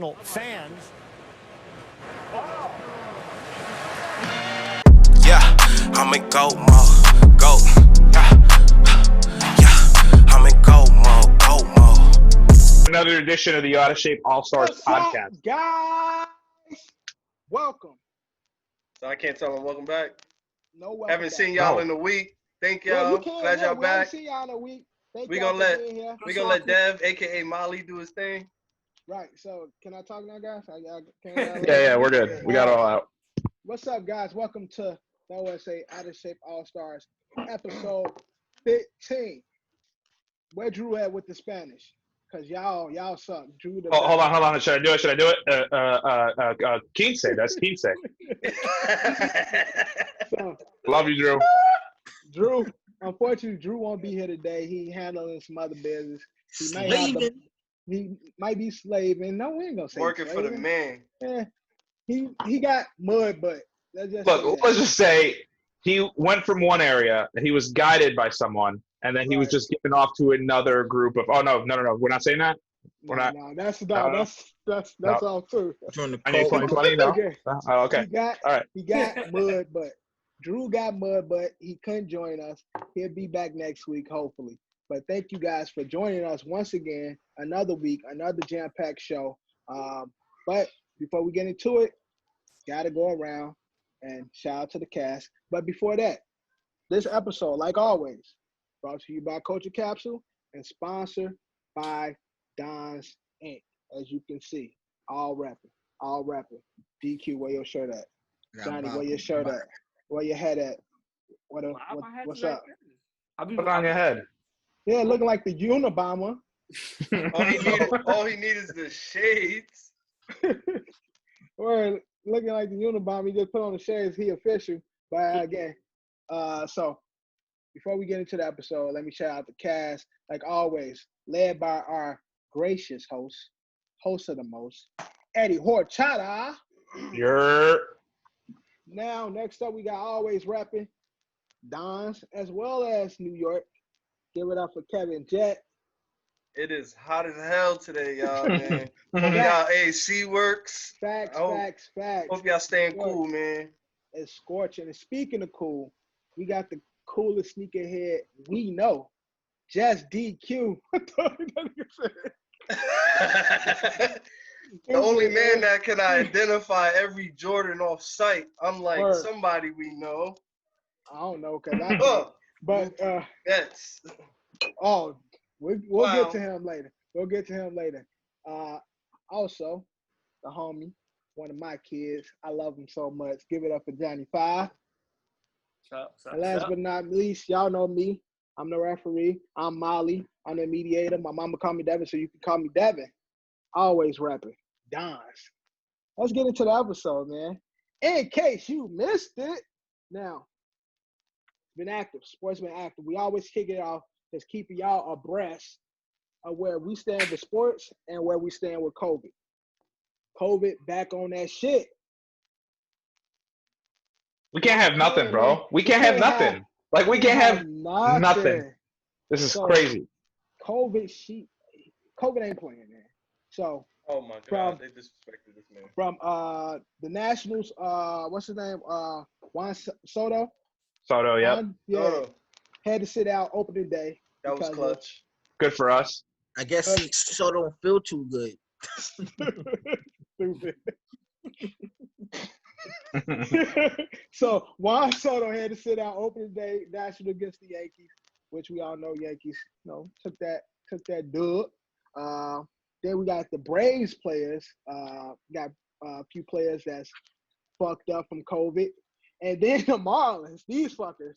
fans. Yeah, I'm in go mode, go. Yeah, I'm in go mode. Another edition of the Out of Shape Allstars podcast. Up, guys? Welcome. So I can't tell them welcome back. No welcome Haven't back. seen y'all in a week. Thank y'all. Glad y'all we haven't back. seen y'all in a week. We gonna let Dev, aka Molly, do his thing. Right. So can I talk now, guys? Yeah, we're good. We got it all out. What's up, guys? Welcome to the OSA Out of Shape Allstars, episode 15. Where Drew at with the Spanish? Cause y'all suck. Drew. Hold on. Should I do it? Quince. That's Quince. So, Love you, Drew. Drew. Unfortunately, Drew won't be here today. He handling some other business. He might be slaving. No, we ain't gonna say working slaving. for the man. Yeah, he got mud butt. Let's just say he went from one area and he was guided by someone, and then he was just given off to another group of. Oh no, we're not saying that. We're not. No, that's all true. I need 2020. No. Okay. Oh, okay. All right. He got mud butt. Drew got mud butt. He couldn't join us. He'll be back next week, hopefully. But thank you guys for joining us once again. Another week, another jam-packed show. But before we get into it, gotta go around and shout out to the cast. But before that, this episode, like always, brought to you by Culture Capsule and sponsored by Don's Inc. As you can see, all rapping. DQ, where your shirt at? Jonny, where your shirt at? Where your head at? What's up? Put it on your head. Yeah, looking like the Unabomber. all he needs is the shades. Or looking like the Unabomber, he just put on the shades. He official. But again, so before we get into the episode, let me shout out the cast. Like always, led by our gracious host of the most, Eddie Horchata. Now, next up, we got always rapping Don's as well as New York. Give it up for Kevin Jet. It is hot as hell today, y'all, man. Hope y'all AC works. Facts. Hope y'all staying cool, man. It's scorching. And speaking of cool, we got the coolest sneakerhead we know. Just DQ. The only man that can identify every Jordan off site. I'm like, somebody we know. I don't know, but Betts. We'll get to him later. Also, the homie, one of my kids. I love him so much. Give it up for Johnny 5. And last but not least, y'all know me. I'm the referee. I'm Molly. I'm the mediator. My mama called me Devin, so you can call me Devin. Always rapping. Don's. Let's get into the episode, man. In case you missed it. Now, been active. Sports been active. We always kick it off as keeping y'all abreast of where we stand with sports and where we stand with COVID. COVID back on that shit. We can't have nothing, bro. We can't have nothing. We can't have nothing. This is crazy. COVID ain't playing, man. So, oh my God, they disrespected this man. From the Nationals, what's his name? Juan Soto. Soto, yep. Soto. Had to sit out opening day. That was clutch. Good for us. I guess Soto don't feel too good. Stupid. So Juan Soto had to sit out opening day, National against the Yankees, which we all know Yankees, took that dub. Then we got the Braves players. Got a few players that's fucked up from COVID. And then the Marlins, these fuckers.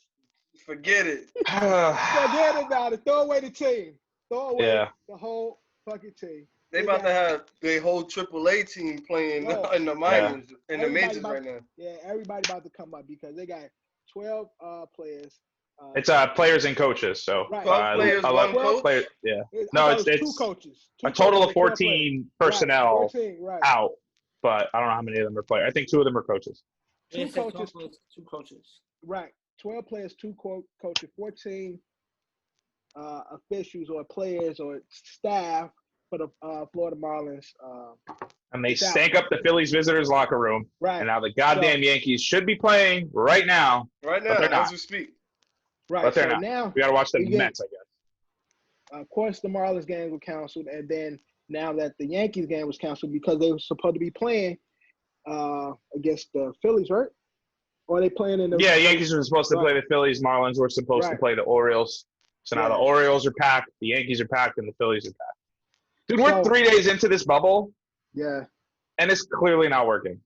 Forget it. Forget about it. Throw away the team. Throw away the whole fucking team. They about to have their whole AAA team playing in the minors, in the majors right now. Yeah, everybody about to come up because they got 12 players. It's players and coaches, so 12 players, one coach. It's 2 coaches. A total of 14 personnel out, but I don't know how many of them are players. I think 2 of them are coaches. 2 coaches. Right. 12 players, 2 coaches, 14 officials or players or staff for the Florida Marlins. And they stank up the Phillies visitors' locker room. Right. And now the goddamn Yankees should be playing right now. Right But they're now, not. as we speak. Right. But they're so not. now We got to watch the Mets, I guess. of course, the Marlins game was canceled, and then now that the Yankees game was canceled because they were supposed to be playing against the Phillies, right? Or are they playing in the Yeah, Yankees were supposed to play the Phillies. Marlins were supposed to play the Orioles. So now the Orioles are packed, the Yankees are packed, and the Phillies are packed. Dude, we're 3 days into this bubble. Yeah. And it's clearly not working.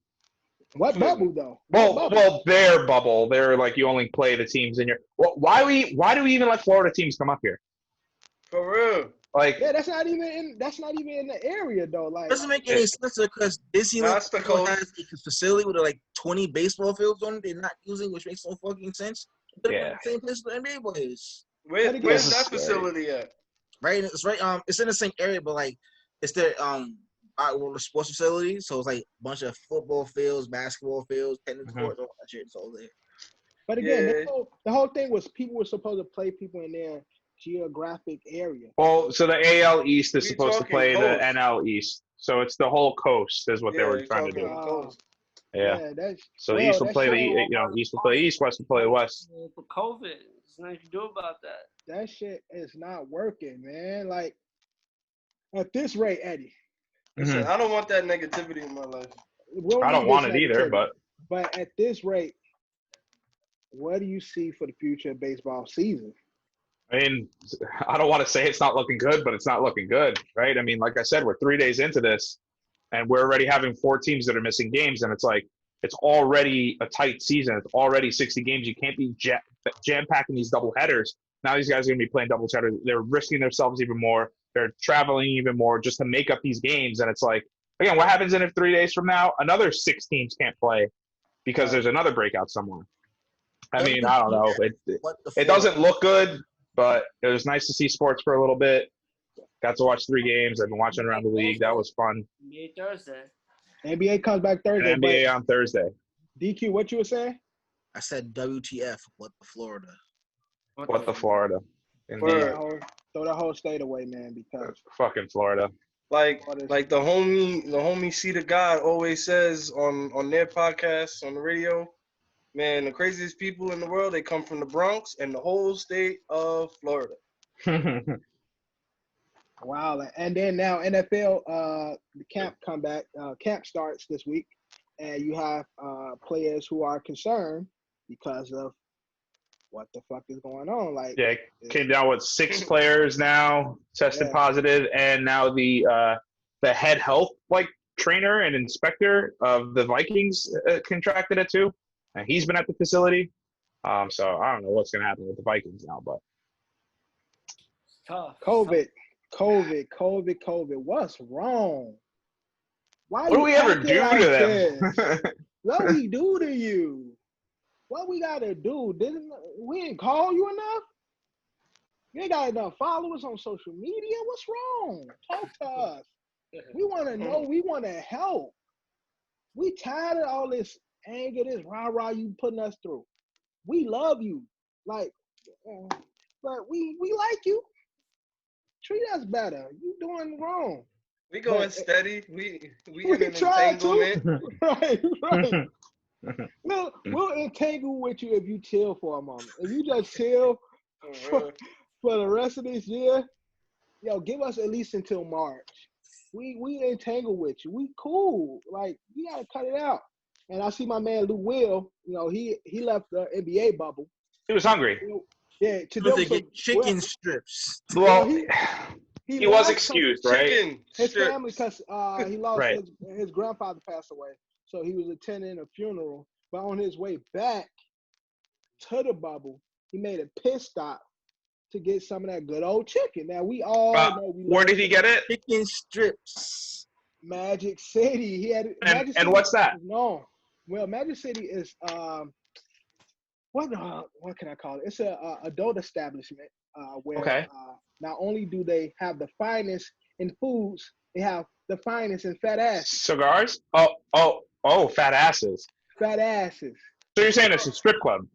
What bubble though? Well, their bubble. They're like you only play the teams in your. Well, why do we even let Florida teams come up here? For real. Like that's not even in the area though. Like doesn't make any sense because Disneyland has a facility with like 20 baseball fields on it. They're not using, which makes no fucking sense. Yeah. The same place the NBA plays. Where's that facility at? Right, it's right. It's in the same area, but like it's their the sports facility. So it's like a bunch of football fields, basketball fields, tennis courts, all that shit. It's all there. But again, the whole thing was people were supposed to play people in their geographic area. Well, so the AL East is supposed to play the NL East. So it's the whole coast is what they were trying to do. So the East will play East will play East, West will play West. For COVID, there's nothing you do about that. That shit is not working, man. Like at this rate, Eddie. Listen, I don't want that negativity in my life. I don't want it either, but at this rate, what do you see for the future of baseball season? I mean, I don't want to say it's not looking good, but it's not looking good, right? I mean, like I said, we're 3 days into this, and we're already having 4 teams that are missing games, and it's like it's already a tight season. It's already 60 games. You can't be jam-packing these double headers. Now these guys are going to be playing double headers. They're risking themselves even more. They're traveling even more just to make up these games, and it's like, again, what happens if 3 days from now another 6 teams can't play because there's another breakout somewhere? I mean, I don't know. It doesn't look good. But it was nice to see sports for a little bit. Got to watch 3 games. I've been watching around the league. That was fun. NBA Thursday. NBA comes back Thursday. NBA on Thursday. DQ, what you were saying? I said WTF, what the Florida. What the Florida. Throw the whole state away, man, because fucking Florida. Like the homie C the God always says on their podcast on the radio. Man, the craziest people in the world, they come from the Bronx and the whole state of Florida. Wow. And then now NFL, the camp camp starts this week, and you have players who are concerned because of what the fuck is going on. Like, yeah, came down with 6 players now tested positive, and now the head health trainer and inspector of the Vikings contracted it too. And he's been at the facility. So I don't know what's going to happen with the Vikings now, but. Tough. COVID. What's wrong? What do we ever do to them? What we do to you? What we got to do? We didn't call you enough? You ain't got enough followers on social media? What's wrong? Talk to us. We want to know. We want to help. We tired of all this anger, this rah-rah you putting us through. We love you. But we like you. Treat us better. You doing wrong. We going steady. We in an entanglement. Right. We'll entangle with you if you chill for a moment. If you just chill for the rest of this year, give us at least until March. We entangle with you. We cool. You gotta cut it out. And I see my man Lou Will, he left the NBA bubble. He was hungry. To get chicken strips. Well, he was excused, right? His family, because he lost his grandfather passed away. So he was attending a funeral. But on his way back to the bubble, he made a pit stop to get some of that good old chicken. Now, we all know. Where did he get it? Chicken strips. Magic City. He had and what's that? No. Well, Magic City is what can I call it? It's a adult establishment where not only do they have the finest in foods, they have the finest in fat asses. Cigars? Oh, fat asses. Fat asses. So you're saying it's a strip club?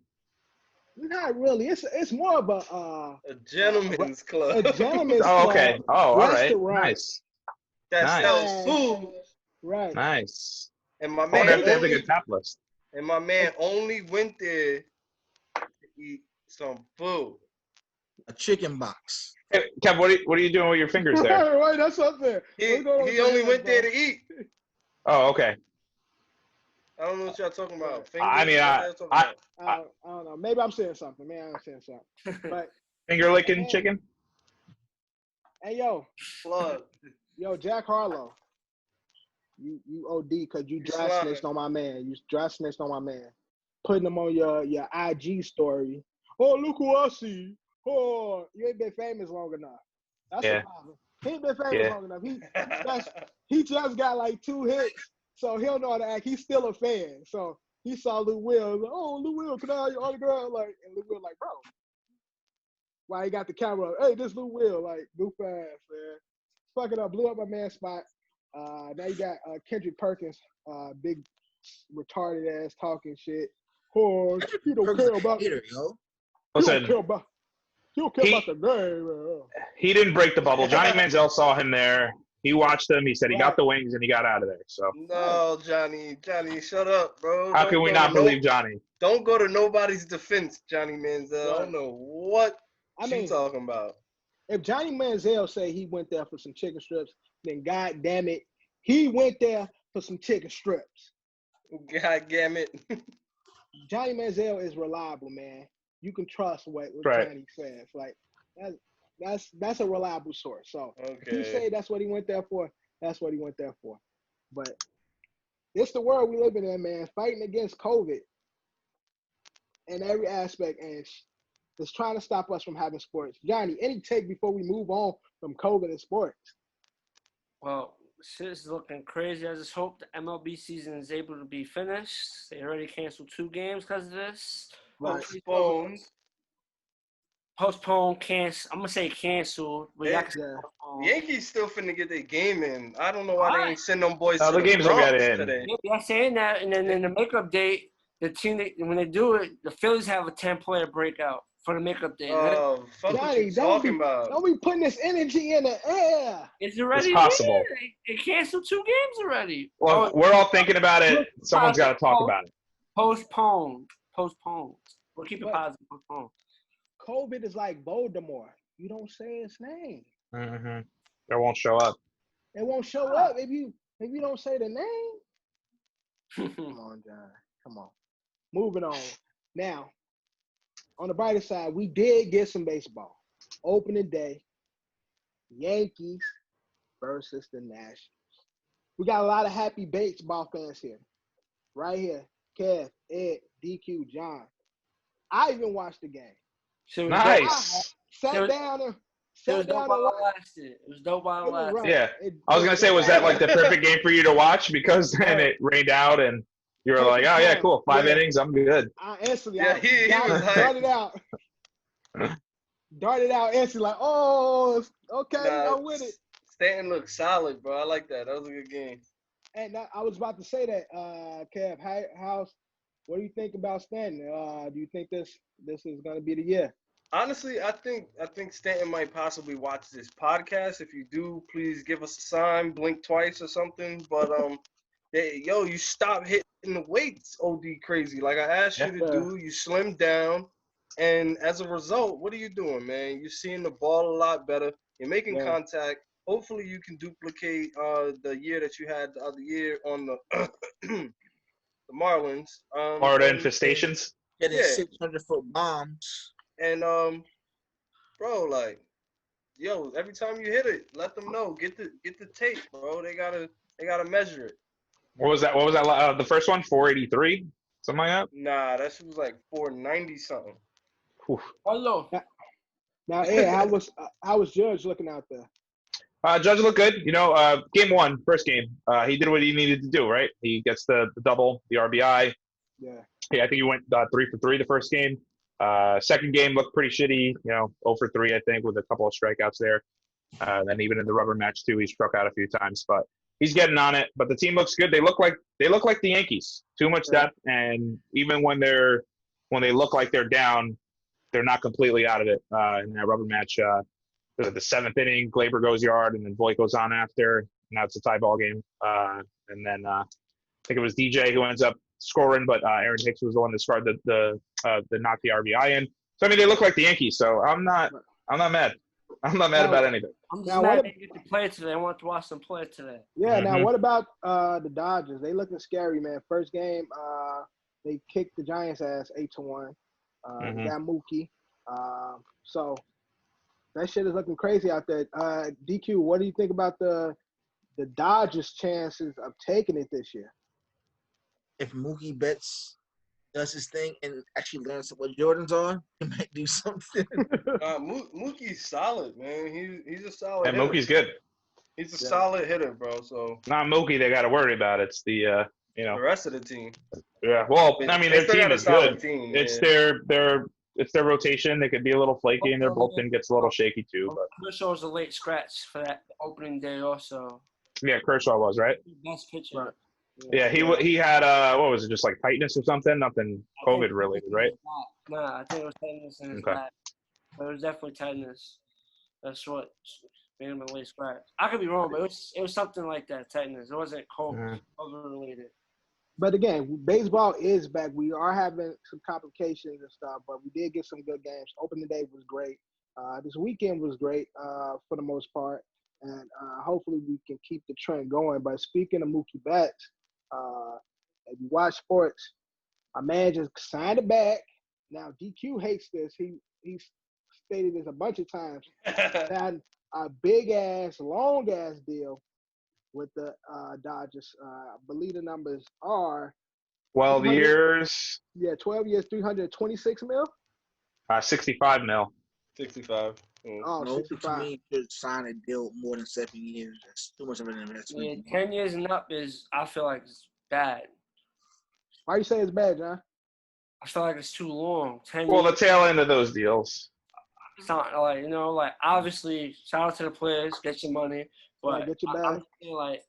Not really. It's more of a gentleman's club. A gentleman's club. Okay. Oh, all right. Nice. that Nice. sells food. Right. Nice. And my I wonder man if they have like a only, tap list. and my man only went there to eat some food. A chicken box. Hey, Kev, what are you doing with your fingers there? Right, that's something. He only went there to eat. Oh, okay. I don't know what y'all talking about. I mean, Fingers? What y'all talking about? I don't know. Maybe I'm saying something. Maybe I'm saying something. But Finger licking chicken? hey, yo, Plug. Jack Harlow, you OD because you dry slamming. snitched on my man. You dry snitched on my man, putting him on your IG story. Oh, look who I see. Oh, you ain't been famous long enough. That's the problem. He ain't been famous long enough. He just got like 2 hits, so he don't know how to act. He's still a fan. So he saw Lou Will. Like, oh, Lou Will, can I have your autograph? Like, and Lou Will like, bro. Why he got the camera up? Hey, this Lou Will, like, goof ass, man. Fuck it up, blew up my man's spot. Now you got Kendrick Perkins, big retarded ass talking shit. Oh, you don't care about Hater, yo. Listen, you don't care about the game. Man. He didn't break the bubble. Johnny Manziel saw him there. He watched him. He said he got the wings and he got out of there. So No, Johnny, shut up, bro. how can we not believe Johnny? Don't go to nobody's defense, Johnny Manziel. Right. I don't know what you talking about. If Johnny Manziel say he went there for some chicken strips, then God damn it, he went there for some chicken strips. God damn it. Johnny Manziel is reliable, man. You can trust what Right. Johnny says. Like that's a reliable source. So if he Okay. say that's what he went there for, that's what he went there for. But it's the world we live in, man. Fighting against COVID in every aspect, and it's trying to stop us from having sports. Johnny, any take before we move on from COVID and sports? Well, shit is looking crazy. I just hope the MLB season is able to be finished. They already canceled 2 games because of this. Postponed, cancel. I'm gonna say canceled. But Yeah. Yankees still finna get their game in. I don't know why they ain't send them boys to the games will Bronx get in. today. Yeah, saying that, and then in the makeup date, the team when they do it, the Phillies have a 10-player breakout for the makeup date. Oh, fuck what Johnny, you talking about. Don't be putting this energy in the air. It's already It's possible. there. They canceled 2 games already. Well, we're all thinking about it. Someone's got to talk about it. Postponed. We'll keep it But positive. Postponed. COVID is like Voldemort. You don't say its name. Mm-hmm. They won't show up. It won't show up if you don't say the name. Come on, John. Come on. Moving on. Now, on the brighter side, we did get some baseball. Opening day, Yankees versus the Nationals. We got a lot of happy baseball fans here. Right here. Kev, Ed, DQ, John. I even watched the game. Nice. Sat down and watched. It was dope while it lasted. Right. Yeah. I was going to say, was that like the perfect game for you to watch? Because then it rained out and you were like, oh, yeah, cool. 5 innings. I'm good. I instantly he was darted out. Darted out instantly like, oh, okay, I'm with it. Stanton looked solid, bro. I like that. That was a good game. And I was about to say that, Kev, what do you think about Stanton? Do you think this is going to be the year? Honestly, I think Stanton might possibly watch this podcast. If you do, please give us a sign, blink twice or something. But you stop hitting the weights, OD crazy. Like I asked you to do, you slim down, and as a result, what are you doing, man? You're seeing the ball a lot better. You're making contact. Hopefully, you can duplicate the year that you had the other year on the the Marlins. Florida infestations. Getting 600-foot bombs. And bro, like, every time you hit it, let them know. Get the tape, bro. They gotta measure it. What was that? The first one, 483, something like that. Nah, that shit was like 490 something. Hello. Now, Ed, how was Judge looking out there? Judge looked good. Game 1, first game. He did what he needed to do, right? He gets the double, the RBI. Yeah, I think he went 3 for 3 the first game. Second game looked pretty shitty, 0 for 3, I think, with a couple of strikeouts there. Then even in the rubber match too, he struck out a few times, but he's getting on it. But the team looks good. They look like the Yankees. Too much depth, and even when they look like they're down, they're not completely out of it. In that rubber match, the 7th inning, Glaber goes yard, and then Voit goes on after. now it's a tie ball game. And then I think it was DJ who ends up scoring, but Aaron Hicks was the one that scored the knocked the RBI in. So I mean, they look like the Yankees. So I'm not mad. I'm not mad about anything. I'm just mad they get to play today. I want to watch them play today. Yeah. Now, what about the Dodgers? They looking scary, man. First game, they kicked the Giants' ass 8-1. They got Mookie. So that shit is looking crazy out there. DQ, what do you think about the Dodgers' chances of taking it this year? If Mookie Betts does his thing and actually learns what Jordans are, he might do something. Mookie's solid, man. He's a solid And hitter. Mookie's good. He's a solid hitter, bro. So not Mookie they got to worry about. It's the the rest of the team. Yeah. Well, I mean, their team is good. Team, it's their rotation. They could be a little flaky, and their bullpen gets a little shaky too. But Kershaw was a late scratch for that opening day, also. Yeah, Kershaw was right. Best pitcher. Right. Yeah, he had what was it, just like tightness or something? Nothing COVID related, right? Nah, I think it was tightness in his back. But it was definitely tightness. That's what made him a late scratch. I could be wrong, but it was something like that, tightness. It wasn't COVID related. But again, baseball is back. We are having some complications and stuff, but we did get some good games. Opening day was great. This weekend was great for the most part, and hopefully we can keep the trend going. But speaking of Mookie Betts, if you watch sports, my man just signed it back. Now DQ hates this. He stated this a bunch of times. Had a big ass, long ass deal with the Dodgers. I believe the numbers are 12 years. Yeah, 12 years, 326 mil. 65 mil. 65. Oh, no, 65. to me, to sign a deal more than 7 years. That's too much of an investment. Yeah, 10 years and up is, I feel like, it's bad. Why you say it's bad, John? I feel like it's too long. 10 Well, years. the tail end of those deals. It's not like obviously, shout out to the players, get your money, but get your bag. I'm saying like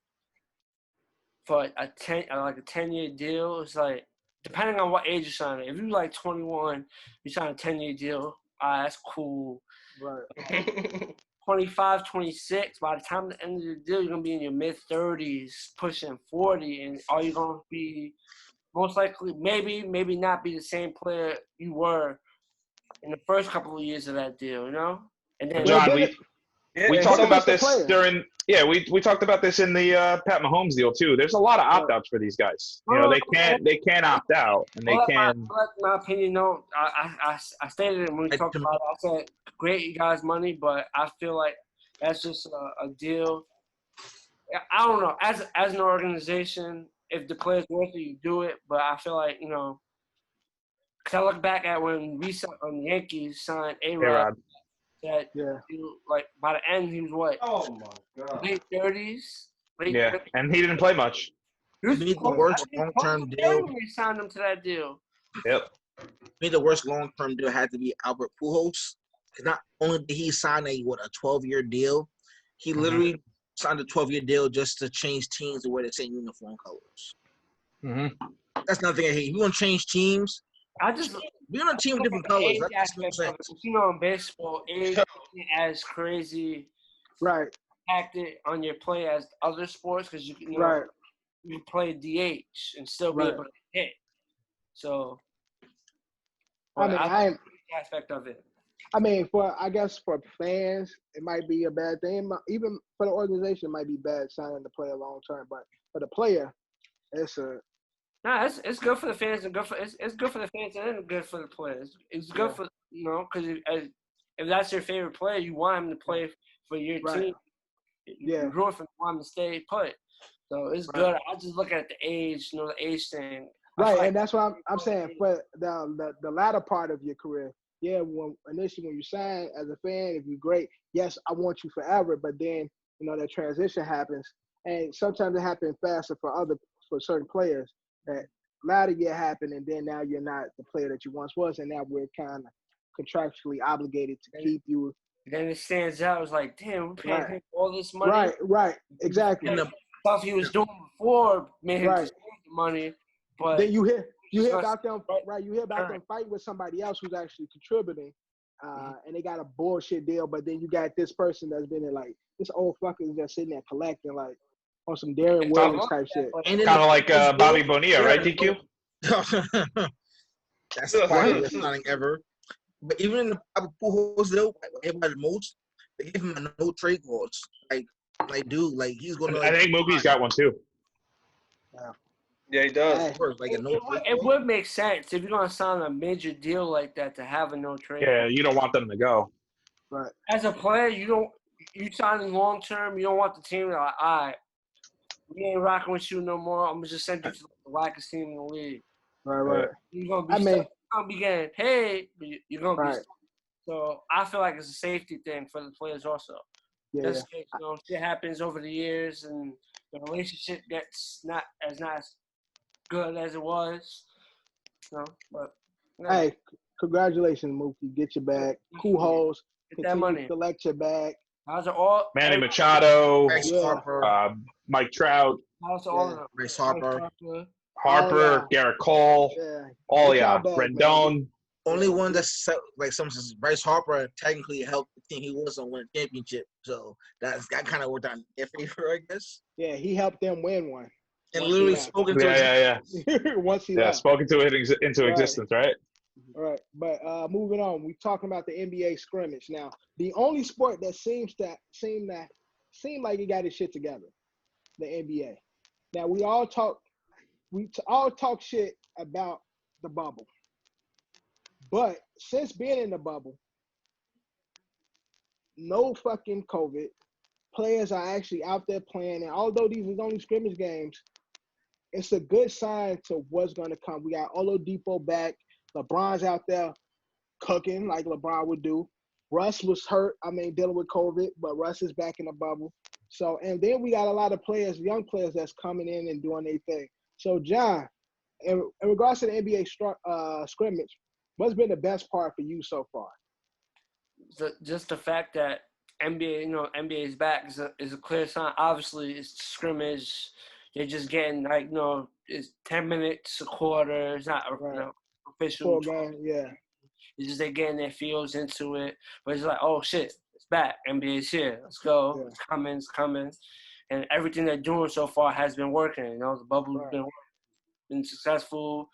for a 10-year deal, it's like depending on what age you sign it. If you're like 21, you sign a 10-year deal. That's cool. Right. 25, 26. By the time the end of the deal, you're gonna be in your mid-30s, pushing 40, and are you gonna be most likely maybe not be the same player you were in the first couple of years of that deal, you know? And then John, we talked about this players. we talked about this in the Pat Mahomes deal too. There's a lot of opt-outs for these guys. You know, they can't opt out, and they can. My opinion, no. I stated it when we talked about it. I said, great, you guys money, but I feel like that's just a deal. I don't know. As an organization, if the player's worth it, you do it. But I feel like, you know, because I look back at when the Yankees signed A-Rod. That like by the end he was what? Oh my god! Late 30s. And he didn't play much. He made the worst long-term deal. We signed him to that deal. Yep. Made the worst long-term deal had to be Albert Pujols. Not only did he sign a 12-year deal, he literally signed a 12-year deal just to change teams to wear the same uniform colors. Mm-hmm. That's another thing I hate. You want to change teams? We're on a team with different colors. You know, in baseball, age isn't as crazy, acted on your play as other sports because you you play DH and still be able to hit. So, I mean, the aspect of it. I mean, I guess for fans, it might be a bad thing. Even for the organization, it might be bad signing the player long term. But for the player, it's a it's good for the fans and it's good for the fans and good for the players. It's good for because if that's your favorite player, you want him to play for your team. You root for him, want him to stay put. So it's good. I just look at the age, the age thing. Right, and that's what I'm saying. For the latter part of your career, initially when you sign as a fan, if you're great, yes, I want you forever. But then that transition happens, and sometimes it happens faster for certain players. That latter year happened, and then now you're not the player that you once was, and now we're kind of contractually obligated to keep you. Then it stands out. It's like, damn, we're paying him all this money. Right, exactly. And the stuff he was doing before made him the money, but then you hear about them, You hear about them fighting with somebody else who's actually contributing, and they got a bullshit deal. But then you got this person that's been in this old fucker is just sitting there collecting. Like, on some Darren Williams type shit. Kind of like Bobby Bonilla, right, DQ? That's the quietest signing ever. But even in the Pujols, though, everybody most, they give him a no trade clause. Like, dude, like he's gonna. I think Mookie's got one too. Yeah, he does. It would make sense if you're gonna sign a major deal like that to have a no trade. Yeah, you don't want them to go. Right. As a player, you signing long term. You don't want the team to like, all right, we ain't rocking with you no more. I'm gonna just send you to the wackest team in the league. Right. You're gonna be stuck. You're gonna be getting paid, but you're gonna be stuck. So I feel like it's a safety thing for the players also. Yeah. Just in case, shit happens over the years and the relationship gets not as good as it was. But hey, congratulations, Mookie. Get your bag. Pujols. Get that money. Collect your bag. How's it all? Manny Machado, Harper, Mike Trout, how's all of them? Bryce Harper, Garrett Cole, Rendon. Only one that's like some Bryce Harper technically helped the team he was on win a championship, so that kind of worked out in their favor, I guess. Yeah, he helped them win one. And literally spoken to once he left. Spoken to it into existence, right? All right, but moving on, we're talking about the NBA scrimmage now. The only sport that seem like it got its shit together, the NBA. Now we all talk shit about the bubble, but since being in the bubble, no fucking COVID, players are actually out there playing, and although these are only scrimmage games, it's a good sign to what's going to come. We got Oladipo back. LeBron's out there cooking like LeBron would do. Russ was hurt, dealing with COVID, but Russ is back in the bubble. So, and then we got a lot of players, young players that's coming in and doing their thing. So, John, in regards to the NBA scrimmage, what's been the best part for you so far? Just the fact that NBA is back is a clear sign. Obviously, it's scrimmage. They're just getting it's 10 minutes a quarter. It's not official. Yeah. It's just they're getting their feels into it. But it's like, oh shit, it's back. NBA's here. Let's go. Yeah. It's coming. And everything they're doing so far has been working. The bubble's been successful.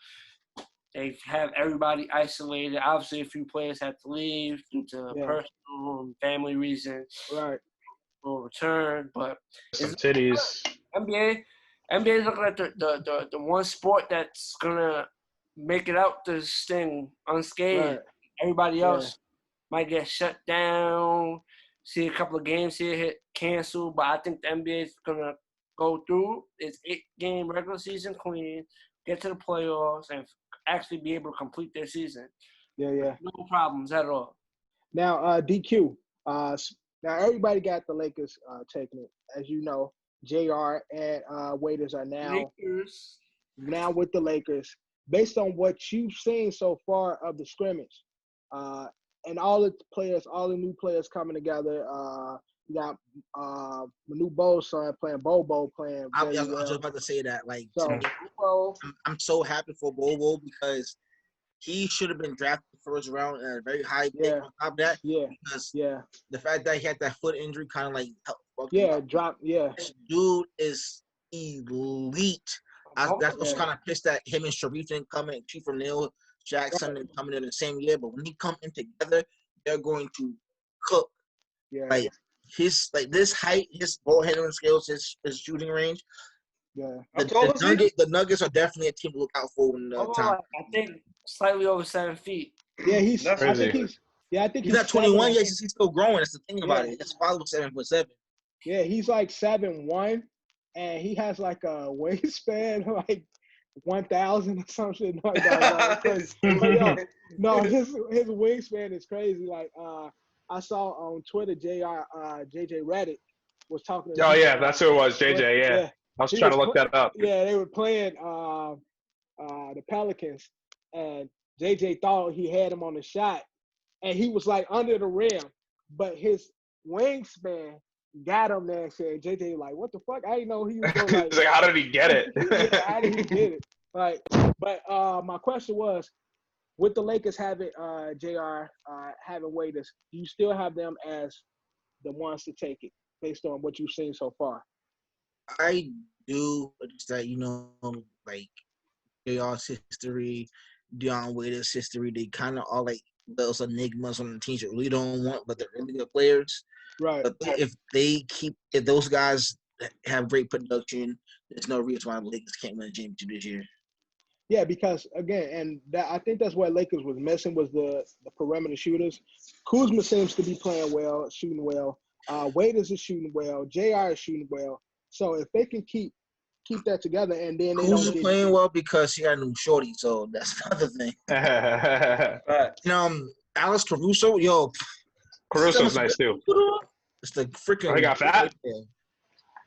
They have everybody isolated. Obviously, a few players had to leave due to personal and family reasons. Right. Will return, but some titties. NBA is looking at the one sport that's gonna make it out this thing unscathed. Right. Everybody else might get shut down. See a couple of games here hit canceled, but I think the NBA is gonna go through its 8-game regular season clean, get to the playoffs, and actually be able to complete their season. Yeah. No problems at all. Now, DQ. Now everybody got the Lakers taking it, as you know. JR and Waiters are now with the Lakers. Based on what you've seen so far of the scrimmage, and all the new players coming together. You got Manu Bo's son playing Bobo playing. I was just about to say that. I'm so happy for Bobo because he should have been drafted first round and a very high pick on top of that. Because the fact that he had that foot injury kind of like helped. This dude is elite. That's what's kind of pissed that him and Sharif didn't come in. Chief O'Neal Jackson didn't come in the same year, but when he come in together, they're going to cook. This height, his ball handling skills, his shooting range. The Nuggets are definitely a team to look out for when time. I think slightly over 7 feet. Yeah, I think he's not 21 yet. He's still growing. That's the thing about it. His father was 7'7". Yeah, he's like 7'1", and he has like a wingspan like 1,000 or some shit like that. No, his wingspan is crazy. Like I saw on Twitter, JJ Redick was talking. Oh yeah, that's who it was, JJ. Yeah. I was trying to look that up. Yeah, they were playing the Pelicans, and JJ thought he had him on the shot, and he was like under the rim, but his wingspan got him there. And said JJ like, "What the fuck? I didn't know he was going like." He's like, "How did he get it?" How did he get it? Like, but my question was, with the Lakers having JR having Waiters, do you still have them as the ones to take it based on what you've seen so far? I do, it's that like JR's history, Dion Waiters' history. They kind of are like those enigmas on the teams that really don't want, but they're really good players. Right. But if those guys have great production, there's no reason why the Lakers can't win a championship this year. Yeah, because again, and I think that's what Lakers was missing was the perimeter shooters. Kuzma seems to be playing well, shooting well. Waiters is shooting well. JR is shooting well. So if they can keep that together, and then they Kuzma's don't playing well because he got a new shorty, so that's another thing. Alex Caruso, Caruso's nice too. It's the freaking. Oh, he got fat?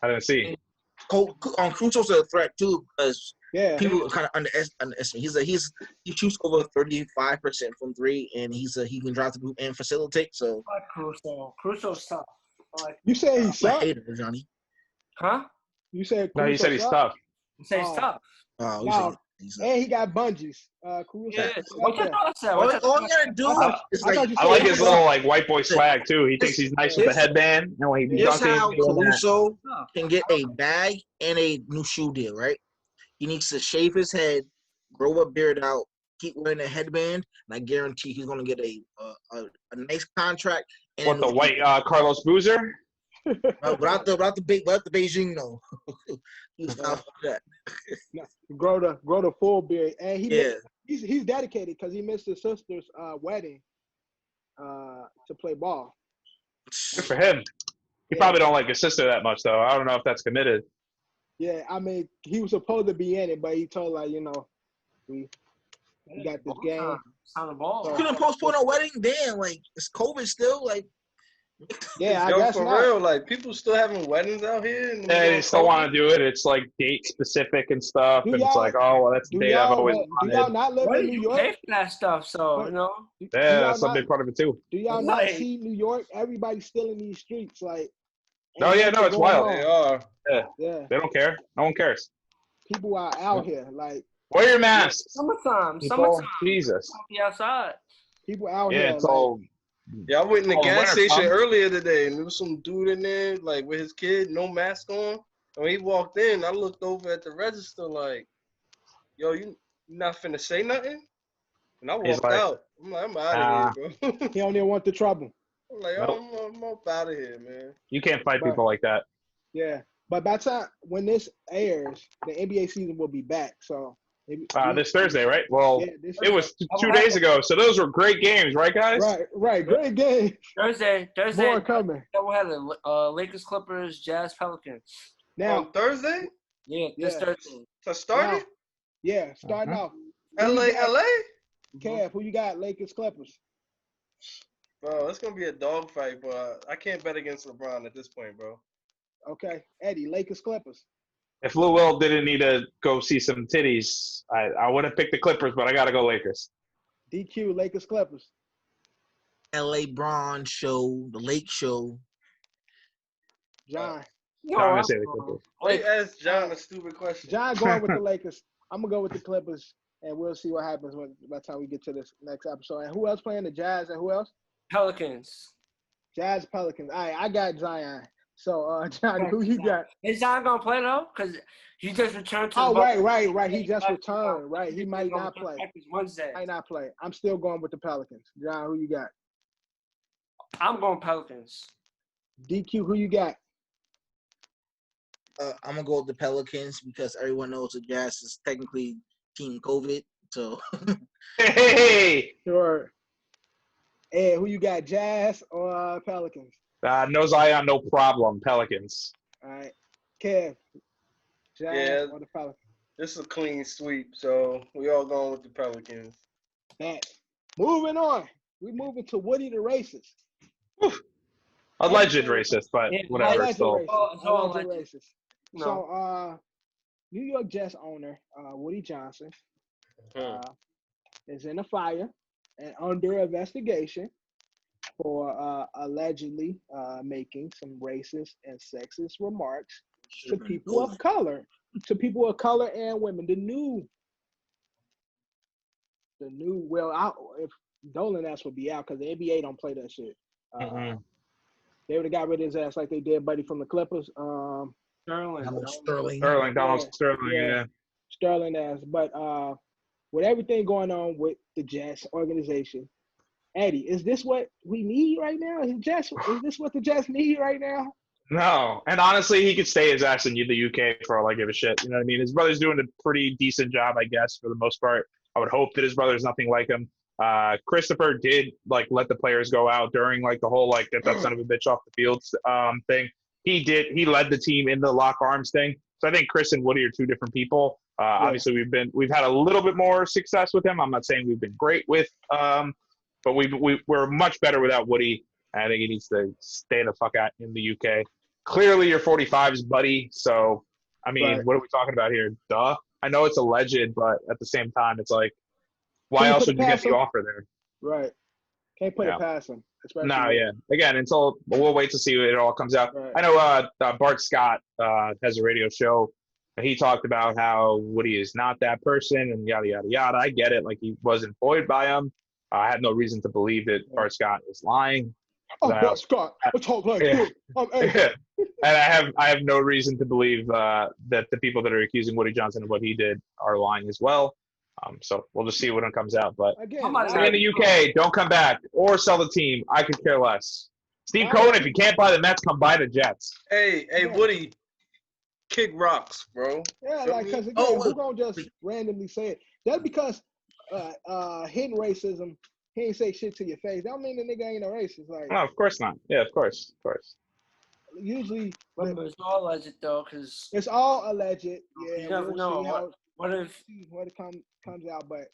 I didn't see. Caruso's a threat too because people kind of underestimate. He shoots over 35% from three, and he can drive the group and facilitate. So Caruso's tough. You say he's tough, Johnny? Huh? You said No, you said he's tough. You say he's tough. Oh, no. And he got bungees. Caruso. Yeah. What you thought I said? All you gotta do is I like his little white boy swag too. He thinks he's nice with the headband. And when he Here's how dunking, Caruso can get a bag and a new shoe deal, right? He needs to shave his head, grow a beard out, keep wearing a headband, and I guarantee he's gonna get a nice contract. And what, the white Carlos Boozer? without the Beijing though. He's not that. Grow the full beard, and he's dedicated because he missed his sister's wedding to play ball. Good for him. He probably don't like his sister that much though. I don't know if that's committed. Yeah, I mean he was supposed to be in it, but he told we got this game. On the ball. You couldn't postpone a wedding? Damn, like it's COVID still, like. Yeah, Yo, I guess for not. real, like people still having weddings out here. Yeah, they still want to do it. It's like date specific and stuff, and it's like, oh well, that's the date I've always wanted. Do y'all not live in New York? Pay for that stuff, so Yeah, that's a big part of it too. Do y'all not see New York? Everybody's still in these streets, like. Oh yeah, no, it's wild. They are. Yeah, they don't care. No one cares. People are out here, like. Wear your masks. Summertime. Jesus. Be outside. People out here. Yeah, it's all. Yeah, I went in the gas station time. earlier today, and there was some dude in there, like with his kid, no mask on. And when he walked in, I looked over at the register, like, "Yo, you not finna say nothing?" And I walked out. I'm like, I'm out of here, bro. He don't even want the trouble. I'm like, I'm up out of here, man. You can't fight people like that. Yeah, but by the time when this airs, the NBA season will be back. So. This Thursday, right? Well, it was 2 days ago, so those were great games, right, guys? Right, great game. Thursday. More coming. Then we'll have the Lakers, Clippers, Jazz, Pelicans. Now on Thursday? Yeah, this Thursday. So starting? Yeah, starting off. LA. Kev, who you got? Lakers, Clippers. Bro, it's gonna be a dogfight, but I can't bet against LeBron at this point, bro. Okay, Eddie, Lakers, Clippers. If Lou Will didn't need to go see some titties, I would have picked the Clippers, but I got to go Lakers. DQ, Lakers, Clippers. LA Bron show, the Lake show. John. I'm going to say the Clippers. Wait, ask John a stupid question. John going with the Lakers. I'm going to go with the Clippers, and we'll see what happens by the time we get to this next episode. And who else playing the Jazz, and who else? Pelicans. Jazz, Pelicans. All right, I got Zion. So, John, who you got? Is Zion going to play, though? Because he just returned to right. He just returned. Right. He might not play. Wednesday. Might not play. I'm still going with the Pelicans. John, who you got? I'm going Pelicans. DQ, who you got? I'm going to go with the Pelicans because everyone knows the Jazz is technically Team COVID. So, hey! Sure. Hey, who you got, Jazz or Pelicans? No Zion, no problem. Pelicans. All right. Kev, Jazz or the Pelicans? This is a clean sweep, so we all going with the Pelicans. Moving on. We're moving to Woody the Racist. Alleged racist, but whatever. Alleged racist. No. So, New York Jets owner Woody Johnson is in a fire and under investigation for allegedly making some racist and sexist remarks to people of color, and women. The new, if Dolan ass would be out because the NBA don't play that shit. They would have got rid of his ass like they did Buddy from the Clippers. Sterling. Donald Sterling, yeah. Sterling as. But with everything going on with the Jets organization, Eddie, is this what we need right now? Is this what the Jets need right now? No, and honestly, he could stay his ass in the UK for all I give a shit. You know what I mean? His brother's doing a pretty decent job, I guess, for the most part. I would hope that his brother's nothing like him. Christopher did let the players go out during the whole get that son of a bitch off the field thing. He led the team in the lock arms thing. So I think Chris and Woody are two different people. Obviously, we've had a little bit more success with him. I'm not saying we've been great with, but we're much better without Woody. I think he needs to stay the fuck out in the UK. Clearly, you're 45's buddy. So, I mean, What are we talking about here? Duh. I know it's alleged, but at the same time, it's why else would you get the offer there? Right. Can't put it past him. No, yeah. Again, we'll wait to see what it all comes out. Right. I know Bart Scott has a radio show. He talked about how Woody is not that person and yada, yada, yada. I get it. He was employed by him. I have no reason to believe that Bart Scott is lying. Bart Scott. I talk like you. And I have no reason to believe that the people that are accusing Woody Johnson of what he did are lying as well. So we'll just see when it comes out. But stay in the UK, don't come back, or sell the team. I could care less. Steve Cohen, if you can't buy the Mets, come buy the Jets. Hey, Woody, kick rocks, bro. Yeah, because again, we're gonna just randomly say it. That's because hidden racism. He ain't say shit to your face. That don't mean the nigga ain't a racist. No, of course not. Yeah, of course. Usually, it's all alleged though, because it's all alleged. Yeah, you never know. What if it comes out? But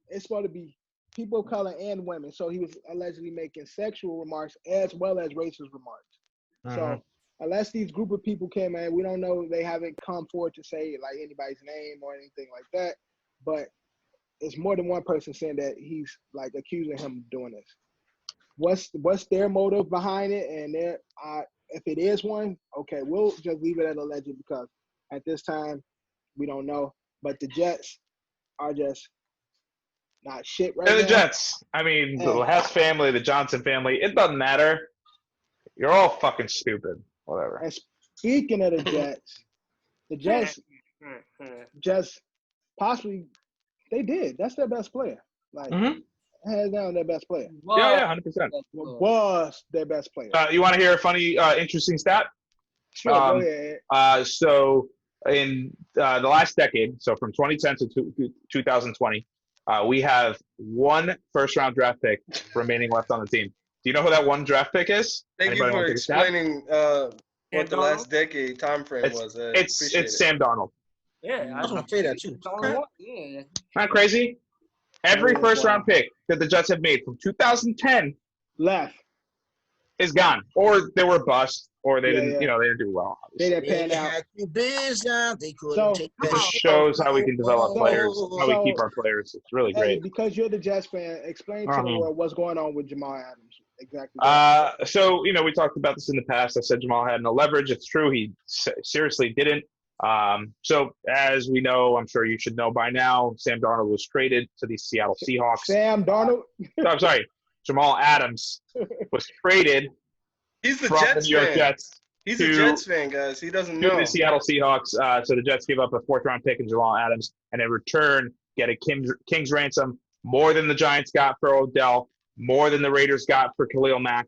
it's supposed to be people of color and women. So he was allegedly making sexual remarks as well as racist remarks. So unless these group of people came in, we don't know. They haven't come forward to say anybody's name or anything like that. But it's more than one person saying that he's accusing him of doing this. What's their motive behind it? And if it is one, okay, we'll just leave it at alleged because at this time we don't know. But the Jets are just not shit right now. They're the Jets. I mean, the Hess family, the Johnson family, it doesn't matter. You're all fucking stupid. Whatever. And speaking of the Jets just possibly they did. That's their best player. Hands down, their best player. Yeah, 100%. Was their best player. You want to hear a funny, interesting stat? Sure, go ahead. So in the last decade, so from 2010 to 2020, we have one first-round draft pick remaining left on the team. Do you know who that one draft pick is? Thank you for explaining what the last decade time frame was. It's Sam Darnold. Yeah, I was going to say that too. Yeah. Not crazy? Every first-round pick that the Jets have made from 2010 left is gone, or they were bust, or they didn't, they didn't do well. They didn't pan out. They couldn't take it just shows how we can develop players, how we keep our players. It's really great. Because you're the Jets fan, explain to the world what's going on with Jamal Adams. Exactly. So, we talked about this in the past. I said Jamal had no leverage. It's true. He seriously didn't. So as we know, I'm sure you should know by now, Sam Darnold was traded to the Seattle Seahawks. Sam Darnold? I'm sorry. Jamal Adams was traded. He's the from Jets the New York fan. Jets. He's a Jets fan, guys. He doesn't know. To the Seattle Seahawks. So the Jets gave up a fourth-round pick in Jamal Adams, and in return, get a King's ransom, more than the Giants got for Odell, more than the Raiders got for Khalil Mack.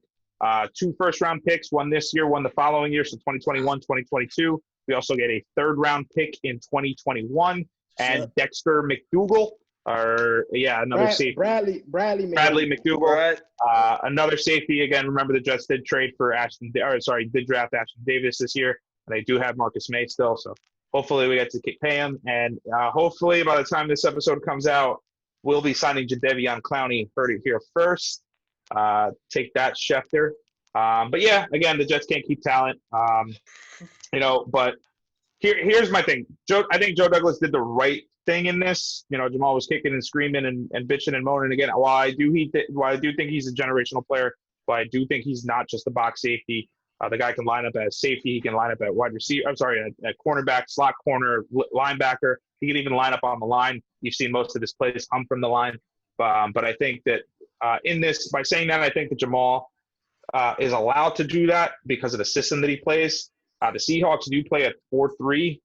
2 first-round picks, one this year, one the following year, so 2021, 2022. We also get a third-round pick in 2021, and Dexter McDougal, another safety. Bradley McDougal. Right. Another safety. Again, remember the Jets did trade for did draft Ashton Davis this year, and they do have Marcus May still. So hopefully we get to pay him, and hopefully by the time this episode comes out, we'll be signing Jadeveon Clowney. Heard it here first. Take that, Schefter. But yeah, again, the Jets can't keep talent. But here's my thing. I think Joe Douglas did the right thing in this. Jamal was kicking and screaming and bitching and moaning again. While I do think he's a generational player, but I do think he's not just a box safety. The guy can line up as safety. He can line up at wide receiver. At cornerback, slot corner, linebacker. He can even line up on the line. You've seen most of his plays come from the line. But I think that in this, by saying that, I think that Jamal is allowed to do that because of the system that he plays. The Seahawks do play at 4-3,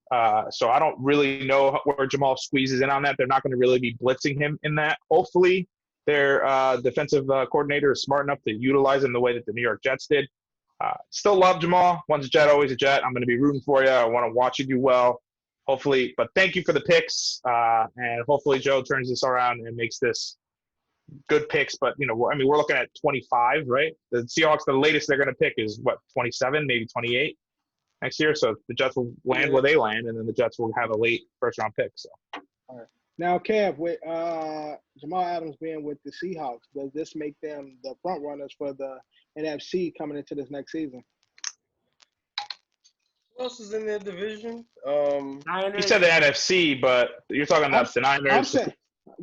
so I don't really know where Jamal squeezes in on that. They're not going to really be blitzing him in that. Hopefully, their defensive coordinator is smart enough to utilize him the way that the New York Jets did. Still love Jamal. Once a Jet, always a Jet. I'm going to be rooting for you. I want to watch you do well. Hopefully, but thank you for the picks, and hopefully Joe turns this around and makes this good picks. But, we're looking at 25, right? The Seahawks, the latest they're going to pick is, 27, maybe 28 next year. So the Jets will land where they land, and then the Jets will have a late first-round pick. So. All right. Now, Kev, with Jamal Adams being with the Seahawks, does this make them the front runners for the NFC coming into this next season? Who else is in their division? You said the NFC, but you're talking about the Niners, I'm saying,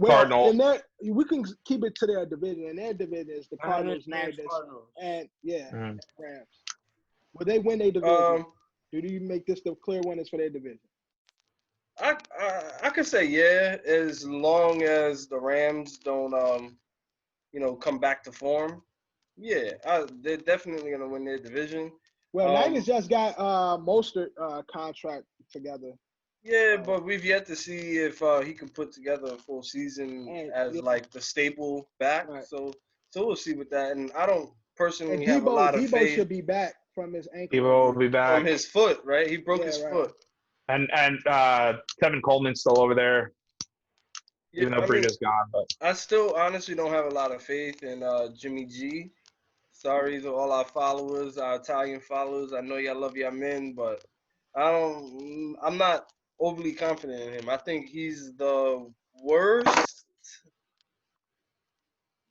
Cardinals. We can keep it to their division, and their division is the Cardinals, Niners, and Rams. Will they win their division? Do you make this the clear winners for their division? I could say yeah, as long as the Rams don't come back to form. Yeah, they're definitely gonna win their division. Well, Niners just got Mostert contract together. Yeah, but we've yet to see if he can put together a full season as like the staple back. Right. So we'll see with that. And I don't personally have a lot of faith. Debo should be back from his ankle. Debo will be back from his foot, right? He broke his foot. And Kevin Coleman's still over there, even though Breida's gone. But I still honestly don't have a lot of faith in Jimmy G. Sorry to all our followers, our Italian followers. I know y'all love y'all men, but I'm not overly confident in him. I think he's the worst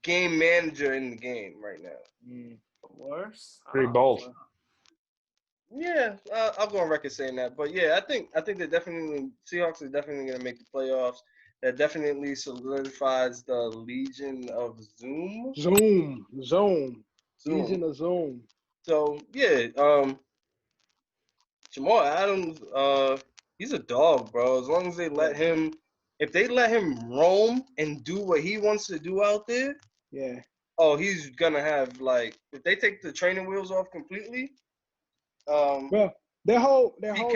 game manager in the game right now. Worse? Pretty bold. Yeah, I'll go on record saying that. But yeah, I think they're definitely Seahawks are definitely going to make the playoffs. That definitely solidifies the Legion of Zoom. Legion of Zoom. So yeah, Jamal Adams, he's a dog, bro. As long as they let him, if they let him roam and do what he wants to do out there, oh, he's gonna have if they take the training wheels off completely. Well, their whole thing is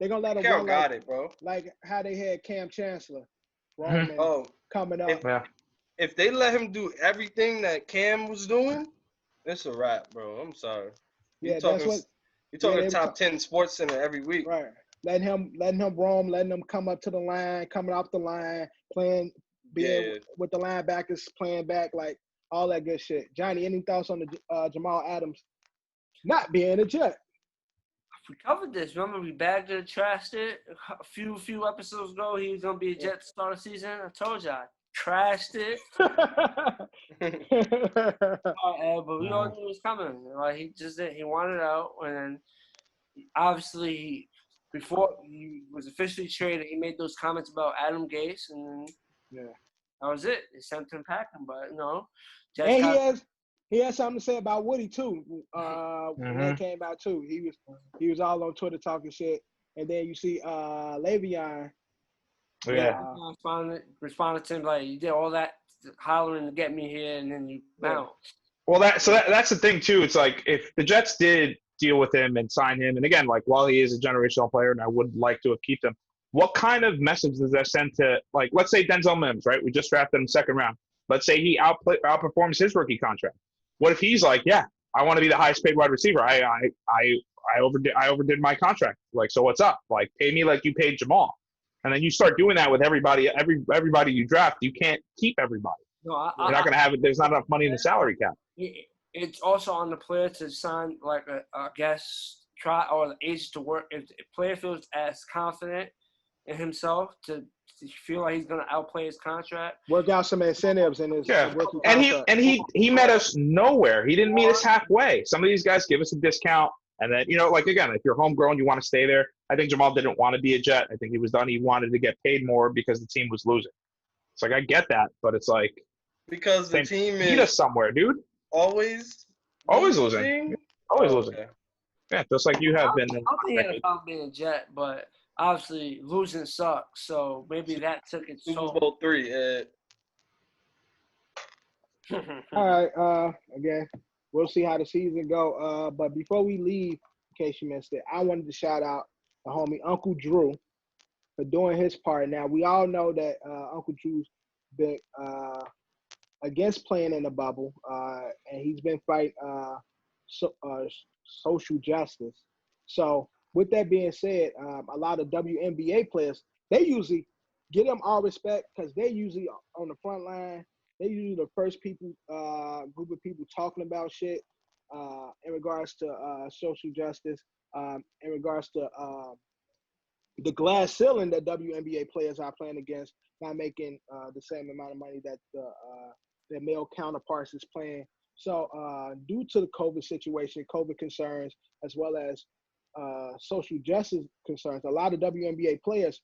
they're gonna let him run got it, bro. Like how they had Cam Chancellor, coming up. If they let him do everything that Cam was doing, it's a wrap, bro. I'm sorry. You're talking top 10 Sports Center every week. Right. Letting him roam, letting him come up to the line, coming off the line, being with the linebackers, playing back, like all that good shit. Johnny, any thoughts on the Jamal Adams not being a Jet? We covered this. Remember, we bagged it, trashed it a few episodes ago. He was gonna be a Jet to start the season. I told y'all, trashed it. But we all knew it was coming. Like he just did. He wanted out, and then obviously before he was officially traded, he made those comments about Adam Gase, and that was it. They sent him packing, but Jets and he has something to say about Woody too. When that came out too, he was all on Twitter talking shit, and then you see Le'Veon. Responded to him like, you did all that hollering to get me here, and then you bounce. Well, that's the thing too. It's like if the Jets did deal with him and sign him, and again, like while he is a generational player, and I would like to have kept him, what kind of message does that send to, like, let's say Denzel Mims, right? We just drafted him second round. Let's say he outperforms his rookie contract. What if he's like, yeah, I want to be the highest paid wide receiver. I overdid my contract. Like, so what's up? Like, pay me like you paid Jamal. And then you start doing that with everybody you draft. You can't keep everybody. No, you're not going to have it. There's not enough money in the salary cap. It's also on the player to sign like try or the agent to work. If the player feels as confident in himself to feel like he's going to outplay his contract, work out some incentives in his rookie contract. And he met us nowhere. He didn't meet us halfway. Some of these guys give us a discount. And then, like, again, if you're homegrown, you want to stay there. I think Jamal didn't want to be a Jet. I think he was done. He wanted to get paid more because the team was losing. It's like, I get that, but it's like. Because the team is. Meet us somewhere, dude. Always losing. Always losing. Okay. Yeah, just like you have been. I don't think he had a problem being a Jet, but obviously losing sucks. So maybe that took its toll. Super Bowl 3. All right. Again. We'll see how the season go. But before we leave in case you missed it, I wanted to shout out the homie Uncle Drew for doing his part. Now, we all know that Uncle Drew's been against playing in the bubble, and he's been fighting social justice. So, with that being said, a lot of WNBA players, they usually give them all respect because they're usually on the front line. They're usually the first people, group of people talking about shit in regards to social justice, in regards to the glass ceiling that WNBA players are playing against, not making the same amount of money that their male counterparts is playing. So due to the COVID situation, COVID concerns, as well as social justice concerns, a lot of WNBA players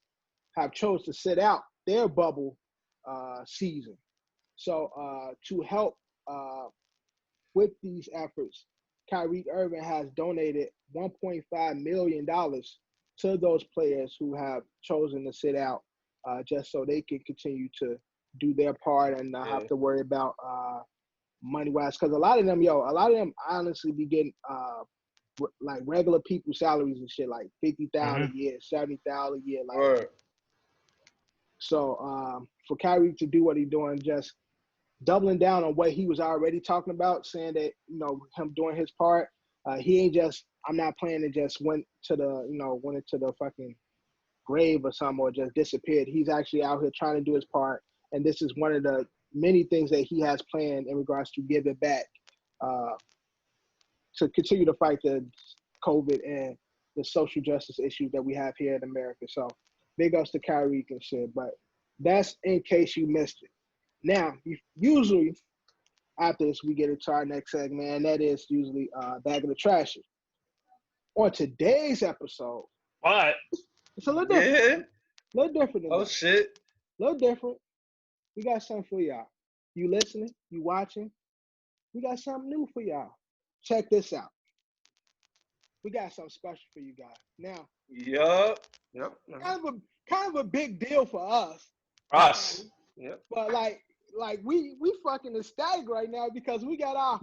have chose to sit out their bubble season. So to help with these efforts, Kyrie Irving has donated $1.5 million to those players who have chosen to sit out, just so they can continue to do their part and not have to worry about money-wise. Because a lot of them honestly be getting like regular people salaries and shit, like $50,000 a year, $70,000 a year. Like, so for Kyrie to do what he's doing, just doubling down on what he was already talking about, saying that, you know, him doing his part, he ain't just, I'm not playing and just went into the fucking grave or something, or just disappeared. He's actually out here trying to do his part, and this is one of the many things that he has planned in regards to giving back, to continue to fight the COVID and the social justice issues that we have here in America. So big ups to Kyrie and shit, but that's in case you missed it. Now, usually after this, we get into our next segment, and that is usually Bag of the Trash. On today's episode, What? it's a little different. Yeah. A little different. Oh, shit. A little different. We got something for y'all. You listening? You watching? We got something new for y'all. Check this out. We got something special for you guys. Now, Yup. kind of a big deal for us. Us. Yep. But like we fucking ecstatic right now because we got our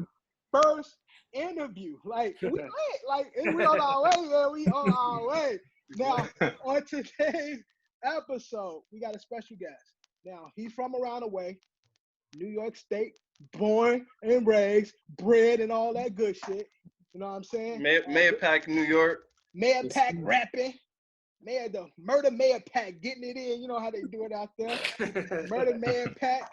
first interview. Like we lit. Like we on our way, man. We on our way. Now on today's episode, we got a special guest. Now he's from around the way, New York State, born and raised, bred and all that good shit. You know what I'm saying? Mayor Pack, New York. Mayor Pack rapping. The Murder Mayor Pack getting it in. You know how they do it out there. Murder Mayor Pack,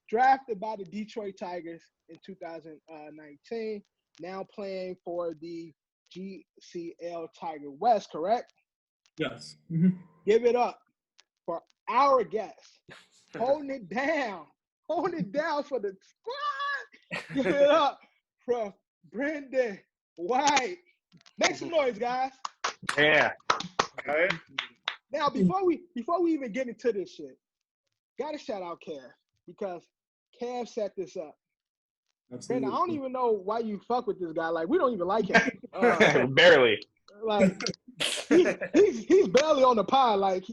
drafted by the Detroit Tigers in 2019. Now playing for the GCL Tiger West, correct? Yes. Give it up for our guest. Holding it down for the squad. Give it up for Brendan White. Make some noise, guys. Yeah. All right. Now, before we even get into this shit, gotta shout out Kev because Kev set this up. Absolutely. Brendan, I don't even know why you fuck with this guy. Like, we don't even like him. Barely. Like, he's barely on the pod. Like,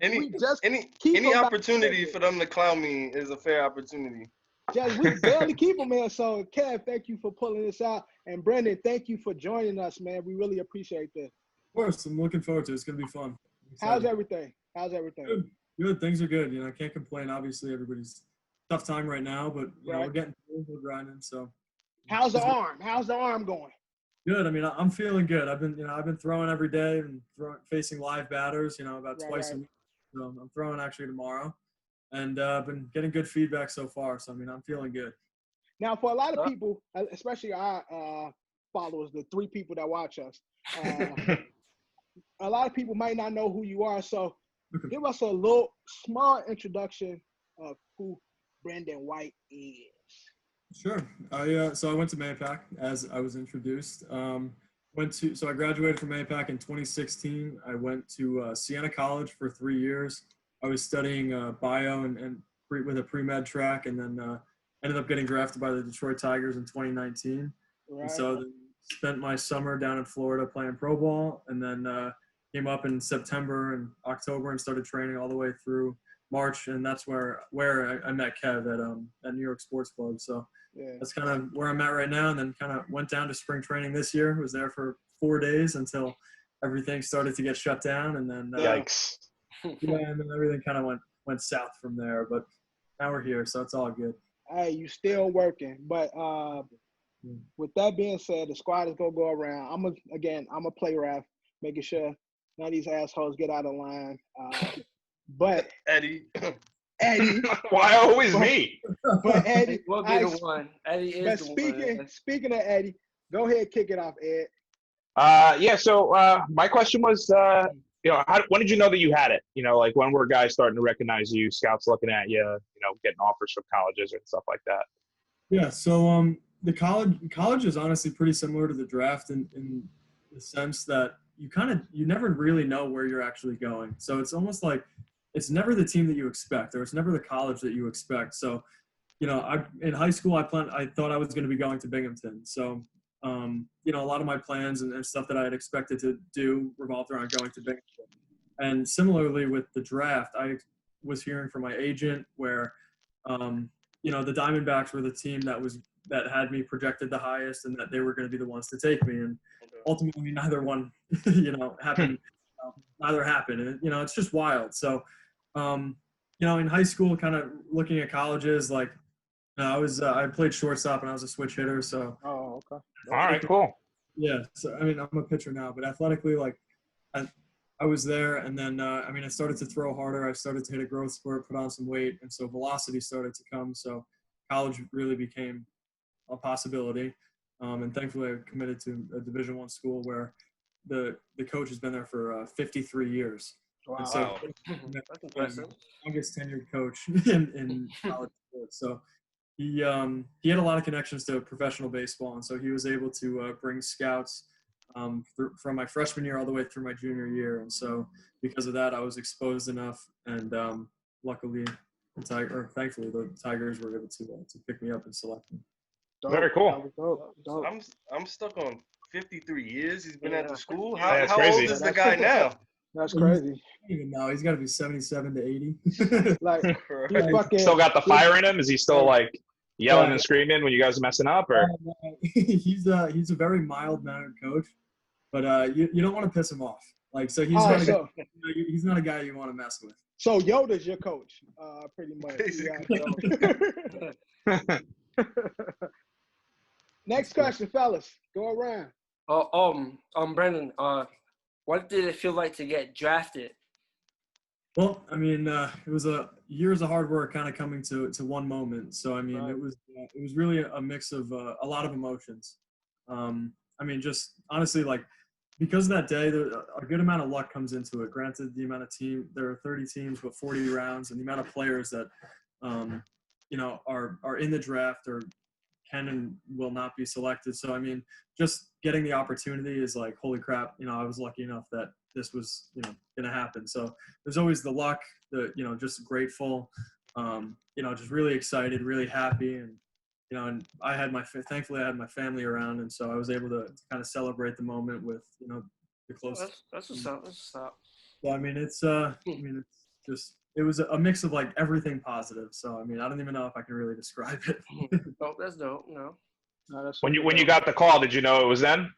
any opportunity for them to clown me is a fair opportunity. We barely keep him, man. So, Kev, thank you for pulling this out. And Brendan, thank you for joining us, man. We really appreciate this. Of course, I'm looking forward to it. It's going to be fun. How's everything? Good. Things are good. You know, I can't complain. Obviously, everybody's tough time right now, but you know, we're getting through, we're grinding. So, how's the arm? How's the arm going? Good. I mean, I'm feeling good. I've been throwing every day and facing live batters. You know, about twice a week. So I'm throwing actually tomorrow, and I've been getting good feedback so far. So I mean, I'm feeling good. Now, for a lot of people, especially our followers, the 3 people that watch us, a lot of people might not know who you are. So give us a little small introduction of who Brendan White is. Sure. So I went to Mayapack as I was introduced. So I graduated from Mayapack in 2016. I went to Siena College for 3 years. I was studying bio and with a pre-med track, and then ended up getting drafted by the Detroit Tigers in 2019. Right. And so spent my summer down in Florida playing pro ball, and then came up in September and October and started training all the way through March, and that's where I met Kev at New York Sports Club. So that's kind of where I'm at right now. And then kind of went down to spring training this year. Was there for 4 days until everything started to get shut down, and then Yikes. yeah, and then everything kind of went south from there. But now we're here, so it's all good. Hey, you still working, but with that being said, the squad is gonna go around. I'm a play ref, making sure none of these assholes get out of line. But Eddie. Why always me? But Eddie will be the one. Eddie is the one. Speaking of Eddie, go ahead, kick it off, Ed. So my question was, when did you know that you had it? Like when were guys starting to recognize you, scouts looking at you, getting offers from colleges and stuff like that? Yeah, so the college is honestly pretty similar to the draft in the sense that you never really know where you're actually going. So it's almost like it's never the team that you expect, or it's never the college that you expect. So, in high school, I thought I was going to be going to Binghamton. So, a lot of my plans and stuff that I had expected to do revolved around going to Binghamton. And similarly with the draft, I was hearing from my agent where, the Diamondbacks were the team that had me projected the highest, and that they were going to be the ones to take me. And ultimately, neither one, happened. Neither happened. And, it's just wild. So, in high school, kind of looking at colleges, like I played shortstop and I was a switch hitter. So. Oh, okay. All right, cool. Yeah. So, I'm a pitcher now, but athletically, like I was there, and then, I started to throw harder. I started to hit a growth spurt, put on some weight, and so velocity started to come. So college really became a possibility. And thankfully, I committed to a Division I school where the coach has been there for 53 years. Wow. And so That's impressive. Longest tenured coach in college sports. So he had a lot of connections to professional baseball, and so he was able to bring scouts from my freshman year all the way through my junior year. And so because of that, I was exposed enough, and luckily, thankfully, the Tigers were able to pick me up and select me. Very cool. Dope. I'm stuck on 53 years. He's been at the school. That's How crazy. old is the guy now? That's crazy. Even now, he's got to be 77 to 80. Like, Still got the fire in him? Is he still like yelling and screaming when you guys are messing up? Or he's a very mild-mannered coach, but you don't want to piss him off. Like, so he's not a guy you want to mess with. So Yoda's your coach, pretty much. Next question, fellas. Go around. Brendan, what did it feel like to get drafted? Well, it was years of hard work kind of coming to one moment. So, it was really a mix of a lot of emotions. Just honestly, like, because that day, a good amount of luck comes into it. Granted, the amount of there are 30 teams, but 40 rounds, and the amount of players that, are in the draft or can and will not be selected. So, just getting the opportunity is like, holy crap, I was lucky enough that this was, going to happen. So there's always the luck, just grateful, just really excited, really happy. And, and thankfully I had my family around. And so I was able to kind of celebrate the moment with, the closest. That's what's up. That's what's up. So, it was a mix of like everything positive. So, I don't even know if I can really describe it. Oh, that's dope. No, when you got the call, did you know it was them?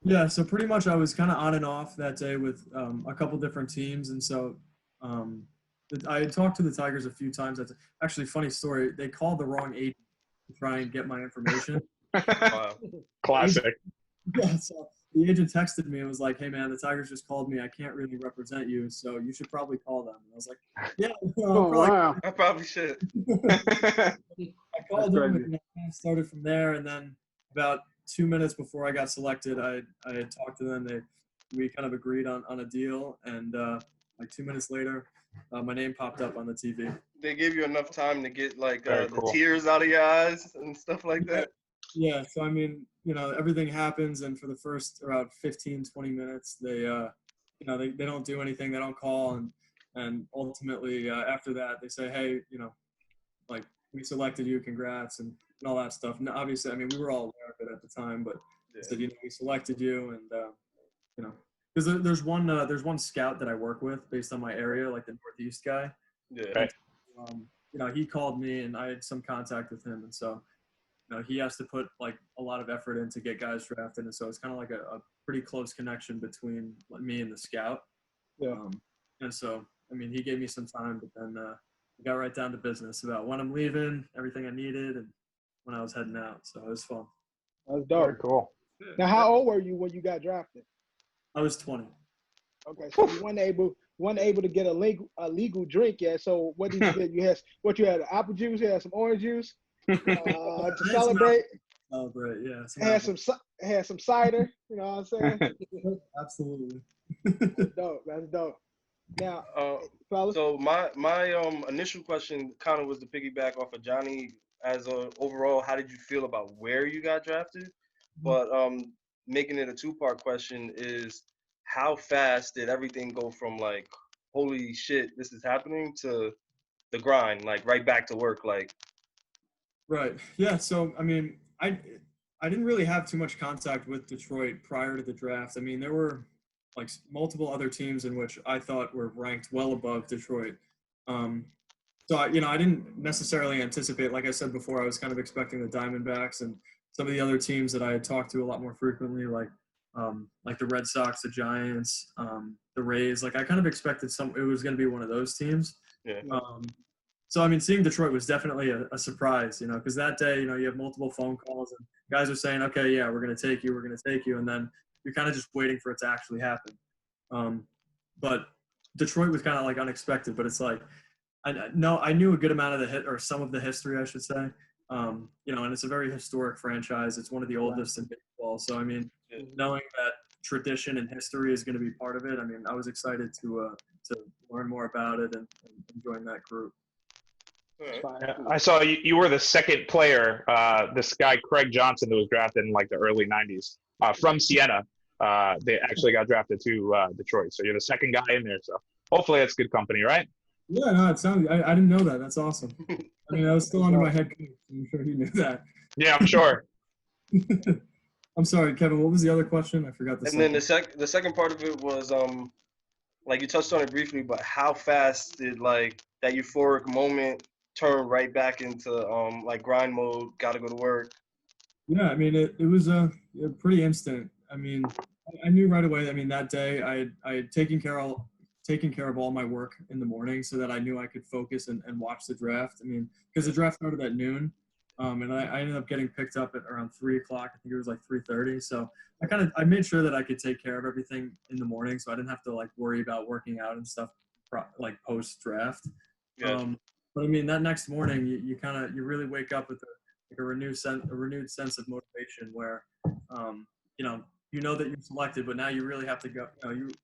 Yeah, so pretty much I was kind of on and off that day with a couple different teams. And so I had talked to the Tigers a few times. That's actually a funny story. They called the wrong agent to try and get my information. Classic. Yeah, so the agent texted me and was like, hey, man, the Tigers just called me. I can't really represent you, so you should probably call them. And I was like, yeah. Wow. I probably should. I called them and kind of started from there. And then about 2 minutes before I got selected, I had talked to them. We kind of agreed on a deal. And like 2 minutes later, my name popped up on the TV. They gave you enough time to get like cool. the tears out of your eyes and stuff like that? Yeah, so everything happens, and for the first about 15, 20 minutes, they don't do anything, they don't call, and ultimately after that they say, hey, like, we selected you, congrats, and all that stuff. And obviously, we were all aware of it at the time, but they said, we selected you, and because there's one scout that I work with based on my area, like the Northeast guy. Yeah. Right. You know, he called me and I had some contact with him, and so you know he has to put like a lot of effort in to get guys drafted, and so it's kind of like a pretty close connection between me and the scout. Yeah. And so I mean, he gave me some time, but then we got right down to business about when I'm leaving, everything I needed, and when I was heading out. So it was fun. That's dope. Very cool. Now, how old were you when you got drafted? I was 20. Okay, so you weren't able to get a legal drink yet. So what did you get? You had apple juice, you had some orange juice to celebrate. Celebrate, yeah. Had some cider. You know what I'm saying? Absolutely. That's dope. That's dope. Now, fellas. So my initial question kind of was to piggyback off of Jonny as a overall. How did you feel about where you got drafted? But making it a two-part question is how fast did everything go from like holy shit this is happening to the grind, like right back to work, like. Right. Yeah. So I mean, I didn't really have too much contact with Detroit prior to the draft. I mean, there were like multiple other teams in which I thought were ranked well above Detroit. So I didn't necessarily anticipate. Like I said before, I was kind of expecting the Diamondbacks and some of the other teams that I had talked to a lot more frequently, like the Red Sox, the Giants, the Rays. Like I kind of expected it was going to be one of those teams. Yeah. So I mean, seeing Detroit was definitely a surprise, because that day, you have multiple phone calls and guys are saying, okay, yeah, we're going to take you, and then you're kind of just waiting for it to actually happen. But Detroit was kind of like unexpected, but it's like I knew a good amount of some of the history, I should say. And it's a very historic franchise. It's one of the oldest in baseball. So I mean, knowing that tradition and history is going to be part of it, I mean, I was excited to learn more about it and join that group. I saw you were the second player, this guy Craig Johnson, who was drafted in like the early 90s from Siena. They actually got drafted to Detroit. So you're the second guy in there. So hopefully that's good company, right? Yeah, no, it sounds. I didn't know that. That's awesome. I mean, I was still under my head coach. I'm sure he knew that. Yeah, I'm sure. I'm sorry, Kevin. What was the other question? I forgot the. And then the second part of it was like you touched on it briefly, but how fast did like that euphoric moment turn right back into like grind mode? Got to go to work. Yeah, I mean it was pretty instant. I mean, I knew right away. I mean, that day I had taken care of all my work in the morning so that I knew I could focus and watch the draft. I mean, because the draft started at noon, and I ended up getting picked up at around 3 o'clock. I think it was like 3:30. So I made sure that I could take care of everything in the morning, so I didn't have to like worry about working out and stuff like post draft. Yeah. But I mean, that next morning you really wake up with a renewed sense of motivation where you know that you're selected, but now you really have to go.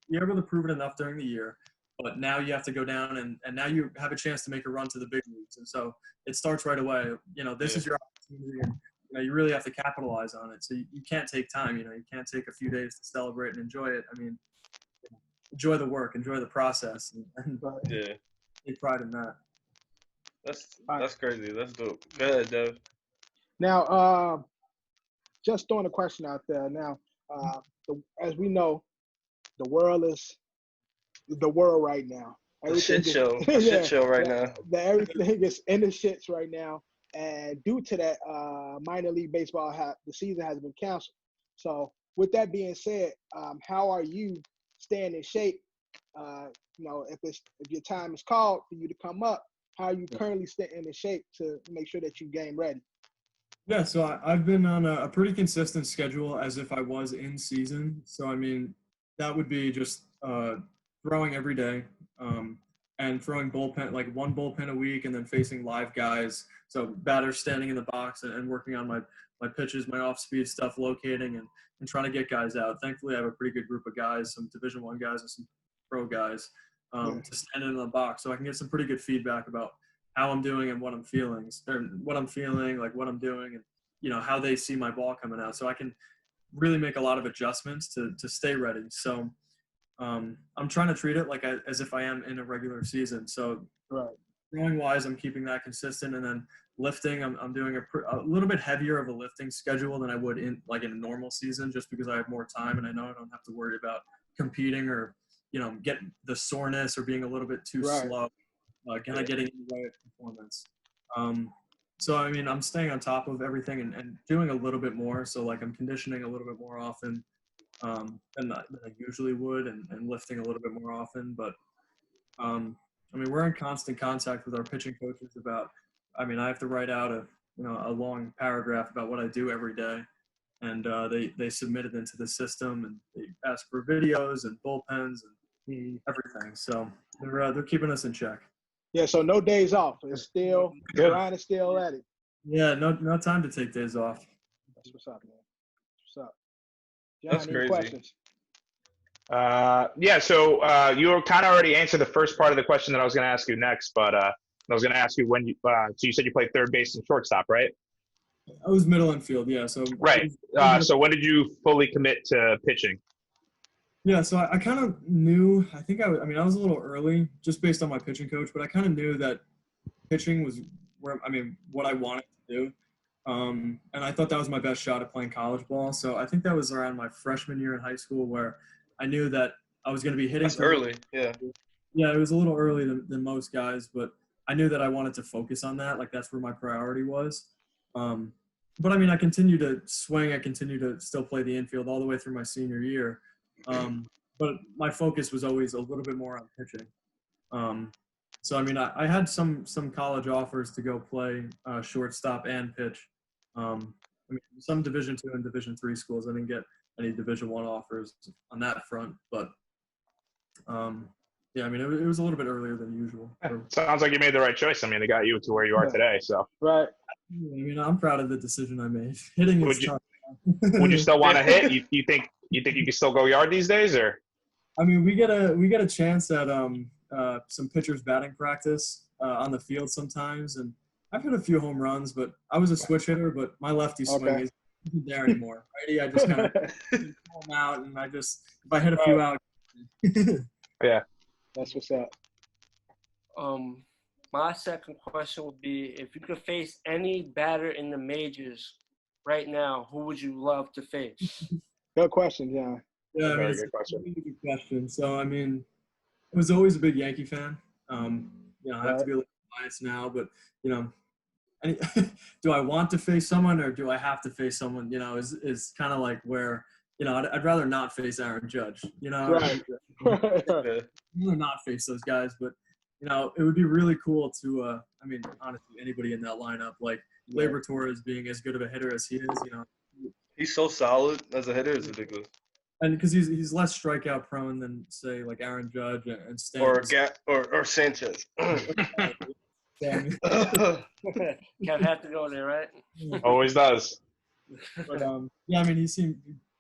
You're able to prove it enough during the year, but now you have to go down and now you have a chance to make a run to the big leagues. And so it starts right away. This is your opportunity, and you really have to capitalize on it. So you can't take time. You can't take a few days to celebrate and enjoy it. I mean, enjoy the work, enjoy the process, and take pride in that. That's crazy. That's dope. Go ahead, Dev. Now, just throwing a question out there. Now, as we know, the world right now. Shit show right now. Everything is in the shits right now, and due to that, minor league baseball the season has been canceled. So, with that being said, how are you staying in shape? If your time is called for you to come up, how are you currently staying in shape to make sure that you game ready? Yeah, so I've been on a pretty consistent schedule as if I was in season. So, I mean, that would be just throwing every day and throwing like one bullpen a week and then facing live guys. So batters standing in the box and working on my pitches, my off-speed stuff, locating and trying to get guys out. Thankfully, I have a pretty good group of guys, some Division I guys and some pro guys to stand in the box. So I can get some pretty good feedback about how I'm doing and what I'm feeling, like what I'm doing, and how they see my ball coming out. So I can really make a lot of adjustments to stay ready. So I'm trying to treat it like as if I am in a regular season. So throwing wise, I'm keeping that consistent, and then lifting, I'm doing a little bit heavier of a lifting schedule than I would in a normal season, just because I have more time and I know I don't have to worry about competing or get the soreness or being a little bit too slow. kind of getting in the way of performance. So, I mean, I'm staying on top of everything and doing a little bit more. So, like, I'm conditioning a little bit more often than I usually would and lifting a little bit more often. But, I mean, we're in constant contact with our pitching coaches about – I mean, I have to write out a long paragraph about what I do every day. And they submit it into the system, and they ask for videos and bullpens and everything. So they're keeping us in check. Yeah, so no days off. It's still Brian is still at it. Yeah, no time to take days off. That's what's up, man. What's up? John, That's any crazy. questions? Yeah, so you kind of already answered the first part of the question that I was going to ask you next, but I was going to ask you when you so you said you played third base and shortstop, right? I was middle infield, yeah. So right. So when did you fully commit to pitching? Yeah, so I kind of knew. I was a little early just based on my pitching coach, but I kind of knew that pitching was what I wanted to do. And I thought that was my best shot at playing college ball. So I think that was around my freshman year in high school where I knew that I was going to be hitting. That's early, yeah. Yeah, it was a little early than most guys, but I knew that I wanted to focus on that. Like, that's where my priority was. But, I mean, I continued to swing. I continued to still play the infield all the way through my senior year. But my focus was always a little bit more on pitching. So, I mean, I had some college offers to go play shortstop and pitch. I mean, some Division II and Division III schools. I didn't get any Division I offers on that front. But, yeah, I mean, it was a little bit earlier than usual. Sounds like you made the right choice. I mean, they got you to where you are today. So right. I mean, I'm proud of the decision I made. Hitting is tough. Would you still want to hit? You think you can still go yard these days, or? I mean, we get a chance at some pitchers batting practice on the field sometimes, and I've hit a few home runs. But I was a switch hitter, but my lefty swing isn't there anymore. Righty, I just kind of pull them out, and if I hit a few out. Yeah, that's what's up. My second question would be, if you could face any batter in the majors right now, who would you love to face? Good question, John. Yeah, very good question. Good question. So, I mean, I was always a big Yankee fan. I have to be a little biased now, but, do I want to face someone or do I have to face someone, is kind of like where, I'd rather not face Aaron Judge, Right. I'd rather not face those guys, but, it would be really cool to, honestly, anybody in that lineup, like Labor Torres being as good of a hitter as he is, He's so solid as a hitter, it's ridiculous. And because he's less strikeout prone than, say, like Aaron Judge and Stanton. Or Sanchez. Can't have to go there, right? Always does. But, I mean,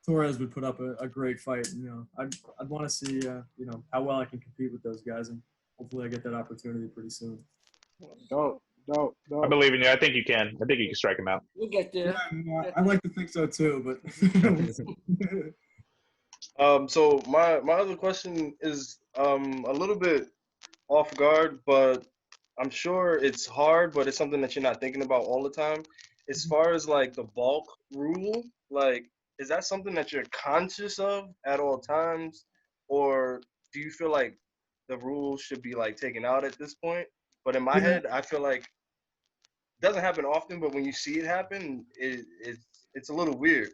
Torres would put up a great fight. I'd want to see, how well I can compete with those guys, and hopefully I get that opportunity pretty soon. Don't. I believe in you. I think you can. I think you can strike him out. We'll get there. Yeah, I like to think so too, but. So my other question is a little bit off guard, but I'm sure it's hard, but it's something that you're not thinking about all the time. As far as like the bulk rule, like, is that something that you're conscious of at all times, or do you feel like the rule should be like taken out at this point? But in my head, I feel like it doesn't happen often, but when you see it happen, it's a little weird.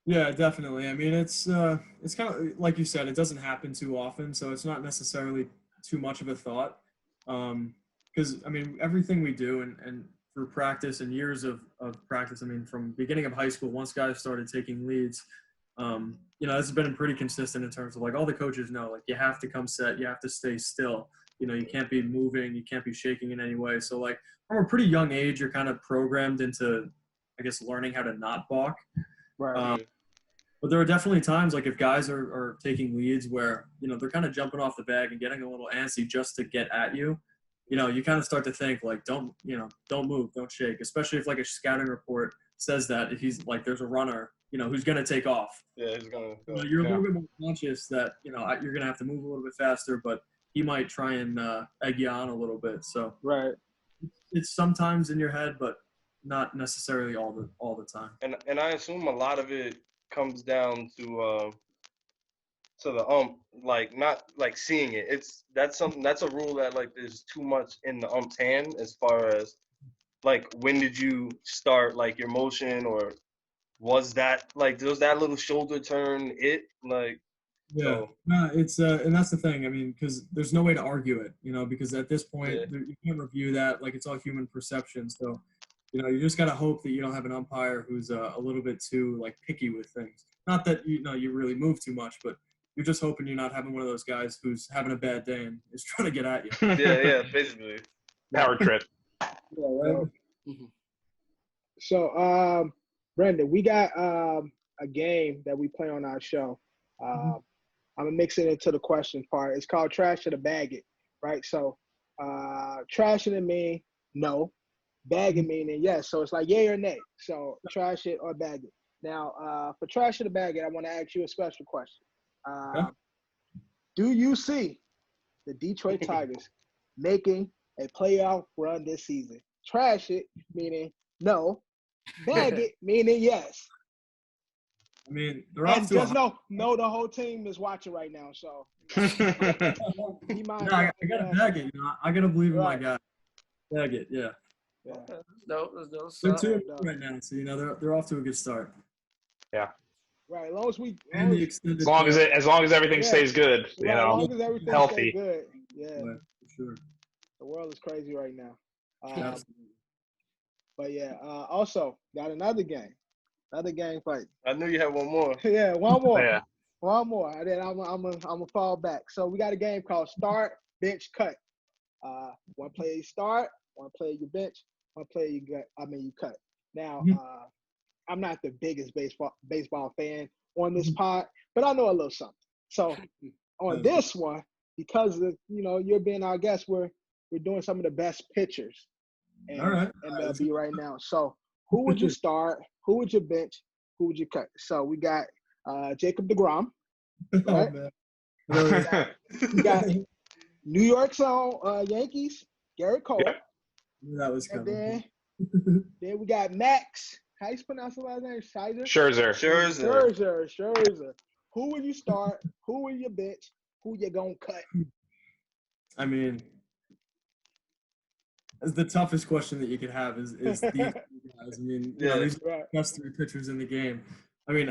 Yeah, definitely. I mean, it's kind of like you said, it doesn't happen too often, so it's not necessarily too much of a thought. Because I mean, everything we do and through practice and years of practice, I mean, from beginning of high school, once guys started taking leads, this has been pretty consistent in terms of like all the coaches know, like you have to come set, you have to stay still. You can't be moving, you can't be shaking in any way. So like from a pretty young age, you're kind of programmed into, I guess, learning how to not balk. Right. But there are definitely times, like if guys are taking leads where, they're kind of jumping off the bag and getting a little antsy just to get at you, you kind of start to think like, don't move, don't shake, especially if like a scouting report says that if he's like, there's a runner, who's going to take off. Yeah, he's going to. You're a little bit more conscious that, you're going to have to move a little bit faster, but he might try and egg you on a little bit. So right. It's sometimes in your head, but not necessarily all the time. And I assume a lot of it comes down to to the like not like seeing it. That's a rule that like there's too much in the ump's hand as far as like when did you start like your motion, or was that little shoulder turn it like Yeah, so, no, it's and that's the thing. I mean, because there's no way to argue it, because at this point Yeah. you can't review that. Like, it's all human perception. So, you just gotta hope that you don't have an umpire who's a little bit too like picky with things. Not that you really move too much, but you're just hoping you're not having one of those guys who's having a bad day and is trying to get at you. yeah, basically. Power trip. Yeah, right. So, Brendan, we got a game that we play on our show. I'm gonna mix it into the question part. It's called Trash It or Bag It, right? So, trashing it mean no, bagging meaning yes. So it's like yay or nay. So trash it or bag it. Now, for trash it or bag it, I want to ask you a special question. Do you see the Detroit Tigers making a playoff run this season? Trash it meaning no, bag it meaning yes. I mean, they're off to just know the whole team is watching right now. So he might. I gotta bag it. I gotta believe in my guy. Bag it, yeah. No, They're 2-2 right now, so they're off to a good start. Yeah. Right, as long as we. As long as everything stays good, as long as everything healthy. Stays good. Yeah. For sure. The world is crazy right now. But yeah, also got another game fight. I knew you had one more. Yeah, one more. Yeah. One more. And then I'm gonna fall back. So we got a game called Start, Bench, Cut. One player you start, one player you bench, one player you cut. Now, I'm not the biggest baseball fan on this pod, but I know a little something. So on this one, because of you're being our guest, we're doing some of the best pitchers in MLB right now. So who would you start? Who would you bench? Who would you cut? So we got Jacob DeGrom. Right? We got New York's own Yankees, Garrett Cole. Yep. That was coming. And then we got Max. How you pronounce his last name? Scherzer. Who will you start? Who will you bench? Who you gonna cut? I mean, it's the toughest question that you could have is these guys. I mean, these are the best three pitchers in the game. I mean,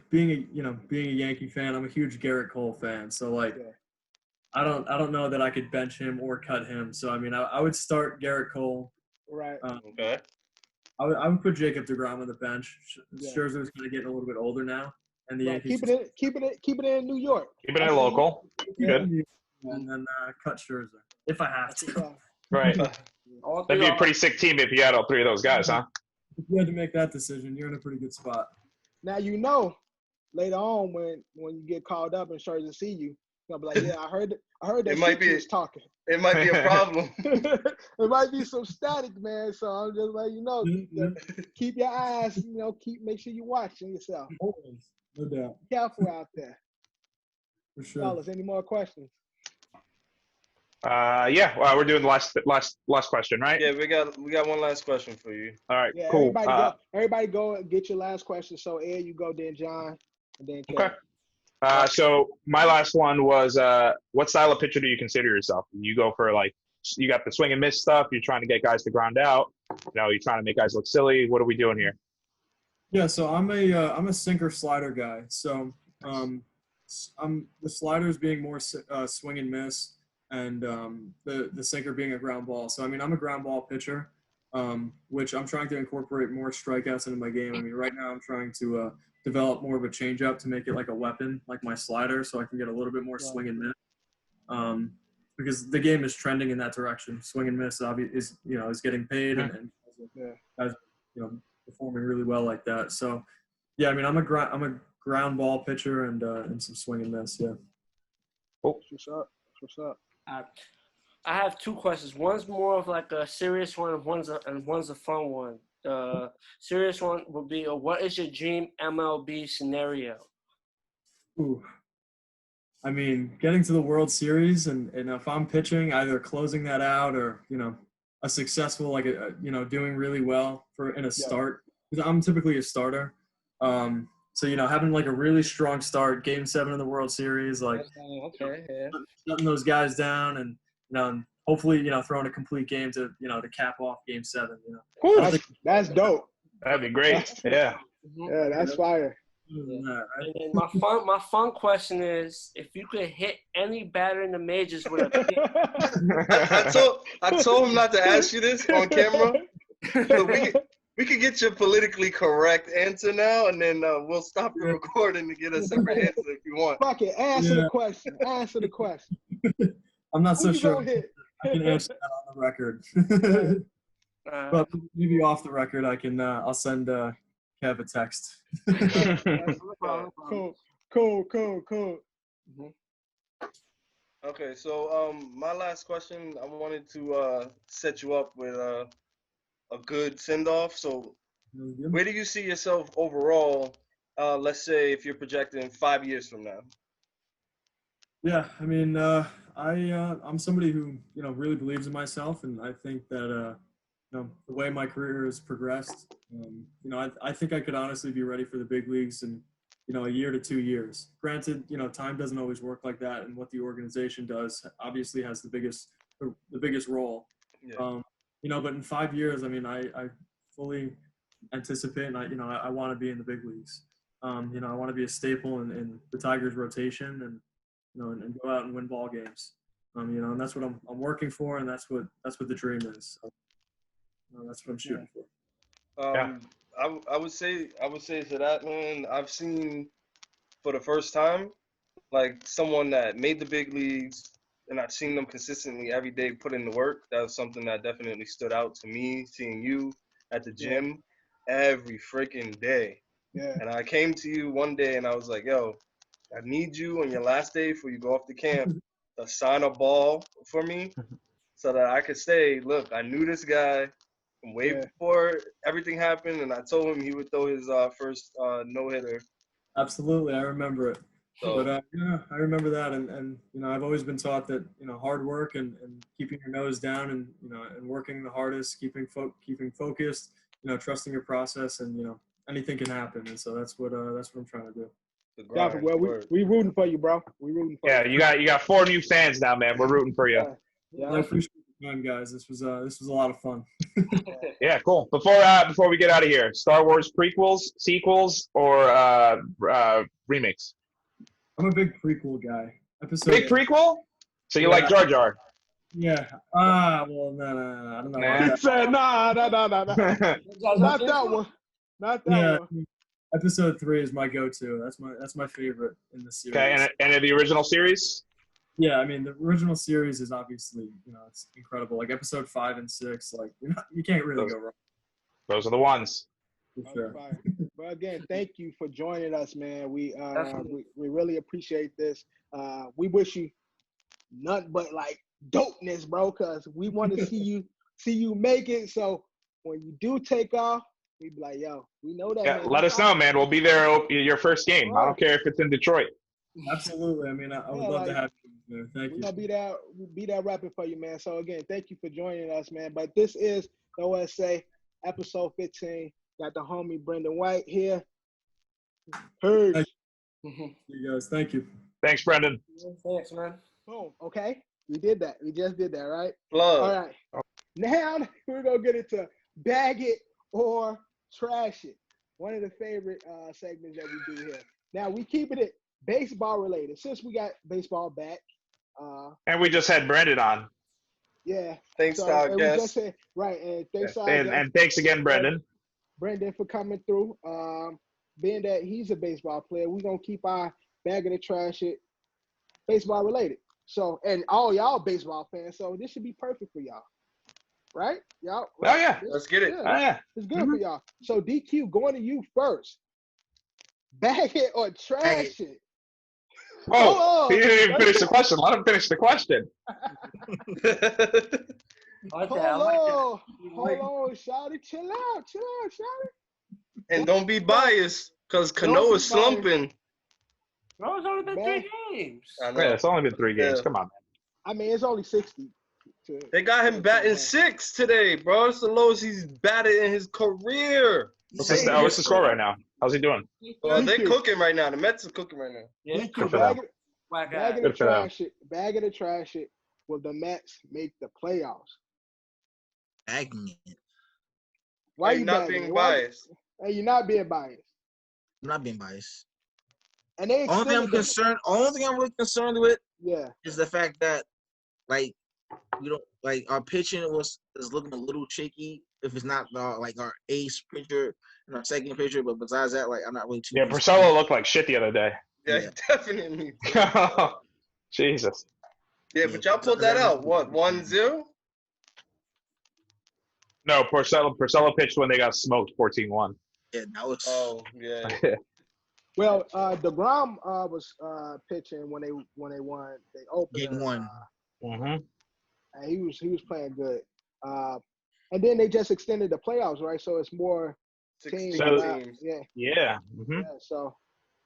being a Yankee fan, I'm a huge Garrett Cole fan. So I don't know that I could bench him or cut him. So I mean, I would start Garrett Cole. Right. Okay. I would put Jacob DeGrom on the bench. Scherzer's kind of getting a little bit older now, and the Yankees keep it in New York. Keep it in local. Good. And then cut Scherzer if I have to. Right. That'd be a pretty sick team if you had all three of those guys, huh? If you had to make that decision, you're in a pretty good spot. Now later on when you get called up and Scherzer see you, you'll be like, yeah, I heard that was talking. It might be a problem. It might be some static, man. So I'm just letting keep your eyes, make sure you're watching yourself. Always, no doubt. Be careful out there. For sure. Fellas, any more questions? Yeah. Well, we're doing the last question, right? Yeah, we got one last question for you. All right. Yeah, cool. Everybody go and get your last question. So Ed, you go, then John, and then Kevin. Okay. So my last one was, what style of pitcher do you consider yourself? You go for you got the swing and miss stuff. You're trying to get guys to ground out. You're trying to make guys look silly. What are we doing here? Yeah. So I'm a sinker slider guy. So the sliders being more swing and miss, and the sinker being a ground ball. So I mean, I'm a ground ball pitcher, which I'm trying to incorporate more strikeouts into my game. I mean, right now I'm trying to develop more of a changeup to make it like a weapon, like my slider, so I can get a little bit more swing and miss. Because the game is trending in that direction. Swing and miss is getting paid and guys performing really well like that. So yeah, I mean I'm a ground ball pitcher and some swing and miss. Yeah. Oh, what's up? I have two questions. One's more of like a serious one, and one's a fun one. Serious one would be, what is your dream MLB scenario? Ooh. I mean, getting to the World Series, and if I'm pitching, either closing that out or, a successful, doing really well in a start. Because I'm typically a starter. So, having like a really strong start, Game 7 of the World Series, like Okay, yeah. shutting those guys down, and and hopefully throwing a complete game to to cap off Game 7. That's dope. That'd be great. Yeah. Yeah, that's fire. Yeah. And my fun question is, if you could hit any batter in the majors with a pitch. I told him not to ask you this on camera. So we could get your politically correct answer now, and then we'll stop the recording to get a separate answer if you want. Fuck it. Answer the question. Answer the question. I'm not so sure I can answer that on the record. But maybe off the record, I'll send Kev a text. Cool. Mm-hmm. Okay, so my last question, I wanted to set you up with a good send-off. So where do you see yourself overall, let's say if you're projecting 5 years from now? Yeah, I mean, I'm somebody who, really believes in myself, and I think that, the way my career has progressed, I think I could honestly be ready for the big leagues in, a year to 2 years. Granted, time doesn't always work like that, and what the organization does obviously has the biggest role. Yeah. But in 5 years, I mean, I fully anticipate, and I want to be in the big leagues. I want to be a staple in the Tigers rotation, and and go out and win ball games. And that's what I'm working for, and that's what the dream is. So, that's what I'm shooting for. I would say to that, man, I've seen for the first time, like someone that made the big leagues, and I've seen them consistently every day put in the work. That was something that definitely stood out to me, seeing you at the gym every freaking day. Yeah. And I came to you one day and I was like, yo, I need you on your last day before you go off to camp to sign a ball for me so that I could say, look, I knew this guy from way before everything happened, and I told him he would throw his first no-hitter. Absolutely, I remember it. So, But I remember that, and I've always been taught that hard work and keeping your nose down and and working the hardest, keeping focused, trusting your process, and anything can happen, and so that's what I'm trying to do. Well, we rooting for you, bro. We rooting for you. Yeah, you got 4 new fans now, man. We're rooting for you. Yeah. I appreciate the time, guys. This was a lot of fun. Yeah, cool. Before we get out of here, Star Wars prequels, sequels, or remakes? I'm a big prequel guy. Big prequel? So you like Jar Jar? Yeah. Well, no. I don't know. Nah. Said, nah. Not that one. Not that one. Episode 3 is my go-to. That's my favorite in the series. Okay, and the original series? Yeah, I mean the original series is obviously it's incredible. Like episode 5 and 6, like you can't really go wrong. Those are the ones. For sure. But again, thank you for joining us, man. We really appreciate this. We wish you nothing but like dopeness, bro, because we want to see you make it. So when you do take off, we be like, yo, we know that. Yeah, man. let us know, man. We'll be there your first game. I don't care if it's in Detroit. Absolutely. I mean, I would love to have you there. Thank you. We're gonna be there rapping for you, man. So again, thank you for joining us, man. But this is the OSA episode 15. Got the homie Brendan White here. Peace. You guys, thank you. Thanks, Brendan. Thanks, man. Boom. Okay, we did that. We just did that, right? Plug. All right. Now we're gonna get into bag it or trash it. One of the favorite segments that we do here. Now we keeping it baseball related since we got baseball back. And we just had Brendan on. Yeah. Thanks, our guest. Right, and thanks, and thanks again, Brendan. Brendan for coming through. Being that he's a baseball player, we're gonna keep our bag of the trash it baseball related. So, and all y'all baseball fans, so this should be perfect for y'all. Right? Y'all. Oh yeah. Let's get it. Yeah, Oh yeah. it's good for y'all. So DQ, going to you first. Bag it or trash it? Oh, he didn't even finish the question. Let him finish the question. Hold on, shout it, chill out. And don't be biased, because Cano is slumping. No, it's only been 3 games. I know. Yeah, it's only been 3 games. Yeah. Come on, man. I mean, it's only 60. They got him batting 6 today, bro. It's the lowest he's batted in his career. What's the score right now? How's he doing? They're cooking right now. The Mets are cooking right now. Yeah, Good for them. Bag of the trash it. Will the Mets make the playoffs? Bagging it. Why you not being biased? Hey, you're not being biased. I'm not being biased. And they Only thing I'm really concerned with is the fact that like we don't like our pitching is looking a little shaky if it's not like our ace pitcher and our second pitcher, but besides that, like I'm not really too. Yeah, Porcello looked like shit the other day. Yeah, definitely. Jesus. Yeah, but y'all pulled that out. What, 1-0? No, Porcello pitched when they got smoked 14-1. Yeah, that was. Oh, yeah. Well, DeGrom was pitching when they won. They opened Game 1. Mm-hmm. And he was playing good. And then they just extended the playoffs, right? So it's more teams. Teams. Yeah. Mm-hmm. Yeah. So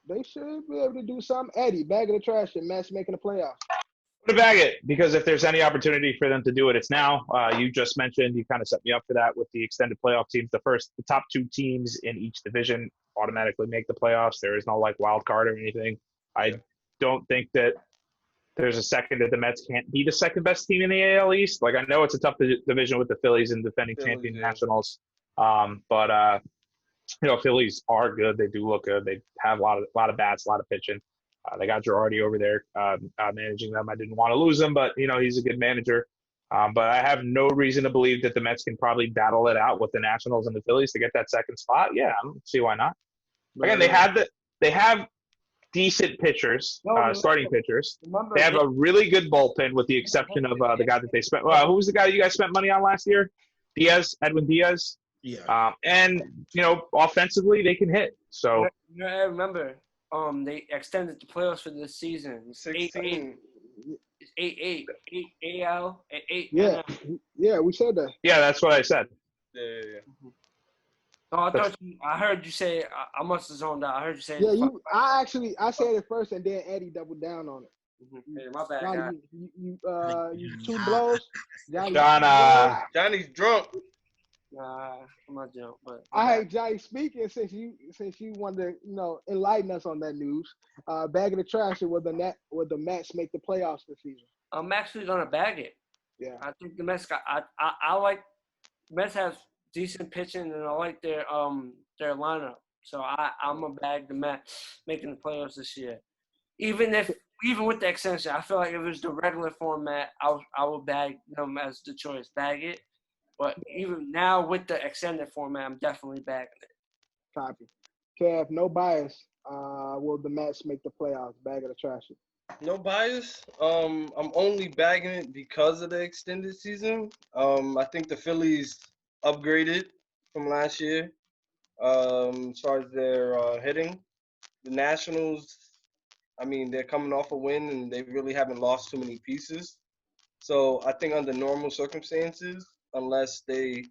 they should be able to do something. Eddie, bag of the trash and Mets making the playoffs. To bag it, because if there's any opportunity for them to do it, it's now. You just mentioned, you kind of set me up for that with the extended playoff teams. The top 2 teams in each division automatically make the playoffs. There is no like wild card or anything. I don't think that there's a second that the Mets can't be the second best team in the AL East. Like I know it's a tough division with the Phillies and defending champion Nationals, but Phillies are good. They do look good. They have a lot of bats, a lot of pitching. They got Girardi over there managing them. I didn't want to lose him, but, he's a good manager. But I have no reason to believe that the Mets can probably battle it out with the Nationals and the Phillies to get that second spot. Yeah, I don't see why not. Again, they have decent pitchers, starting pitchers. They have a really good bullpen with the exception of the guy that they spent. Who was the guy you guys spent money on last year? Edwin Diaz. Yeah. And, offensively, they can hit. So I remember. They extended the playoffs for this season. 16. 8 AL 8. Yeah, we said that. Yeah, that's what I said. Yeah. Oh, I heard you say. I must have zoned out. I heard you say. Yeah, I said it first, and then Eddie doubled down on it. Mm-hmm. Hey, my bad. Johnny, you 2 blows. Johnny's drunk. I'm not drunk, but I hate Johnny speaking since you wanted to enlighten us on that news. Bag of the trash. Will the Mets make the playoffs this season? I'm actually gonna bag it. Yeah, I think the Mets got. I like Mets have decent pitching, and I like their lineup. So I'm gonna bag the Mets making the playoffs this year. Even with the extension, I feel like if it was the regular format, I would bag them as the choice. Bag it. But even now with the extended format, I'm definitely bagging it. Copy. Kev, no bias. Will the Mets make the playoffs? Bag of the trash. No bias. I'm only bagging it because of the extended season. I think the Phillies upgraded from last year as far as their hitting. The Nationals, they're coming off a win and they really haven't lost too many pieces. So I think under normal circumstances, unless they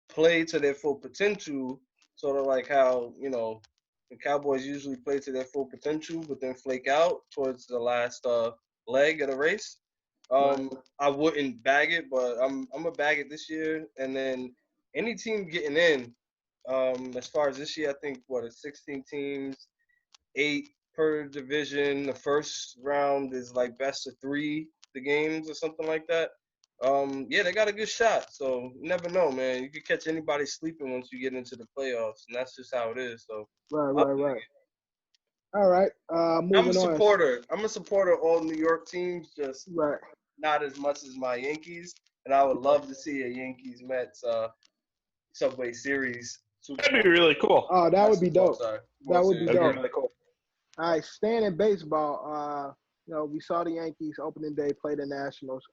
play to their full potential, sort of like how, the Cowboys usually play to their full potential, but then flake out towards the last leg of the race. I wouldn't bag it, but I'm going to bag it this year. And then any team getting in, as far as this year, I think, it's 16 teams, 8 per division. The first round is like best of 3, the games or something like that. They got a good shot. So you never know, man. You could catch anybody sleeping once you get into the playoffs, and that's just how it is. So right. All right. Moving on. I'm a supporter of all New York teams, just not as much as my Yankees. And I would love to see a Yankees Mets Subway Series. That'd be really cool. Oh, that would be dope. That would be dope. Really cool. All right, staying in baseball. We saw the Yankees opening day play the Nationals.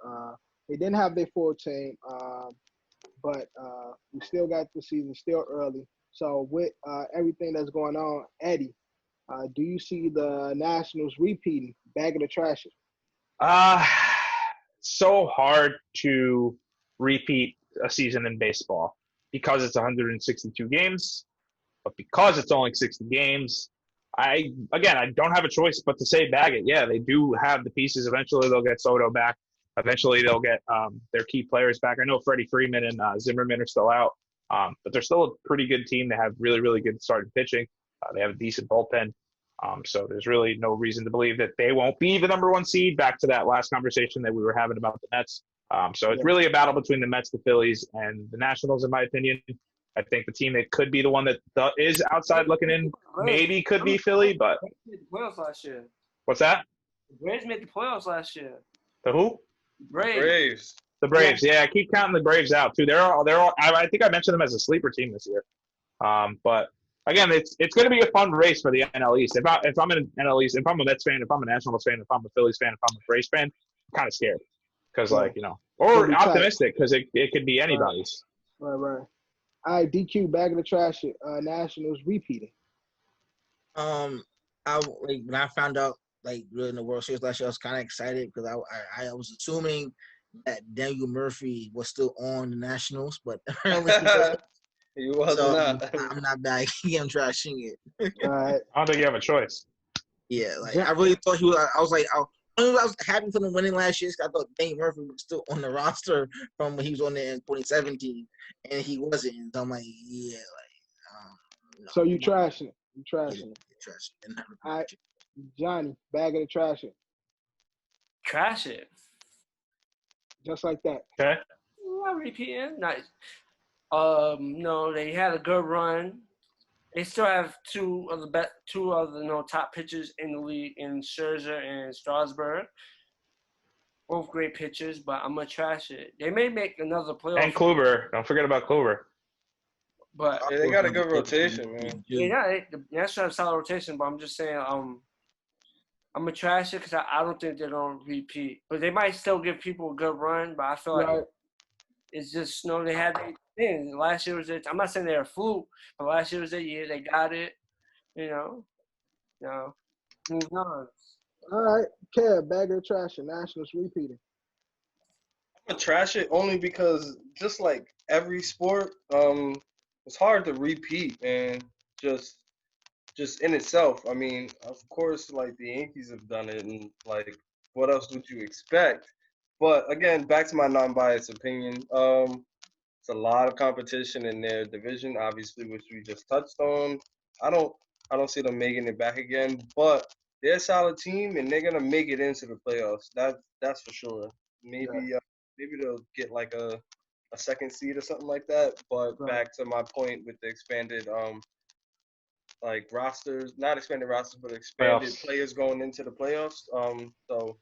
They didn't have their full team, but we still got the season still early. So with everything that's going on, Eddie, do you see the Nationals repeating? Bag of the trash? So hard to repeat a season in baseball because it's 162 games, but because it's only 60 games, I don't have a choice but to say bag it. Yeah, they do have the pieces. Eventually they'll get Soto back. Eventually they'll get their key players back. I know Freddie Freeman and Zimmerman are still out, but they're still a pretty good team. They have really, really good starting pitching. They have a decent bullpen. So there's really no reason to believe that they won't be the number one seed. Back to that last conversation that we were having about the Mets. So it's really a battle between the Mets, the Phillies, and the Nationals, in my opinion. I think the team that could be the one that is outside looking in maybe could be Philly, but The playoffs last year. what's that? The Braves made the playoffs last year. The who? Braves. The Braves. Yeah, I keep counting the Braves out too. They're all. I think I mentioned them as a sleeper team this year. But again, it's going to be a fun race for the NL East. If I'm an NL East, if I'm a Mets fan, if I'm a Nationals fan, if I'm a Phillies fan, if I'm a Braves fan, I'm kind of scared because or optimistic because it could be anybody's. Right. All right, DQ, bag of the trash. Nationals repeating. When I found out during the World Series last year, I was kind of excited because I was assuming that Daniel Murphy was still on the Nationals, but apparently he was not. I'm not bagging him, trashing it. All right. I don't think you have a choice. Yeah, I really thought he was. I was happy for them winning last year. I thought Daniel Murphy was still on the roster from when he was on there in 2017, and he wasn't. So I'm like, yeah, no. So you trashing it? You trashing it? Trashing it. All right, Jonny, bag of the trash it. Trash it. Just like that. Okay. Not repeating. Nice. No, they had a good run. They still have two of the top pitchers in the league in Scherzer and Strasburg. Both great pitchers, but I'm gonna trash it. They may make another playoff. And Kluber. Don't forget about Kluber. But yeah, they got a good rotation, man. Yeah, they actually have a solid rotation. But I'm just saying, I'm gonna trash it because I don't think they're gonna repeat. But they might still give people a good run. But I feel like it's just they had their thing. Last year was it. I'm not saying they're a fluke, but last year was their year. They got it. Move on. All right, Kev, bag of the trash it. Nationals repeating. I'm gonna trash it only because just like every sport, it's hard to repeat, man. Just in itself. I mean, of course, like the Yankees have done it, and like, what else would you expect? But again, back to my non-biased opinion, it's a lot of competition in their division, obviously, which we just touched on. I don't see them making it back again, but they're a solid team, and they're gonna make it into the playoffs. That's for sure. Maybe they'll get like a second seed or something like that. But back to my point with the expanded rosters, not expanded rosters, but expanded players going into the playoffs. So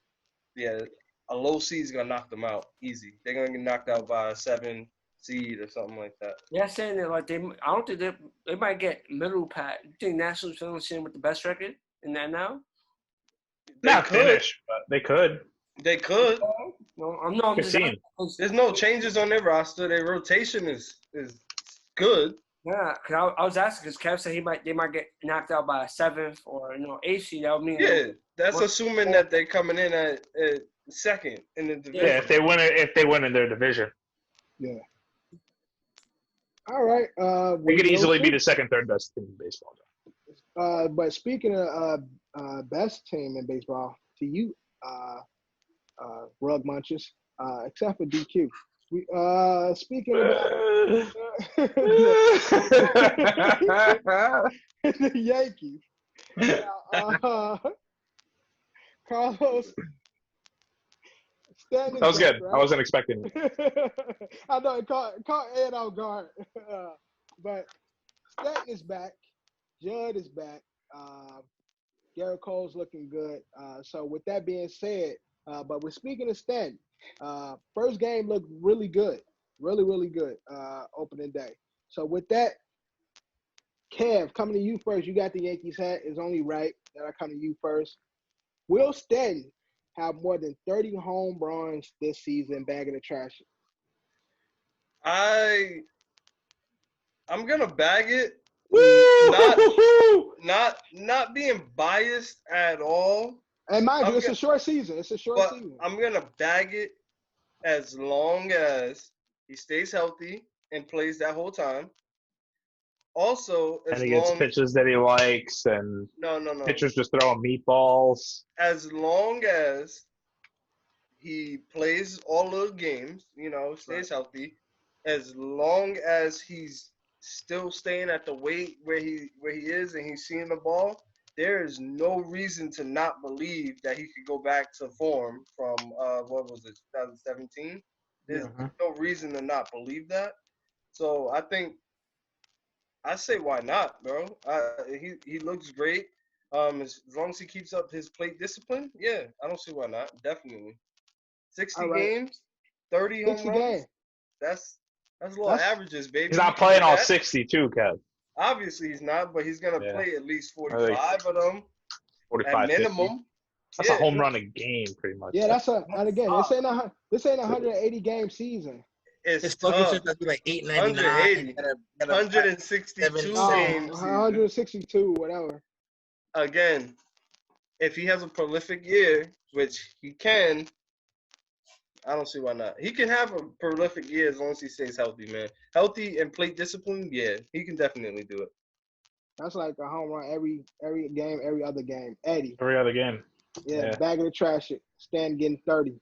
yeah, a low seed is gonna knock them out easy. They're gonna get knocked out by a 7 seed or something like that. Yeah, saying that I don't think they might get middle pack. You think Nationals finishing with the best record in that now? Not finish, but they could. They could. I'm just saying. There's no changes on their roster. Their rotation is good. Yeah, because I was asking because Kev said they might get knocked out by a 7th or 8th seed. That would mean that's assuming that they're coming in at second in the division. Yeah, if they win in their division. Yeah. All right. They could easily be the second, third best team in baseball. But speaking of best team in baseball, to you, rug munchers, except for DQ. Speaking about the Yankees, Carlos. That was good. Right? I wasn't expecting it. I know it caught Ed off guard. But Stanton is back. Judd is back. Garrett Cole's looking good. So with that being said, but we're speaking of Stanton. First game looked really good. Really, really good opening day. So with that, Kev, coming to you first. You got the Yankees hat. It's only right that I come to you first. Will Stanton have more than 30 home runs this season, bagging the trash? I'm gonna bag it. Not being biased at all. And mind you, it's a short season. It's a short season. I'm gonna bag it as long as he stays healthy and plays that whole time. Also, and he gets pitches that he likes, and pitchers just throwing meatballs. As long as he plays all the games, stays healthy. As long as he's still staying at the weight where he is and he's seeing the ball, there is no reason to not believe that he could go back to form from what was it, 2017. There's no reason to not believe that. So I say why not, bro? He looks great. As long as he keeps up his plate discipline, yeah, I don't see why not. Definitely. 60 games, 30 home runs. Games. That's little averages, baby. He's not playing all 60 too, Kev. Obviously he's not, but he's gonna play at least 45 of them. 45 at minimum. 50. That's a home run a game, pretty much. Yeah, and again, this ain't a 180 game season. It's tough. Like 899. 162 games. 162, whatever. Again, if he has a prolific year, which he can, I don't see why not. He can have a prolific year as long as he stays healthy, man. Healthy and plate discipline, yeah, he can definitely do it. That's like a home run every game, every other game. Eddie. Every other game. Yeah. Bag of the trash. Stan getting 30.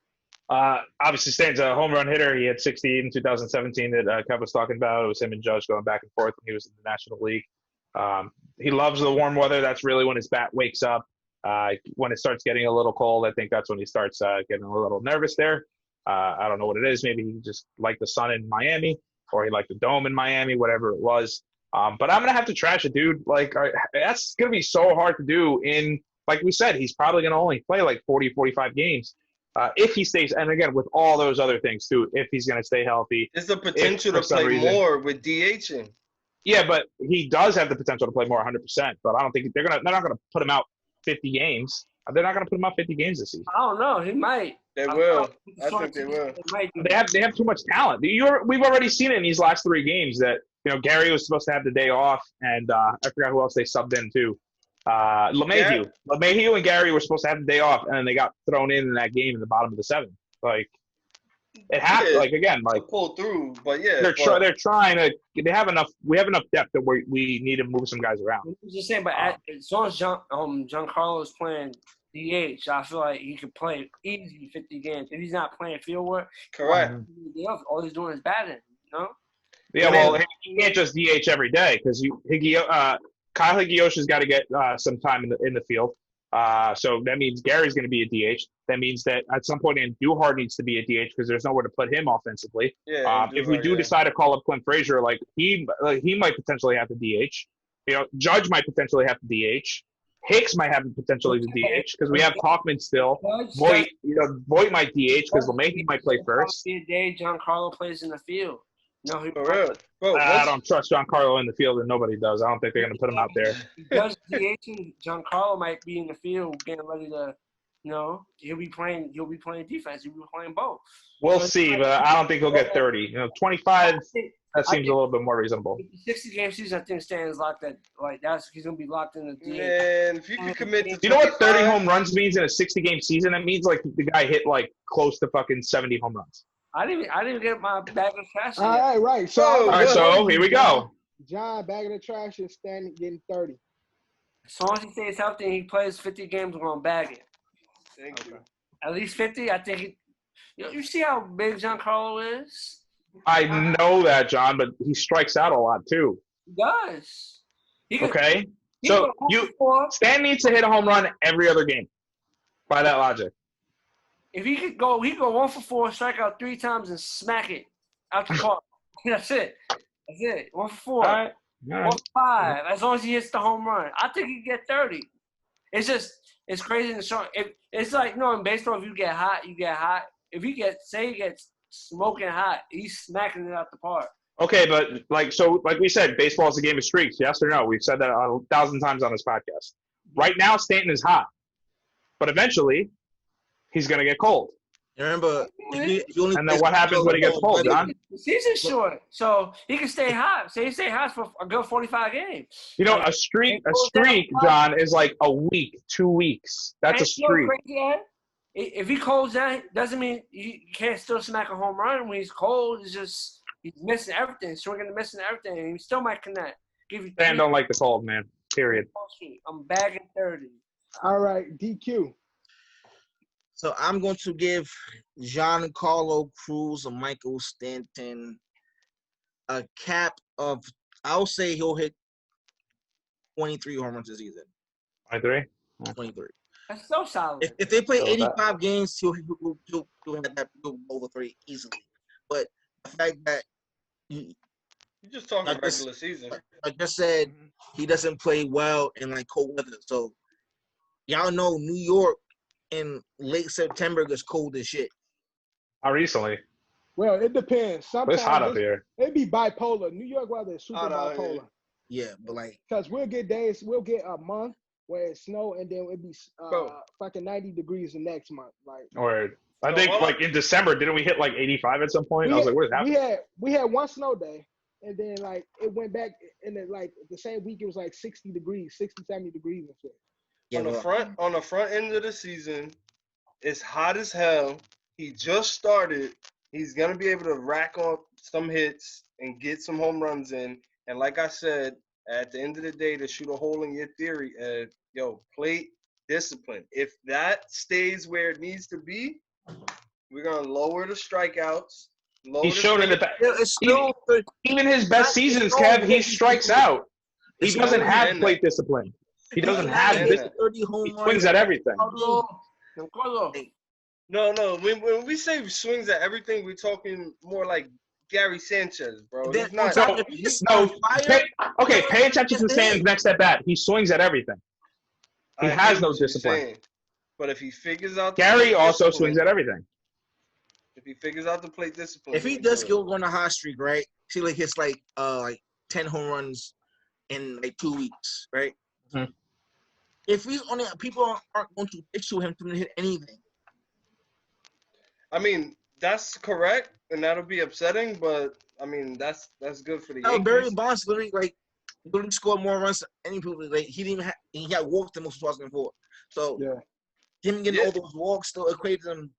Obviously, Stan's a home run hitter. He had 60 in 2017 that Kev was talking about. It was him and Judge going back and forth when he was in the National League. He loves the warm weather. That's really when his bat wakes up. When it starts getting a little cold, I think that's when he starts getting a little nervous there. I don't know what it is. Maybe he just liked the sun in Miami, or he liked the dome in Miami, whatever it was. But I'm going to have to trash it, dude. Like, that's going to be so hard to do like we said, he's probably going to only play like 40, 45 games. If he stays, and again, with all those other things too, if he's going to stay healthy. There's the potential to play more with DHing. Yeah, but he does have the potential to play more 100%, but I don't think they're not going to put him out 50 games. They're not going to put him out 50 games this season. I don't know. He might. They will. I think they will. They have too much talent. We've already seen it in these last 3 games that, Gary was supposed to have the day off, and I forgot who else they subbed in too. LeMahieu. LeMahieu and Gary were supposed to have the day off, and then they got thrown in that game in the bottom of the 7th. Like, it happened. Like, again, like pull through, but yeah, they're trying to. They have enough. We have enough depth that we need to move some guys around. I'm just saying, but as long as Giancarlo's playing DH, I feel like he could play easy 50 games. If he's not playing field work, correct. All he's doing is batting. Yeah, well, he can't just DH every day because Kyle Higgyoshi's got to get some time in the field. So that means Gary's going to be a DH. That means that at some point Duhart needs to be a DH because there's nowhere to put him offensively. Yeah, if we do decide to call up Clint Frazier, like he might potentially have to DH. Judge might potentially have to DH. Hicks might have potentially to DH because we have Kaufman still. Voit might DH because LeMahieu might play first. Be a day Giancarlo plays in the field. No, for real. Bro, I don't trust Giancarlo in the field, and nobody does. I don't think they're going to put him out there. Because Giancarlo might be in the field getting ready to, he'll be playing defense. He'll be playing both. We'll see, but I don't think he'll get 30. 25. That seems a little bit more reasonable. 60-game season, I think Stan's locked at he's going to be locked in the DH. Man, if you can commit to, you know what 30 home runs means in a 60-game season? That means like the guy hit like close to fucking 70 home runs. I didn't get my bag of trash yet. All right. So here we go. John, bag of the trash is Stan getting 30. As long as he stays healthy and he plays 50 games, we're going to bag it. Thank you. At least 50, I think you see how big Giancarlo is? I know that, John, but he strikes out a lot too. He does. Okay. So Stan needs to hit a home run every other game. By that logic. If he could go 1 for 4, strike out 3 times, and smack it out the park. That's it. 1 for 4. All right. 1 for 5. As long as he hits the home run, I think he can get 30. It's crazy in the short. It's like in baseball, if you get hot, you get hot. If he gets smoking hot, he's smacking it out the park. Okay, but like we said, baseball is a game of streaks. Yes or no? We've said that 1,000 times on this podcast. Right now, Stanton is hot, but eventually, he's gonna get cold. Remember, and then what happens when he gets cold, John? The season's short, so he can stay hot. Say he stay hot for a good 45 games. A streak, John, is like a week, 2 weeks. That's a streak. If he colds down, doesn't mean you can't still smack a home run when he's cold. It's just he's missing everything, swinging and missing everything, and he still might connect. Dan don't like the cold, man. Period. I'm bagging 30. All right, DQ. So I'm going to give Giancarlo Cruz and Michael Stanton a cap of I'll say he'll hit 23 home runs this season. 23? 23. That's so solid. If they play So 85 games, he'll have that over 3 easily. But the fact that You're just talking regular season. I just said he doesn't play well in like cold weather. So y'all know New York in late September gets cold as shit. How recently? Well, it depends. Sometimes It's hot up here. It be bipolar. New York weather is super bipolar. Yeah, but like because we'll get a month where it snow and then it'd be fucking 90 degrees the next month. Like, or I think like in December, didn't we hit like 85 at some point? I was like, what is happening? We had one snow day, and then like it went back, and then like the same week it was like 60 degrees, 60, 70 degrees and shit. Yeah, on the front end of the season, it's hot as hell. He just started. He's gonna be able to rack up some hits and get some home runs in. And like I said, at the end of the day, to shoot a hole in your theory, plate discipline. If that stays where it needs to be, we're gonna lower the strikeouts. He's shown in the past. Even his best seasons, Kev, he strikes out. He doesn't have plate discipline. He doesn't have this. He swings at everything. No. When we say swings at everything, we're talking more like Gary Sanchez, bro. He's not. Pay attention to Sam's next at bat. He swings at everything. He has no discipline. But if he figures out, Gary also swings at everything. If he figures out the plate discipline, if he does go on a hot streak, right? See, like hits like 10 home runs in like 2 weeks, right? Mm-hmm. If he's on it, people aren't going to issue him to hit anything. I mean, that's correct, and that'll be upsetting. But I mean, that's good for the Yankees. Barry Bonds literally scored more runs than any people. Like he got walked the most 2004. So him getting all those walks still equates him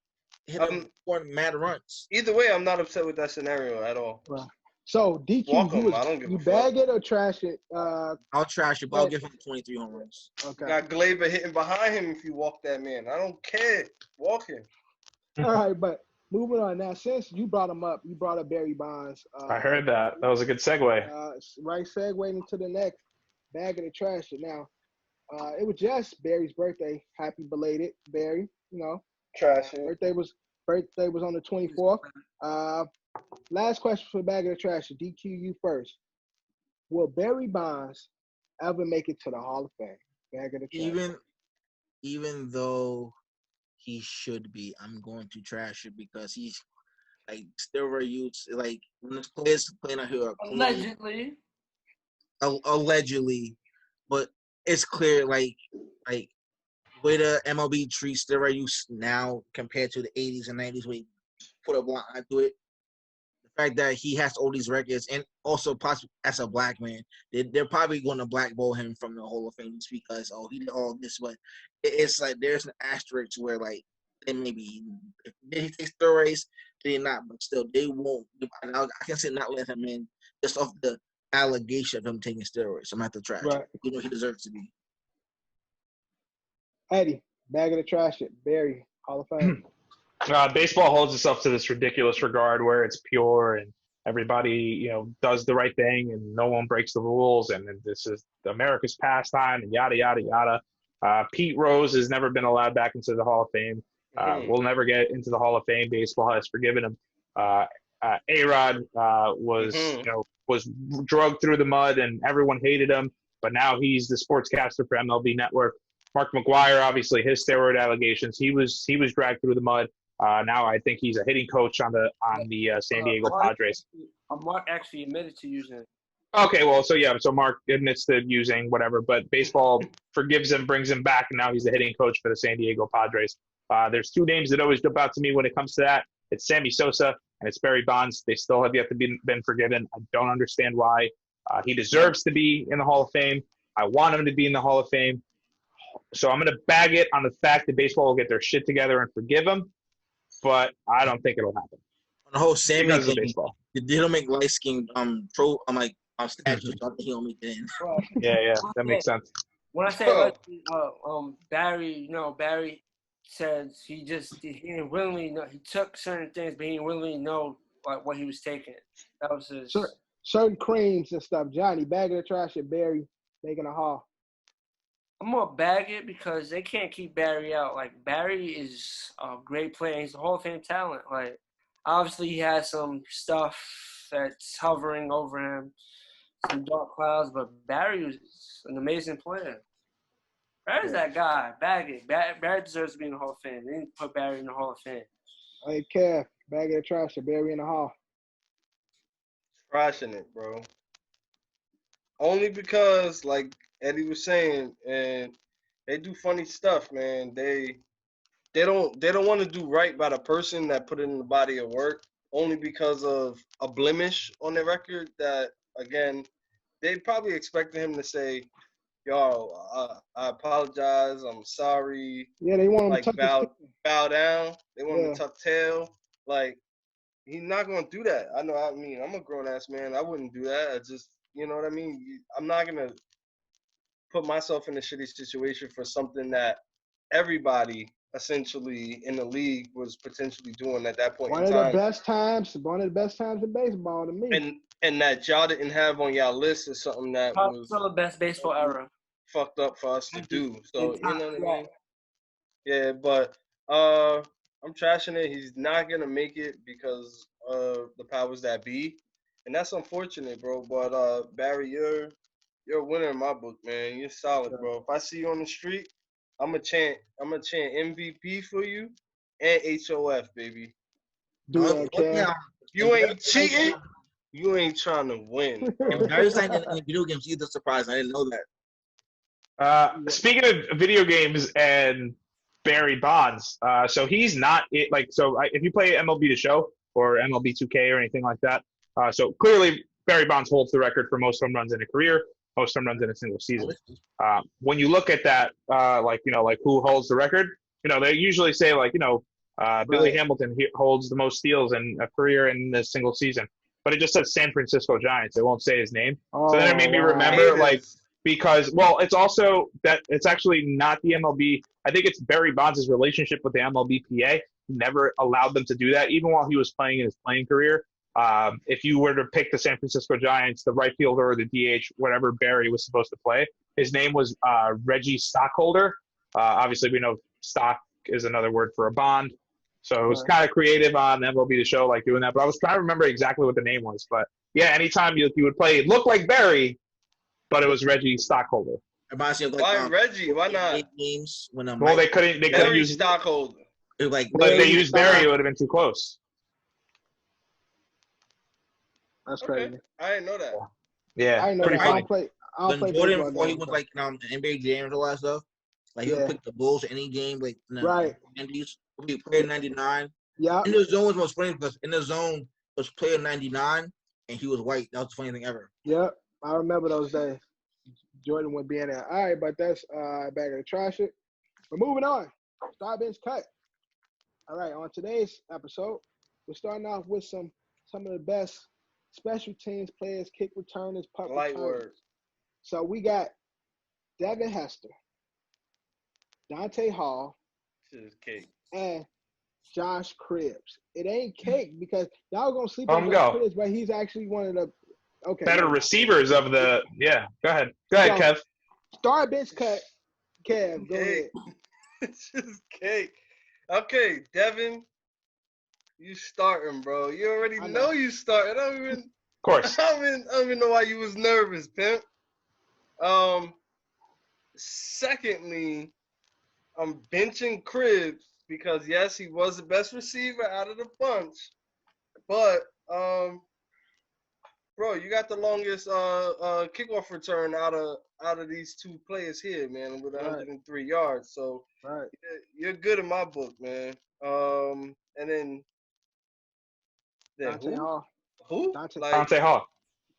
hitting mad runs. Either way, I'm not upset with that scenario at all. Right. So DQ, you bag it or trash it? I'll trash it, but I'll give him 23 home runs. Okay. Got Glaber hitting behind him if you walk that man. I don't care. Walk him. All right, but moving on now. Since you brought him up, you brought up Barry Bonds. I heard that. That was a good segue. Right, segue into the next bag of the trash it. Now, it was just Barry's birthday. Happy belated, Barry. You know, trash it. Birthday was on the 24th. Last question for bag of the trash. DQ, you first. Will Barry Bonds ever make it to the Hall of Fame? Bag of the trash. Even though he should be, I'm going to trash it because he's like steroid use. Like when the players playing out here, allegedly, but it's clear like way the MLB treats steroid use now compared to the 80s and 90s, where he put a block onto it. The fact that he has all these records, and also possibly as a black man, they're probably going to blackball him from the Hall of Fame just because he did all this. But it's like there's an asterisk where like they maybe if he takes steroids, they're not, but still they won't. I can say not let him in just off the allegation of him taking steroids. I'm gonna have to trash. Right. You know he deserves to be. Eddie, bag of the trash it. Barry, Hall of Fame. Baseball holds itself to this ridiculous regard where it's pure and everybody, does the right thing and no one breaks the rules and this is America's pastime and yada, yada, yada. Pete Rose has never been allowed back into the Hall of Fame. We'll never get into the Hall of Fame. Baseball has forgiven him. A-Rod was drugged through the mud and everyone hated him, but now he's the sportscaster for MLB Network. Mark McGwire, obviously his steroid allegations, he was dragged through the mud. Now I think he's a hitting coach on the San Diego Padres. Mark actually admitted to using it. Okay, well, so Mark admits to using whatever, but baseball forgives him, brings him back, and now he's the hitting coach for the San Diego Padres. There's two names that always jump out to me when it comes to that. It's Sammy Sosa and it's Barry Bonds. They still have yet to been forgiven. I don't understand why. He deserves to be in the Hall of Fame. I want him to be in the Hall of Fame. So I'm going to bag it on the fact that baseball will get their shit together and forgive him, but I don't think it'll happen. On the whole Sammy thing, baseball. They don't make light skin statues. I think he'll make it in. Yeah, that makes sense. When I say Barry, Barry says he didn't willingly know. He took certain things, but he didn't willingly know what he was taking. That was his. certain creams and stuff. Johnny, bag of the trash at Barry, making a haul. I'm gonna bag it because they can't keep Barry out. Like Barry is a great player. He's a Hall of Fame talent. Like obviously he has some stuff that's hovering over him, some dark clouds. But Barry was an amazing player. Barry's that guy. Bag it. Barry deserves to be in the Hall of Fame. They didn't put Barry in the Hall of Fame. Hey, Kev, bag of the trash at Barry in the hall. Trashing it, bro. Only because, like Eddie was saying, and they do funny stuff, man. They don't want to do right by the person that put in the body of work, only because of a blemish on their record that, again, they probably expected him to say, yo, I apologize, I'm sorry. Yeah, they want him like to tuck bow down. They want him Yeah. to tuck tail. Like, he's not gonna do that. I mean, I'm a grown ass man. I wouldn't do that. I just, you know what I mean? I'm not gonna put myself in a shitty situation for something that everybody essentially in the league was potentially doing at that point One in of time. the best times in baseball to me. And that y'all didn't have on y'all list is something that was Still the best baseball era. fucked up for us to do. So, you know what I mean? Yeah. Yeah, but I'm trashing it. He's not gonna make it because of the powers that be, and that's unfortunate, bro. But Barry, you're a winner in my book, man. You're solid, bro. If I see you on the street, I'm gonna chant MVP for you and HOF, baby. Do that, Kev. You ain't cheating. You ain't trying to win. If Barry's not in the video games either, surprised. I didn't know that. Speaking of video games and Barry Bonds, so he's not it. Like, so if you play MLB The Show or MLB 2K or anything like that, so clearly Barry Bonds holds the record for most home runs in a career, most home runs in a single season. When you look at that, like who holds the record, they usually say Billy Hamilton holds the most steals in a career in a single season, but it just says San Francisco Giants. It won't say his name. So then it made me remember because it's also that it's actually not the MLB. I think it's Barry Bonds' relationship with the MLBPA never allowed them to do that, even while he was playing in his playing career. If you were to pick the San Francisco Giants, the right fielder or the DH, whatever Barry was supposed to play, his name was Reggie Stockholder. Obviously, we know stock is another word for a bond. So it was kind of creative on MLB The Show, like doing that. But I was trying to remember exactly what the name was. But yeah, anytime you would play, it looked like Barry, but it was Reggie Stockholder. Why Reggie? Why not? Games when they couldn't use Stockholder. But if they used Barry, it would have been too close. That's crazy. I didn't know that. Yeah, I know that. I don't play Jordan before he was like NBA Jam and all that stuff. Like he would pick the Bulls any game, like in the 90s. He played 99. Yeah. In the zone was most funny because in the zone was player 99 and he was white. That was the funniest thing ever. Yep, I remember those days. Jordan would be in there. All right, but that's bag of the trash it. We're moving on. Star bench cut. All right, on today's episode, we're starting off with some of the best special teams players, kick returners, punt returners. So we got Devin Hester, Dante Hall, and Josh Cribbs. It ain't cake because y'all gonna sleep on Josh Cribbs, but he's actually one of the better receivers of the Go ahead, Kev. Star bench cut. Kev, go ahead. It's just cake. Okay, Devin, you starting, bro. You already know you starting. Of course. I don't even know why you was nervous, pimp. Secondly, I'm benching Cribbs because yes, he was the best receiver out of the bunch. But bro, you got the longest kickoff return out of these two players here, man, with 103 yards. So you're good in my book, man. And then Dante Hall. Who? Dante Hall.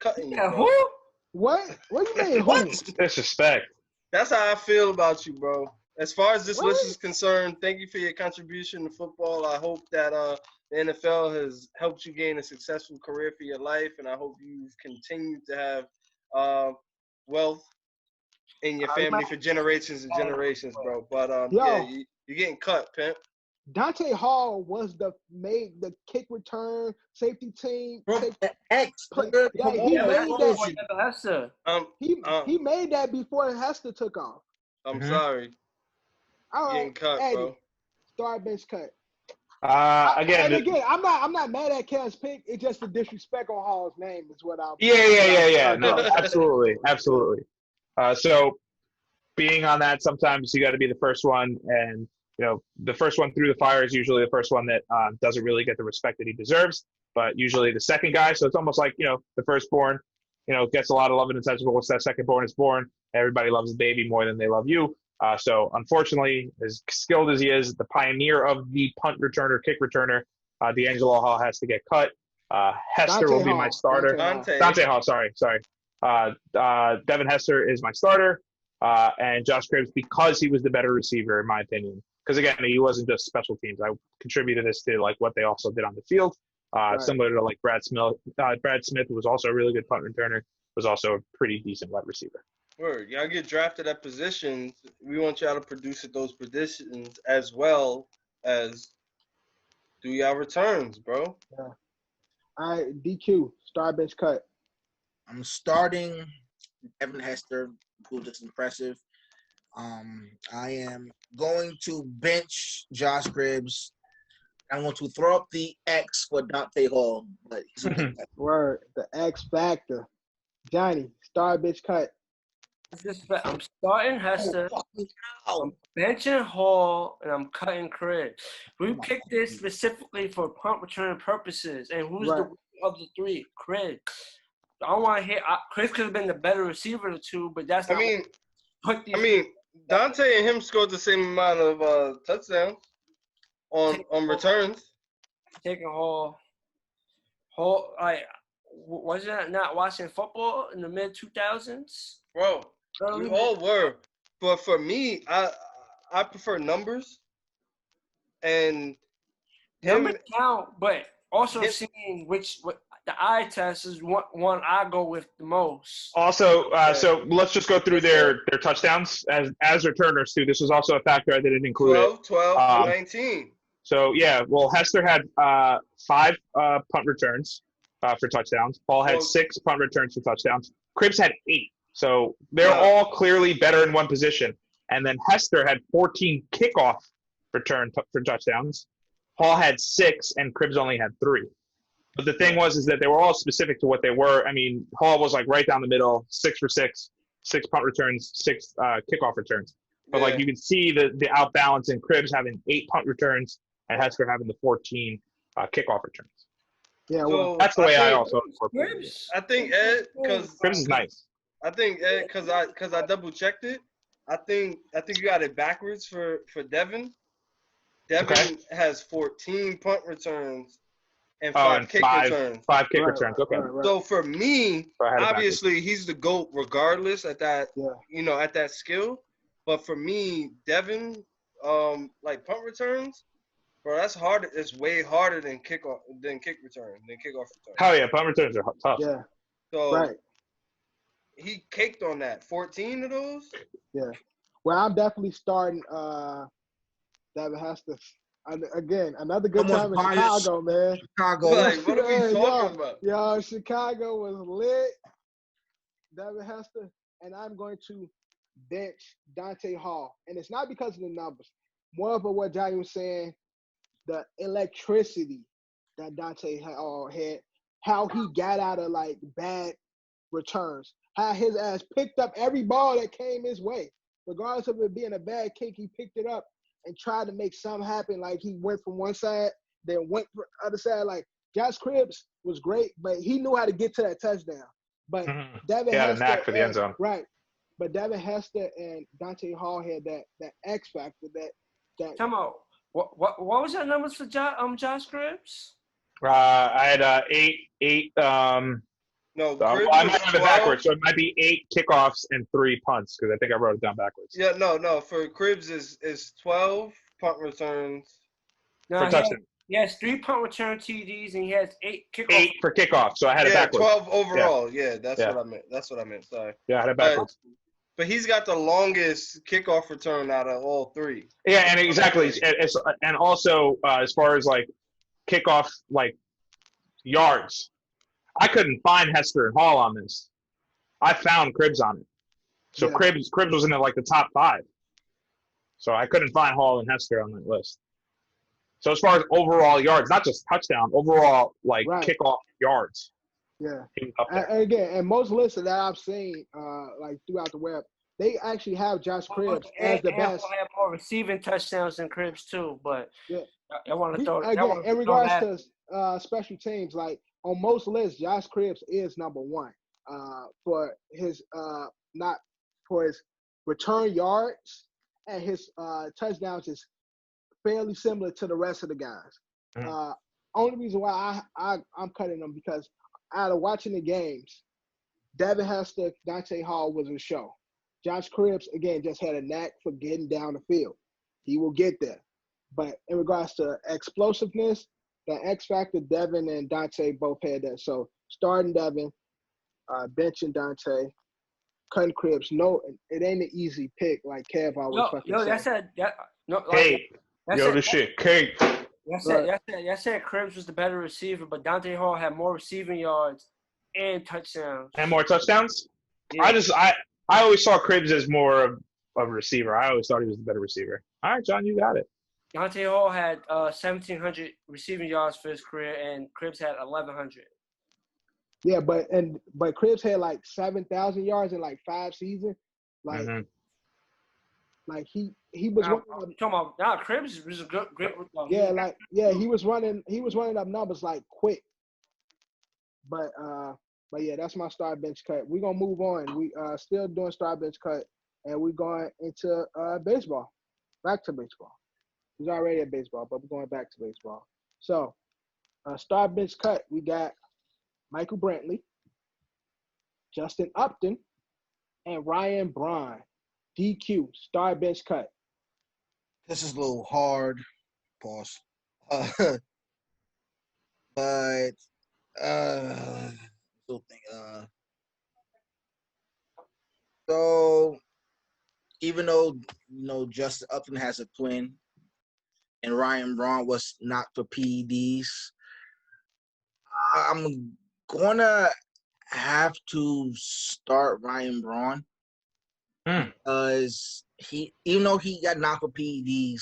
Cutting you, Yeah, bro. who? What? What do you mean? What? Disrespect. That's how I feel about you, bro. As far as this list is concerned, thank you for your contribution to football. I hope that the NFL has helped you gain a successful career for your life, and I hope you've continued to have wealth in your family for generations and generations, bro. But you're getting cut, pimp. Dante Hall was the kick return safety team. Bro, the X. Play. Nigga, Yeah, come he on, made man. that. Hester. He made that before Hester took off. I'm sorry. All right, Getting cut, Eddie, bro. start bench cut. Again, I'm not mad at Kev's pick. It's just the disrespect on Hall's name is what I'm. Yeah. No, absolutely. So being on that, sometimes you got to be the first one, and the first one through the fire is usually the first one that doesn't really get the respect that he deserves. But usually the second guy, so it's almost like the firstborn, gets a lot of love and attention. But once that secondborn is born, everybody loves the baby more than they love you. So unfortunately, as skilled as he is, the pioneer of the punt returner, kick returner, D'Angelo Hall has to get cut. Hester will be my starter. Dante Hall, sorry. Devin Hester is my starter. And Josh Cribbs, because he was the better receiver, in my opinion. Because, again, he wasn't just special teams. I contributed this to, what they also did on the field. Similar to, Brad Smith. Brad Smith was also a really good punt returner, was also a pretty decent wide receiver. Word. Y'all get drafted at positions. We want y'all to produce at those positions as well as do y'all returns, bro. Yeah. All right, DQ, start bench cut. I'm starting Devin Hester, who's just impressive. I am going to bench Josh Cribbs. I'm going to throw up the X for Dante Hall. But Word, the X factor. Jonny, start bench cut. I'm starting Hester, I'm benching Hall, and I'm cutting Cribbs. We picked this specifically for punt return purposes. And who's the of the three? Cribbs. I don't want to hear Cribbs could have been the better receiver of the two, but that's not. Dante and him scored the same amount of touchdowns on returns. Taking Hall, was it not watching football in the mid 2000s? Bro, we all were, but for me, I prefer numbers. And numbers count, but also seeing what the eye test is one I go with the most. Also, so let's just go through their touchdowns as returners too. This was also a factor I didn't include. 12, 19. So Hester had 5 punt returns for touchdowns. Paul had 6 punt returns for touchdowns. Cribbs had 8. So they're all clearly better in one position. And then Hester had 14 kickoff return for touchdowns. Hall had 6, and Cribbs only had 3. But the thing is that they were all specific to what they were. I mean, Hall was right down the middle, 6 for 6, 6 punt returns, 6 kickoff returns. But you can see the outbalance in Cribbs having 8 punt returns and Hester having the 14 kickoff returns. Yeah, well, that's the way I also incorporate it. I think Ed, because Cribbs is nice. I think Ed, because I double checked it. I think you got it backwards for Devin. Devin has 14 punt returns and 5 kick returns. 5 kick returns. Okay. Right. So for me, obviously he's the GOAT regardless at that at that skill. But for me, Devin, punt returns, bro, that's hard. It's way harder than kickoff return. Hell yeah, punt returns are tough. Yeah. So he caked on that. 14 of those. Yeah. Well, I'm definitely starting Devin Hester. Again, another good time in Chicago, man. Chicago. What are we talking about? Yo, Chicago was lit. Devin Hester, and I'm going to bench Dante Hall. And it's not because of the numbers. More of what Jonny was saying, the electricity that Dante Hall had, how he got out of bad returns, how his ass picked up every ball that came his way. Regardless of it being a bad kick, he picked it up and tried to make something happen. He went from one side, then went from the other side. Josh Cribbs was great, but he knew how to get to that touchdown. But Devin Hester, had a knack for the end zone. Right. But Devin Hester and Dante Hall had that X factor that Come on. What was your numbers for Josh Cribbs? I had 8. No, I might have it backwards, so it might be 8 kickoffs and 3 punts because I think I wrote it down backwards. Yeah, no. For Cribbs is 12 punt returns. No, for touchdown. He has 3 punt return TDs and he has 8 kickoffs. 8 for kickoff, so I had it backwards. 12 overall. Yeah, that's what I meant. Sorry. Yeah, I had it backwards. But he's got the longest kickoff return out of all three. Yeah, and exactly. And also, as far as like kickoff like yards, I couldn't find Hester and Hall on this. I found Cribbs on it. So Yeah. Cribbs was in like the top 5. So I couldn't find Hall and Hester on that list. So as far as overall yards, not just touchdown, overall like kickoff yards. Yeah. Up there. And again, and most lists that I've seen, like throughout the web, they actually have Josh Cribbs as the best. Have more receiving touchdowns than Cribbs too, but I want to throw again in regards to special teams. Like on most lists, Josh Cribbs is number 1 for his not for his return yards, and his touchdowns is fairly similar to the rest of the guys. Only reason why I'm cutting them because out of watching the games, Devin Hester, Dante Hall was a show. Josh Cribbs, again, just had a knack for getting down the field. He will get there. But in regards to explosiveness, the X factor, Devin and Dante both had that. So starting Devin, benching Dante, cutting Cribbs. No, it ain't an easy pick like Kev always fucking said. This shit cake. I said Cribbs was the better receiver, but Dante Hall had more receiving yards and touchdowns. And more touchdowns? Yeah. I always saw Cribbs as more of a receiver. I always thought he was the better receiver. All right, John, you got it. Dante Hall had 1,700 receiving yards for his career, and Cribbs had 1,100. Yeah, but Cribbs had like 7,000 yards in like 5 seasons. Like, like he was Cribbs was a great. He was running up numbers like quick. But yeah, that's my start bench cut. We're gonna move on. We still doing start bench cut, and we're going into baseball. Back to baseball. He's already at baseball, but we're going back to baseball. So, start bench cut. We got Michael Brantley, Justin Upton, and Ryan Braun. DQ, start bench cut. This is a little hard. Pause. But still think. So even though Justin Upton has a twin, and Ryan Braun was not for PEDs, I'm gonna have to start Ryan Braun because even though he got knocked for PEDs,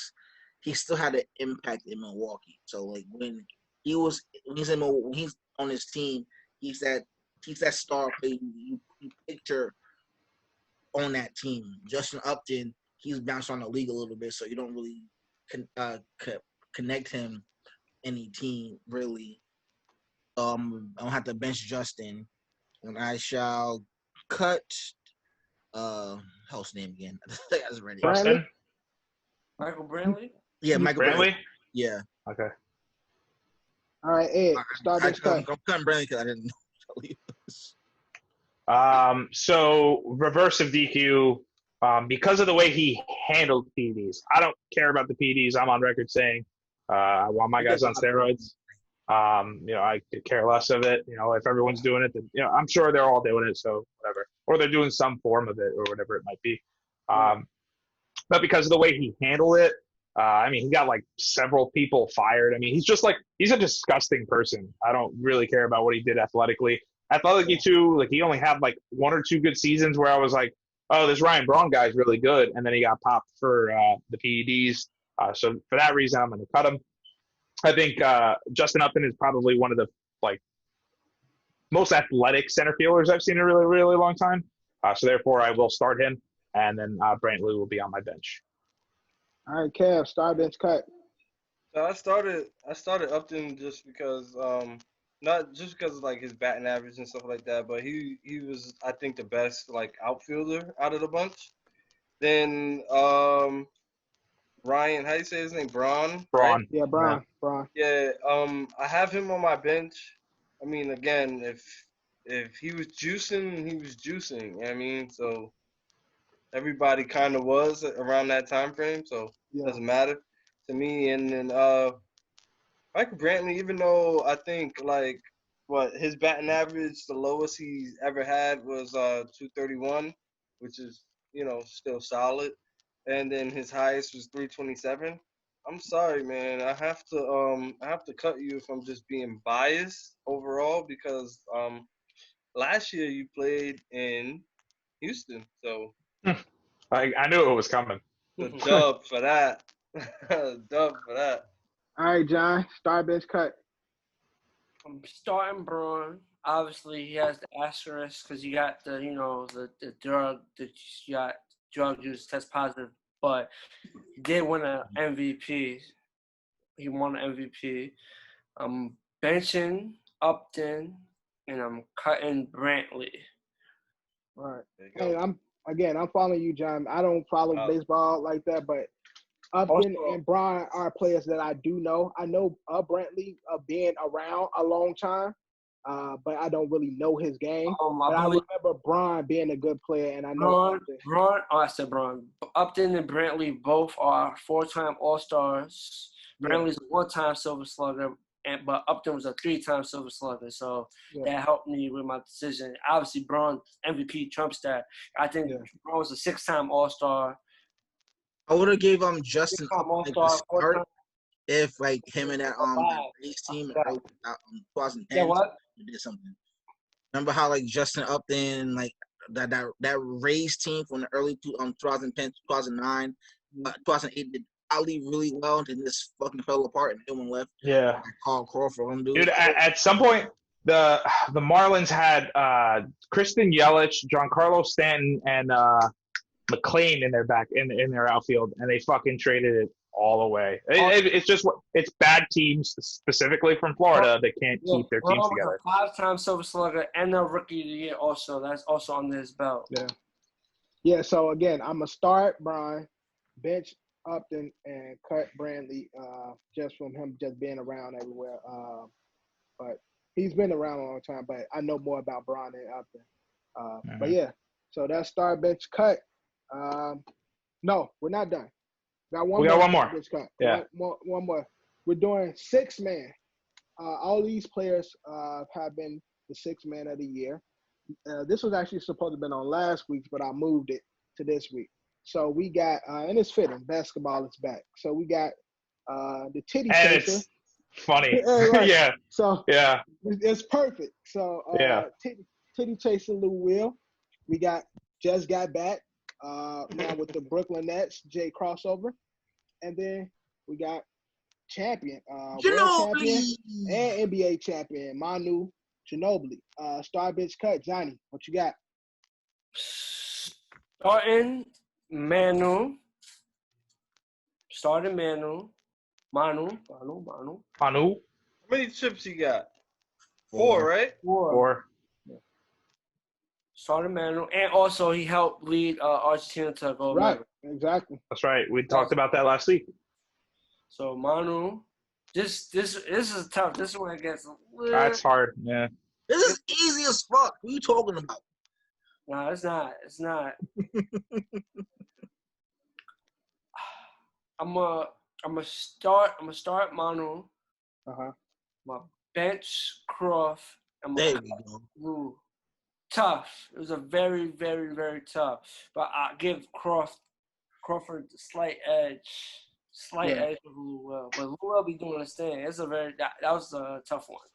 he still had an impact in Milwaukee. So like when he's on his team, he's that star player you picture on that team. Justin Upton, he's bounced on the league a little bit, so you don't really connect him any team really. I'm gonna have to bench Justin, and I shall cut. How's his name again? I just read it. Justin? Michael Brantley? Yeah, Michael Brantley. Yeah. Okay. All right, Ed, start this cut. I'm cutting Brantley because I didn't know this. So reverse of DQ, because of the way he handled PEDs. I don't care about the PEDs. I'm on record saying I want my guys on steroids. I could care less of it. If everyone's doing it, then I'm sure they're all doing it. So whatever, or they're doing some form of it, or whatever it might be. But because of the way he handled it, he got like several people fired. He's a disgusting person. I don't really care about what he did athletically. Athletically too, like he only had like 1 or 2 good seasons where I was like, oh, this Ryan Braun guy's really good, and then he got popped for the PEDs. So for that reason, I'm going to cut him. I think Justin Upton is probably one of the most athletic center fielders I've seen in a really, really long time. So therefore, I will start him, and then Brantley will be on my bench. All right, Kev, start bench cut. So I started Upton just because, not just because of like his batting average and stuff like that, but he was, I think, the best like outfielder out of the bunch. Then Ryan, how do you say his name? Braun. Braun. Yeah, Braun. Braun. Yeah. I have him on my bench. Again, if he was juicing, he was juicing. So everybody kind of was around that time frame. So it doesn't matter to me. And then Michael Brantley, even though I think his batting average, the lowest he's ever had was 231, which is still solid. And then his highest was 327. I'm sorry, man. I have to cut you if I'm just being biased overall because last year you played in Houston, so I knew it was coming. the dub for that. Dub for that. All right, John. Star bench cut. I'm starting Braun. Obviously, he has the asterisk because you got the drug that you got drug use test positive, but he did win an MVP. He won an MVP. I'm benching Upton and I'm cutting Brantley. All right. Hey, I'm following you, John. I don't follow baseball like that, but Upton and Braun are players that I do know. I know Brantley being around a long time, but I don't really know his game. But I remember Braun being a good player, and I know I said Braun. Upton and Brantley both are 4-time All-Stars. Brantley's a 1-time Silver Slugger, but Upton was a 3-time Silver Slugger, so that helped me with my decision. Obviously, Braun MVP trumps that. I think Braun was a 6-time All-Star. I would have gave Justin like the start if like him and that race team in 2010 did something. Remember how like Justin Upton like that race team from the early 2010, 2009, 2008 did really well and then this fucking fell apart and no one left. Yeah. Carl Crawford, dude. At some point the Marlins had Kristen Yelich, Giancarlo Stanton, and McLean in their outfield, and they fucking traded it all away. It's bad teams specifically from Florida that can't keep their teams together. 5-time Silver Slugger and a Rookie of the Year also. That's also on his belt. Yeah. So again, I'm gonna start Brian, bench Upton, and cut Brantley just from him just being around everywhere. But he's been around a long time. But I know more about Brian than Upton. But yeah, so that's start bench cut. No, we're not done. We got one more. Yeah, one more. We're doing 6-man. All these players have been the 6-man of the year. This was actually supposed to have been on last week's, but I moved it to this week. So we got, and it's fitting. Basketball is back. So we got the Titty Chaser. It's funny. Right. Yeah. So yeah, it's perfect. So Titty Chaser Lou Will. We got Just Got Back. Now with the Brooklyn Nets, Jay crossover, and then we got champion, world champion and NBA champion Manu Ginobili. Star bench cut, Johnny. What you got? Starting Manu. Manu. How many chips you got? 4, right? 4. Started Manu, and also he helped lead Argentina to a gold medal. Right, exactly. That's right. We talked about that last week. So Manu, this is tough. This is where it gets. That's hard. Yeah. This is easy as fuck. What are you talking about? No, it's not. It's not. I'm gonna start Manu. My bench Croft. There we go. Tough. It was a very, very, very tough. But I give Crawford the slight edge of Lou Will. But Lou Will be doing his thing. It's that was a tough one.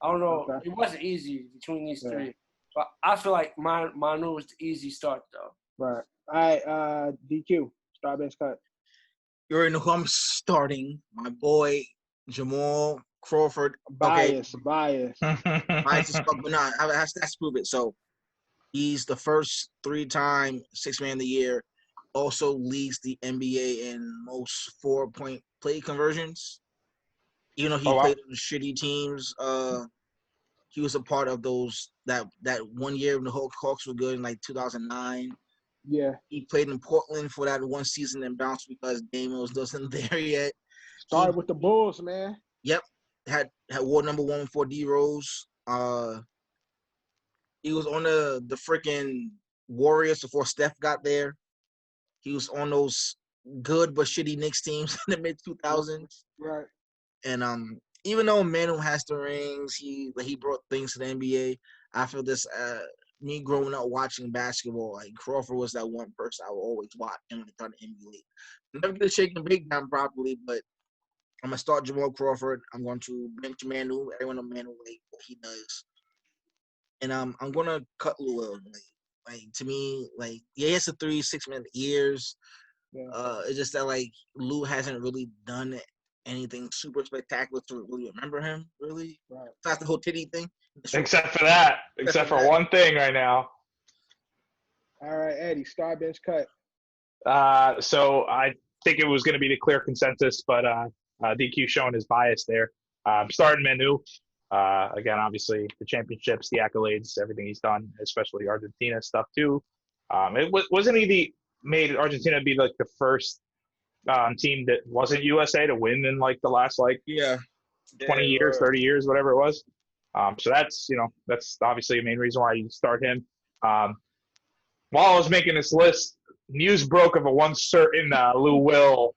I don't know. Okay. It wasn't easy between these three. But I feel like Manu was the easy start though. Right. All right, DQ. Start bench cut. You already know who I'm starting. My boy Jamal Crawford. Bias. Bias as fuck, but nah, I have to prove it. So he's the first 3-time 6-man of the year. Also leads the NBA in most 4-point play conversions. Even though he played on shitty teams, he was a part of those that 1 year when the Hawks were good in like 2009. Yeah. He played in Portland for that one season and bounced because Dame wasn't there yet. Started with the Bulls, man. Yep. Had war number 1 for D Rose. He was on the freaking Warriors before Steph got there. He was on those good but shitty Knicks teams in the mid 2000s. Right. And even though Manu has the rings, he brought things to the NBA. I feel this me growing up watching basketball, like Crawford was that one person I would always watch and like try to emulate. I'm never gonna shake and bake down properly, but I'm gonna start Jamal Crawford. I'm going to bench Manu. Everyone know Manu like what he does, and I'm gonna cut Lou Will. Like to me, like yeah, he has a 3-6 minute years. Yeah. It's just that like Lou hasn't really done anything super spectacular to really remember him. Really, Right. That's the whole titty thing. Except for that. Except for one thing right now. All right, Eddie, start, bench, cut. So I think it was going to be the clear consensus, but DQ showing his bias there. Starting Manu. Again, obviously the championships, the accolades, everything he's done, especially Argentina stuff too. Wasn't he made Argentina be like the first team that wasn't USA to win in like the last 20 years, 30 years, whatever it was. So that's obviously a main reason why you start him. While I was making this list, news broke of one certain Lou Will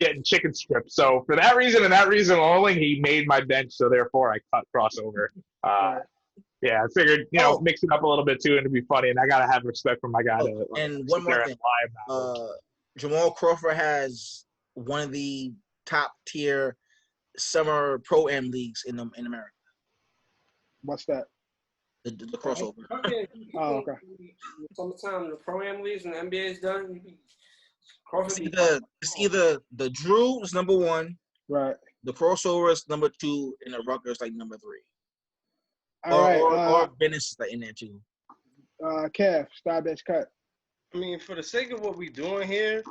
getting chicken strips. So for that reason and that reason only, he made my bench. So therefore, I cut crossover. Yeah, I figured mix it up a little bit too, and it'd be funny. And I gotta have respect for my guy. And one more thing, Jamal Crawford has one of the top tier summer pro-am leagues in America. What's that? The crossover. Oh, okay. Sometimes the pro-am leagues and the NBA is done. It's either the Drew is number 1, right? The crossover is number 2, and the Rucker is like number 3. Or Venice is like in there too. Kev, start, bench, cut. I mean, for the sake of what we're doing here,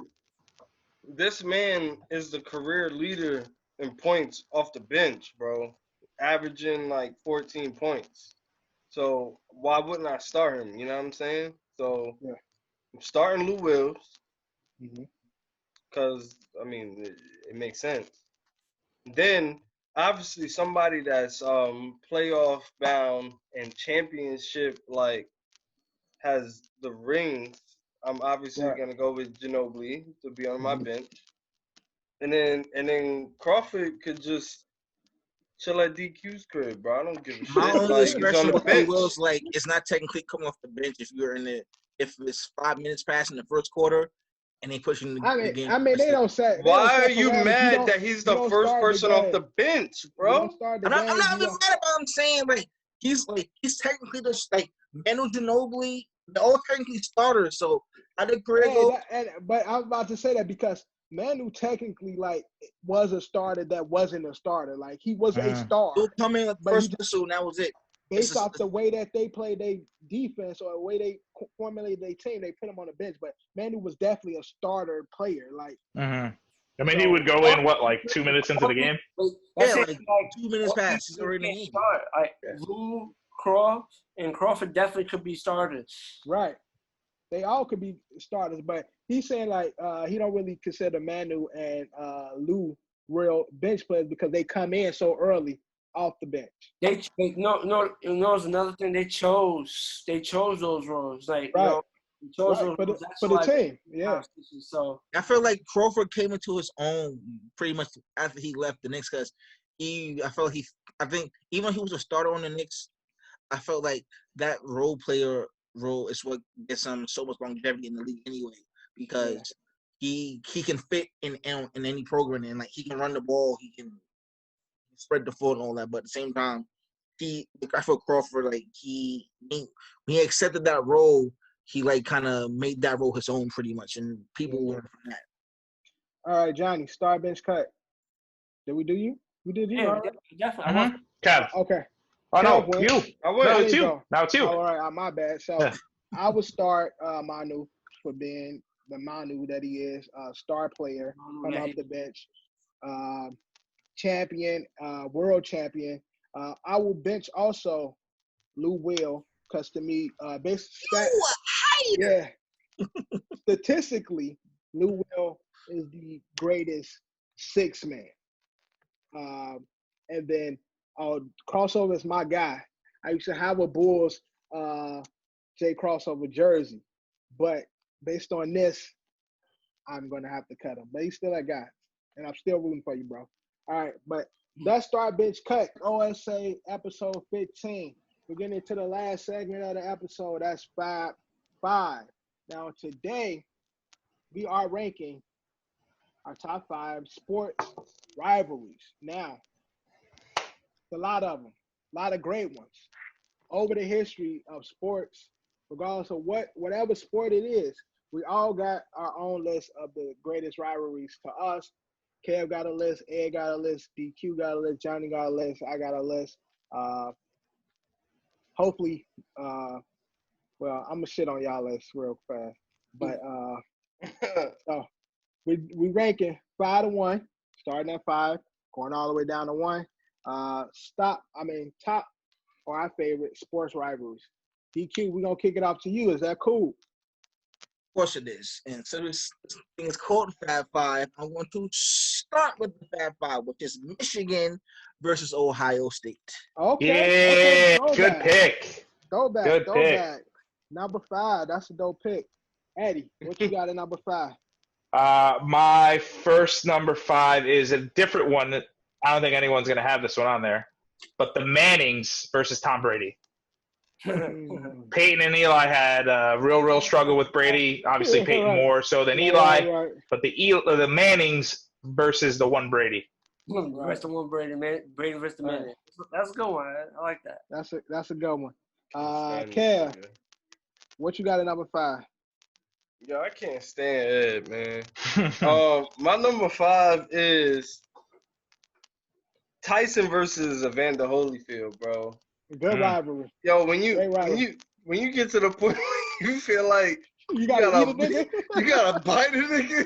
this man is the career leader in points off the bench, bro. Averaging like 14 points. So why wouldn't I start him? You know what I'm saying? So I'm starting Lou Wills because, I mean, it makes sense. Then, obviously, somebody that's playoff bound and championship, like, has the rings, I'm obviously going to go with Ginobili to be on my bench. And then Crawford could just chill at DQ's crib, bro. I don't give a shit. My only discretion with bench. Will's like it's not technically coming off the bench if you're in it. If it's 5 minutes past in the first quarter, and they pushing the game. I mean, they don't say. Why are you mad that he's the first person off the bench, bro? I'm not even mad about him saying like he's technically just like Manu Ginobili. They're all technically starters, so I agree. But I was about to say that because Manu technically like was a starter that wasn't a starter. Like he was a star. He'll come in first whistle, and that was it. Based off the way that they played their defense or the way they formulated their team, they put him on the bench. But Manu was definitely a starter player. Like, I mean, he would go in like 2 minutes into the game. Like 2 minutes past, he's already in the game. Like Lou, Crawford definitely could be starters. Right. They all could be starters, but he's saying like he don't really consider Manu and Lou real bench players because they come in so early off the bench. No, it's another thing. They chose those roles. Like right. Those for the team. Yeah. So I feel like Crawford came into his own pretty much after he left the Knicks because I think even though he was a starter on the Knicks, I felt like that role is what gets him so much longevity in the league anyway because he can fit in any program and like he can run the ball, he can spread the floor and all that, but at the same time, I feel Crawford like when he accepted that role, he like kind of made that role his own pretty much, and people learned from that. All right, Jonny, star, bench, cut. Did we do you? We did you. Yeah, definitely. Kev. Okay. Oh no, Kev you. No, it's you. Now it's you. All right, my bad. So I would start Manu for being the Manu that he is, star player, come off the bench, champion, world champion. I will bench also Lou Will because to me, statistically, Lou Will is the greatest 6-man. And then crossover is my guy. I used to have a Bulls J crossover jersey, but based on this, I'm gonna have to cut him. But he's still a guy, and I'm still rooting for you, bro. All right, but that's start bench cut. OSA episode 15. We're getting into the last segment of the episode. That's 5-5. Now, today, we are ranking our top 5 sports rivalries. Now, a lot of them, a lot of great ones. Over the history of sports, regardless of whatever sport it is, we all got our own list of the greatest rivalries to us. Kev got a list, Ed got a list, DQ got a list, Jonny got a list, I got a list. Hopefully, well, I'm gonna shit on y'all list real fast, but so we ranking 5 to 1, starting at 5, going all the way down to 1. Top or our favorite sports rivalries. DQ, we're gonna kick it off to you. Is that cool? Of course it is. And so this thing is called Fab Five. I'm going to start with the Fab Five, which is Michigan versus Ohio State. Okay. Yeah, good pick. Throwback. Number 5. That's a dope pick. Eddie, what you got at number 5? My first number 5 is a different one. I don't think anyone's going to have this one on there. But the Mannings versus Tom Brady. Peyton and Eli had a real struggle with Brady. Obviously, Peyton more so than Eli. Right. But the Mannings versus the one Brady. Versus the one Brady, man. Brady versus the Mannings. That's a good one. I like that. That's a good one. Kev, what you got at number 5? Yo, I can't stand Ed, man. My number 5 is Tyson versus Evander Holyfield, bro. Good rivalry. Yo, when you get to the point where you feel like you gotta bite a nigga.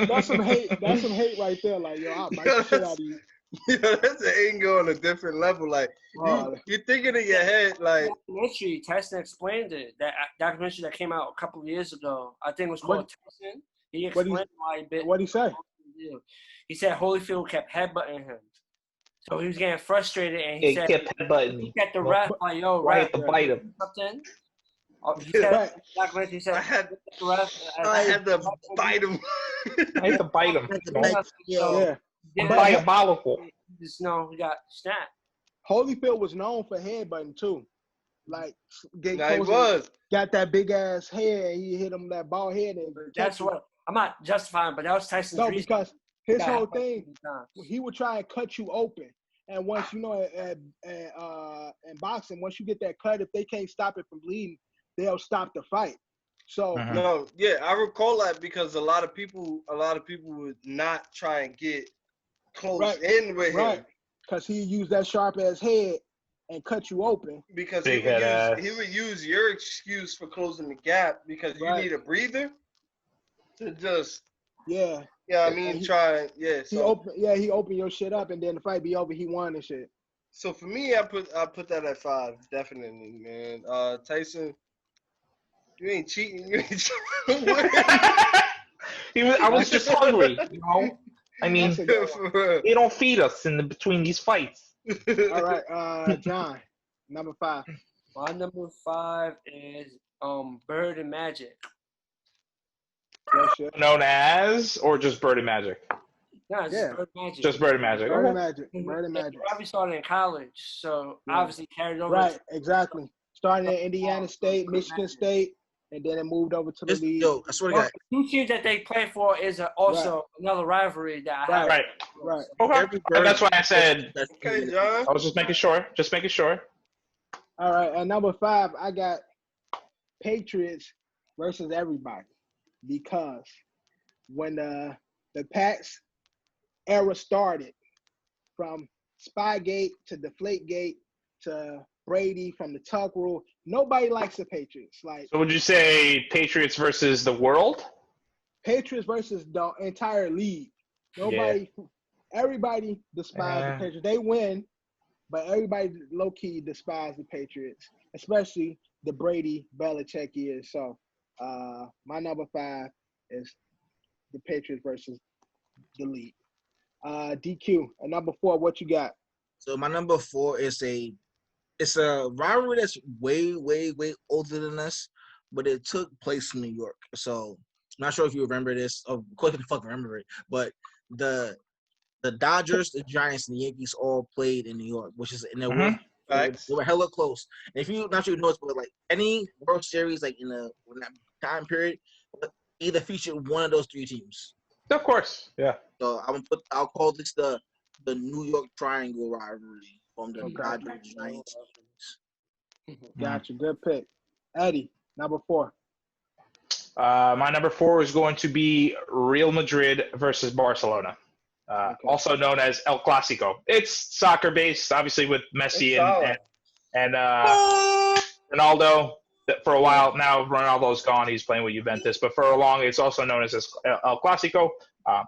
That's some hate. That's some hate right there. Like, yo, I'll bite the shit out of you. Yeah, that's an anger on a different level. Like, you're thinking in your head, like. Documentary, Tyson explained it. That documentary that came out a couple of years ago. I think it was called Tyson. He explained why he bit. What'd he say? He said Holyfield kept headbutting him. So he was getting frustrated, and he said, kept headbutting me. He got the ref, like, yo, I ref. had to bite him. Something. He said, he said, I had to bite him. I had to bite him. Yeah. Diabolical. Just know he got snapped. Holyfield was known for headbutting too. Like, he was. Got that big ass head. He hit him that bald head. And that's what I'm not justifying, but that was Tyson's reason. Because his whole thing, he would try and cut you open. And once in boxing, once you get that cut, if they can't stop it from bleeding, they'll stop the fight. So I recall that because a lot of people would not try and get close in with him. Because he used that sharp ass head and cut you open. Because he would use your excuse for closing the gap because you need a breather to just he opened your shit up and then the fight be over, he won and shit. So for me, I put that at 5, definitely, man. Tyson, you ain't cheating. I was just hungry, you know. I mean, they don't feed us in between these fights. All right, John, number 5. My number 5 is Bird and Magic. Known as, or just Bird and Magic? No, it's just Bird and Magic. Just Bird and Magic. Bird and Magic. Bird and Magic. Probably started in college, so obviously carried over. Right, exactly. Started at Indiana State, Michigan State, and then it moved over to the league. Yo, I swear to God. The 2 teams that they play for is also another rivalry that I have. Right. Okay. That's why I said. Okay, John. I was just making sure. All right, at number 5, I got Patriots versus everybody. Because when the Pats era started, from Spygate to Deflategate to Brady, from the Tuck Rule, nobody likes the Patriots. Like, so would you say Patriots versus the world? Patriots versus the entire league. Everybody despises the Patriots. They win, but everybody low-key despises the Patriots, especially the Brady Belichick years. So my number 5 is the Patriots versus the league. DQ, at number 4, what you got? So my number 4 is a rivalry that's way older than us, but it took place in New York. So I'm not sure if you remember this. Of course, you fucking remember it. But the Dodgers, the Giants, and the Yankees all played in New York, which is in the They were hella close. And if you not sure you know this, but like any World Series, like in that time period, either featured one of those three teams. Of course, yeah. So I'll call this the New York Triangle rivalry from the Dodgers Giants. Gotcha. Good pick. Eddie, number 4. My number 4 is going to be Real Madrid versus Barcelona, also known as El Clásico. It's soccer based, obviously with Messi and Ronaldo. For a while now, Ronaldo's gone. He's playing with Juventus, but for a long, it's also known as El Clásico.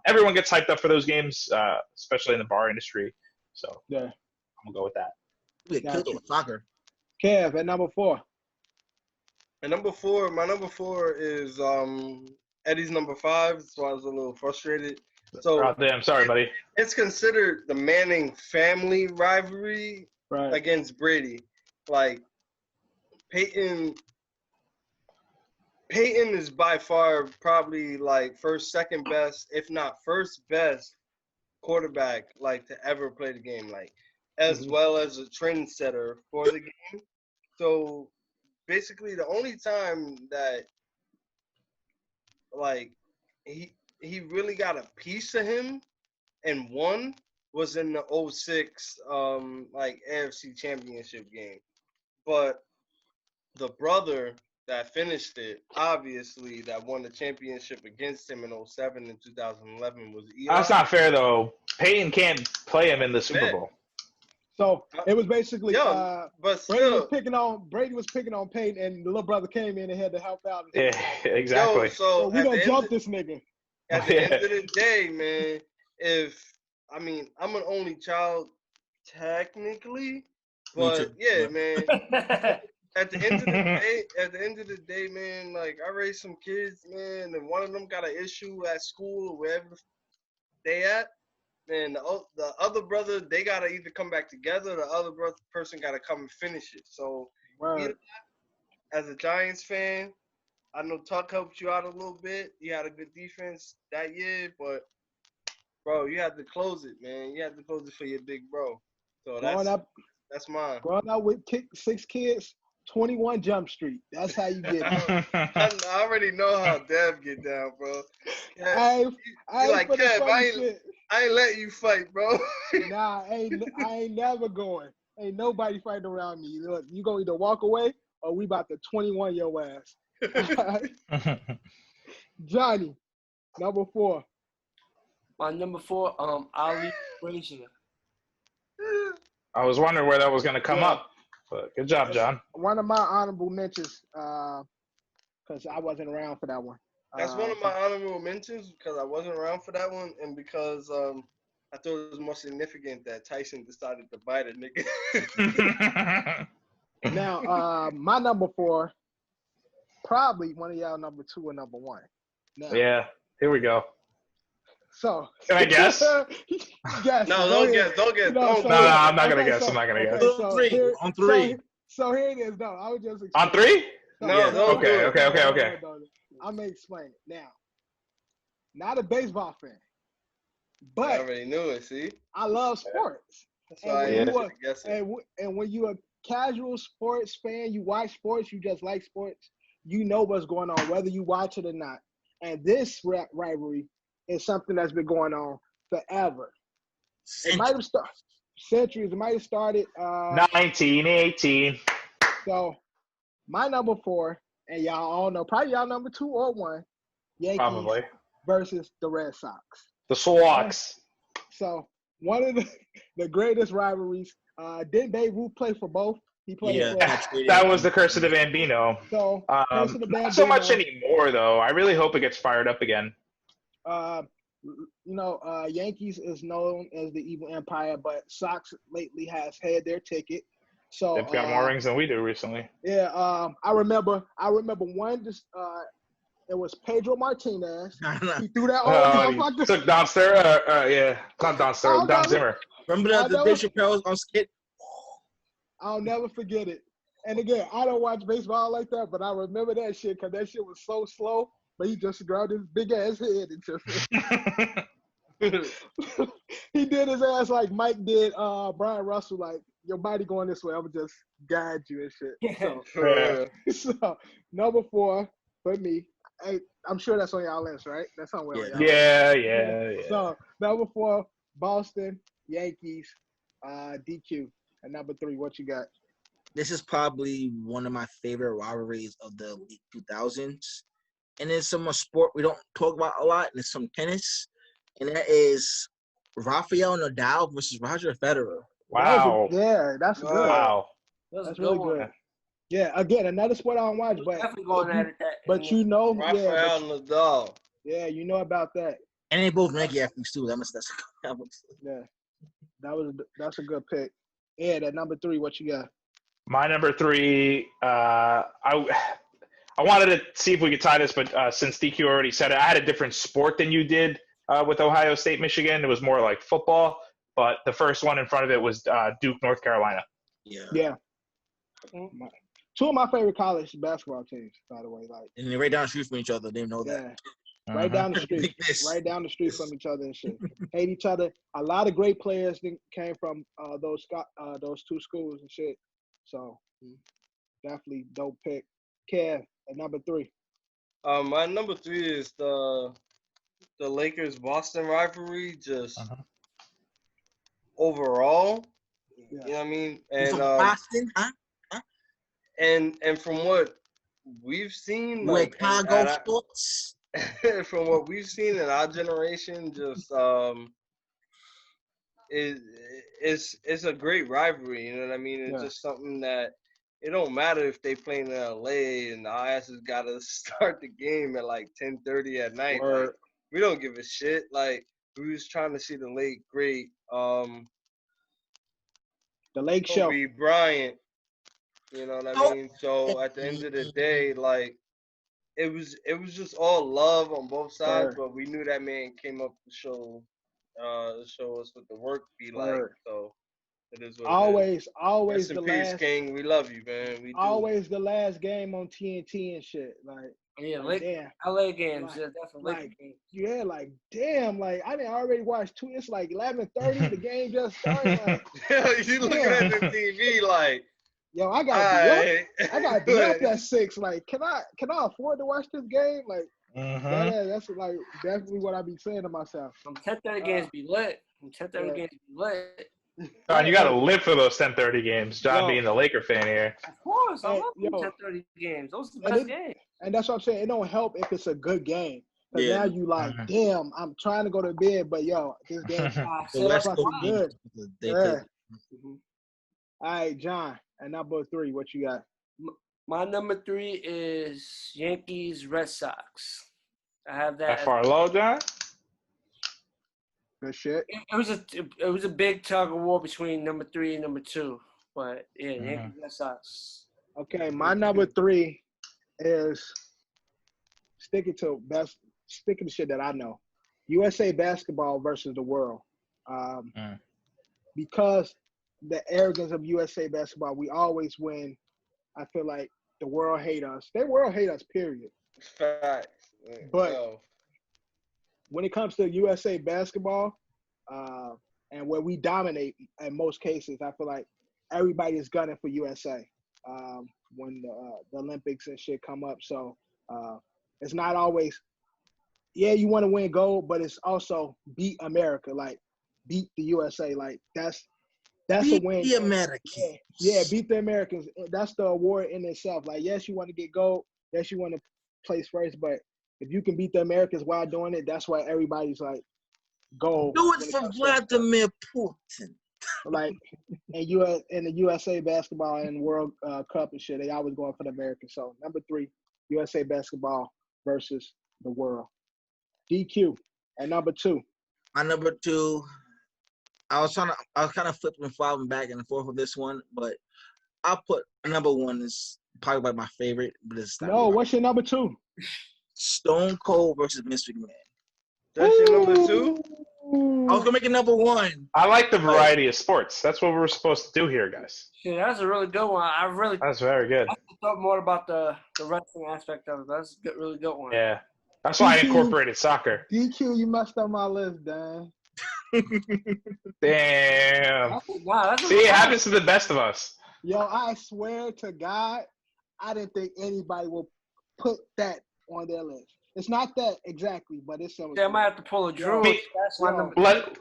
Everyone gets hyped up for those games, especially in the bar industry. So yeah, I'm gonna go with that. We get killed with soccer. Kev at number 4. And my number 4 is Eddie's number 5. So I was a little frustrated. So damn, sorry, buddy. It's considered the Manning family rivalry against Brady. Like Peyton is by far probably like second best, if not first best quarterback like to ever play the game, like as well as a trendsetter for the game. So basically the only time that like he really got a piece of him and won was in the 06 like AFC Championship game. But the brother that finished it, obviously, that won the championship against him in 07 and 2011 was Eli. That's not fair, though. Peyton can't play him in the Super Bowl. So it was basically but Brady was picking on Peyton, and the little brother came in and had to help out. Yeah, exactly. So we gonna jump this nigga. At the end of the day, man, I'm an only child technically, but yeah, man. At the end of the day, man, like I raised some kids, man, and one of them got an issue at school or wherever they at. Man, the other brother, they gotta either come back together, the other person gotta come and finish it. So, as a Giants fan, I know Tuck helped you out a little bit. You had a good defense that year, but bro, you had to close it, man. You had to close it for your big bro. So that's mine. Growing up with 6 kids. 21 Jump Street. That's how you get it. I already know how Dev get down, bro. Yeah, I ain't let you fight, bro. Nah, I ain't never going. Ain't nobody fighting around me. Look, you gonna either walk away or we about to 21 your ass. Jonny, number 4. My number 4, Ali Frazier. I was wondering where that was gonna come up. But good job, John. One of my honorable mentions, because I wasn't around for that one. That's one of my honorable mentions because I wasn't around for that one, and because I thought it was more significant that Tyson decided to bite a nigga. Now, my number 4, probably one of y'all number 2 or number 1. Now, yeah, here we go. So can I guess? Guess. No, don't guess. No, I'm not gonna guess. I'm not gonna guess. On three. So here it is. No, I was just on 3. No. Okay. I'm gonna explain it now. Not a baseball fan, but I already knew it. See, I love sports. That's why and when you're a casual sports fan, you watch sports. You just like sports. You know what's going on, whether you watch it or not. And this rivalry is something that's been going on forever. It might have started centuries. It might have started 1918. So my number 4, and y'all all know, probably y'all number 2 or 1, Yankees versus the Red Sox. The Sox. So one of the greatest rivalries. Didn't Babe Ruth play for both? He played for that was the Curse of the Bambino. So not so much anymore, though. I really hope it gets fired up again. Yankees is known as the evil empire, but Sox lately has had their ticket. So they've got more rings than we do recently. Yeah, I remember one. It was Pedro Martinez. He threw that he took Don Sterr. Not Don Sterr. Don Zimmer. Remember the Dave Chappelle's on skit? I'll never forget it. And again, I don't watch baseball like that, but I remember that shit because that shit was so slow. But he just grabbed his big ass head and just he did his ass like Mike did Brian Russell, like your body going this way, I'm gonna just guide you and shit. So, For real. so number 4 for me. I'm sure that's on y'all list, right? That's on y'all list. Yeah. So number 4, Boston Yankees, DQ. And number 3, what you got? This is probably one of my favorite rivalries of the late 2000s. And it's some sport we don't talk about a lot, and it's some tennis. And that is Rafael Nadal versus Roger Federer. Wow. That's good. Wow. That's really good. Yeah, again, another sport I don't watch, but definitely going at it. But you know, Rafael Nadal. Yeah, you know about that. And they both Nike athletes too. That's a good pick. Ed, at number 3, what you got? My number 3, I wanted to see if we could tie this, but since DQ already said it, I had a different sport than you did with Ohio State, Michigan. It was more like football, but the first one in front of it was Duke, North Carolina. Yeah. 2 of my favorite college basketball teams, by the way. And they're right down the street from each other. They know that. Right down the street. Right down the street from each other and shit. Hate each other. A lot of great players came from those 2 schools and shit. So, definitely dope pick. Kev, at number 3. My number 3 is the Lakers-Boston rivalry, just overall. You know what I mean? And Boston, huh? And from what we've seen, Chicago sports. From what we've seen in our generation, just it's a great rivalry. You know what I mean? It's just something that it don't matter if they play in LA and our asses gotta start the game at like 10:30 at night. Like, we don't give a shit. Like, we was trying to see the late great the Lake Show. Kobe Bryant. You know what I mean? So at the end of the day, like, it was just all love on both sides, but we knew that man came up to show us what the work be like. So it is what always it is. Rest in peace, last King. We love you, man. We do. Always the last game on TNT and shit. Like, LA games, definitely. Yeah, like, damn, like, I didn't already watch 2. It's like 11:30. The game just started. Like, you looking at the TV like, yo, I gotta be up at 6. Like, can I afford to watch this game? Like, that's like definitely what I be saying to myself. From 10:30 games be lit. John, you got to live for those 10:30 games. John being the Laker fan here. Of course, I love 10:30 games. Those are the best games. And that's what I'm saying. It don't help if it's a good game. Because now you like, damn, I'm trying to go to bed, but yo, this game is good. All right, John, at number 3, what you got? My number 3 is Yankees Red Sox. I have that. That far low, John? Good shit. It was a big tug of war between number 3 and number 2, but Yankees Red Sox. Okay, my number 3 is sticking to shit that I know. USA basketball versus the world. Because the arrogance of USA basketball, we always win. I feel like the world hate us. They world hate us, period. Facts. But when it comes to USA basketball, and where we dominate in most cases, I feel like everybody is gunning for USA when the Olympics and shit come up. So it's not always, you want to win gold, but it's also beat America, like beat the USA. Like that's a win. Beat the Americans. Yeah, beat the Americans. That's the award in itself. Like, yes, you want to get gold. Yes, you want to place first, but if you can beat the Americans while doing it, that's why everybody's like, gold. Do it for Vladimir Putin. Like, in the USA basketball and World Cup and shit, they always going for the Americans. So number 3, USA basketball versus the world. DQ at number 2. My number 2. I was kind of flipping and flopping back and forth with this one, but I'll put number 1 is probably like my favorite, but it's not. No, what's your number 2? Stone Cold versus Vince McMahon. That's your number 2? I was gonna make it number 1. I like the variety of sports. That's what we're supposed to do here, guys. Yeah, that's a really good one. That's very good. I thought more about the wrestling aspect of it. That's a really good one. Yeah. That's why I incorporated soccer. DQ, you messed up my list, Dan. Damn. Wow, See, it happens to the best of us. Yo, I swear to God, I didn't think anybody would put that on their list. It's not that exactly, but it's something. Yeah, I might have to pull a Drew. That's my number.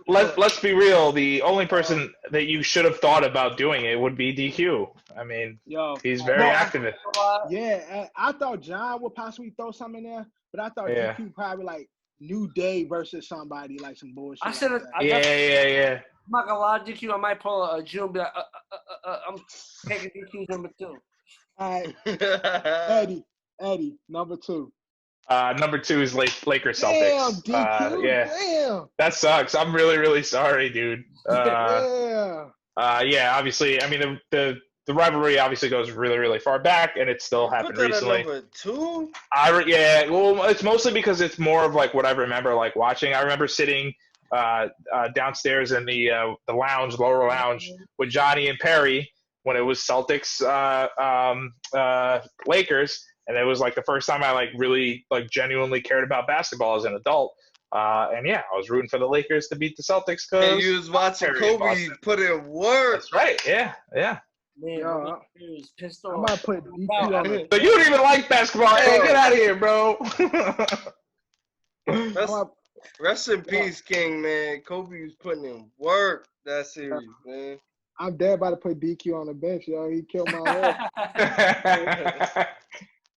Let's be real. The only person that you should have thought about doing it would be DQ. I mean, he's very active. Yeah, I thought John would possibly throw something in there, but I thought DQ probably like New Day versus somebody, like some bullshit. I said, yeah. I'm not gonna lie, DQ. I might pull a June and be like, I'm taking DQ number 2. All right, Eddie, number 2. Number 2 is Lakers Celtics. Damn, DQ. Yeah. Damn. That sucks. I'm really, really sorry, dude. Yeah. Obviously, I mean, the rivalry obviously goes really, really far back, and it still happened recently. Number 2? Well, it's mostly because it's more of like what I remember like watching. I remember sitting downstairs in the lounge, lower lounge, with Jonny and Perry when it was Celtics Lakers. And it was like the first time I like really like genuinely cared about basketball as an adult. And yeah, I was rooting for the Lakers to beat the Celtics. And you was watching Kobe put in work. That's right. Yeah. Man, Yo, he was pissed off. I'm about to put DQ on it. So you don't even like basketball? Hey, get out of here, bro. Rest in peace, King, man. Kobe was putting in work that series, man. I'm dead about to put DQ on the bench, yo. He killed my head.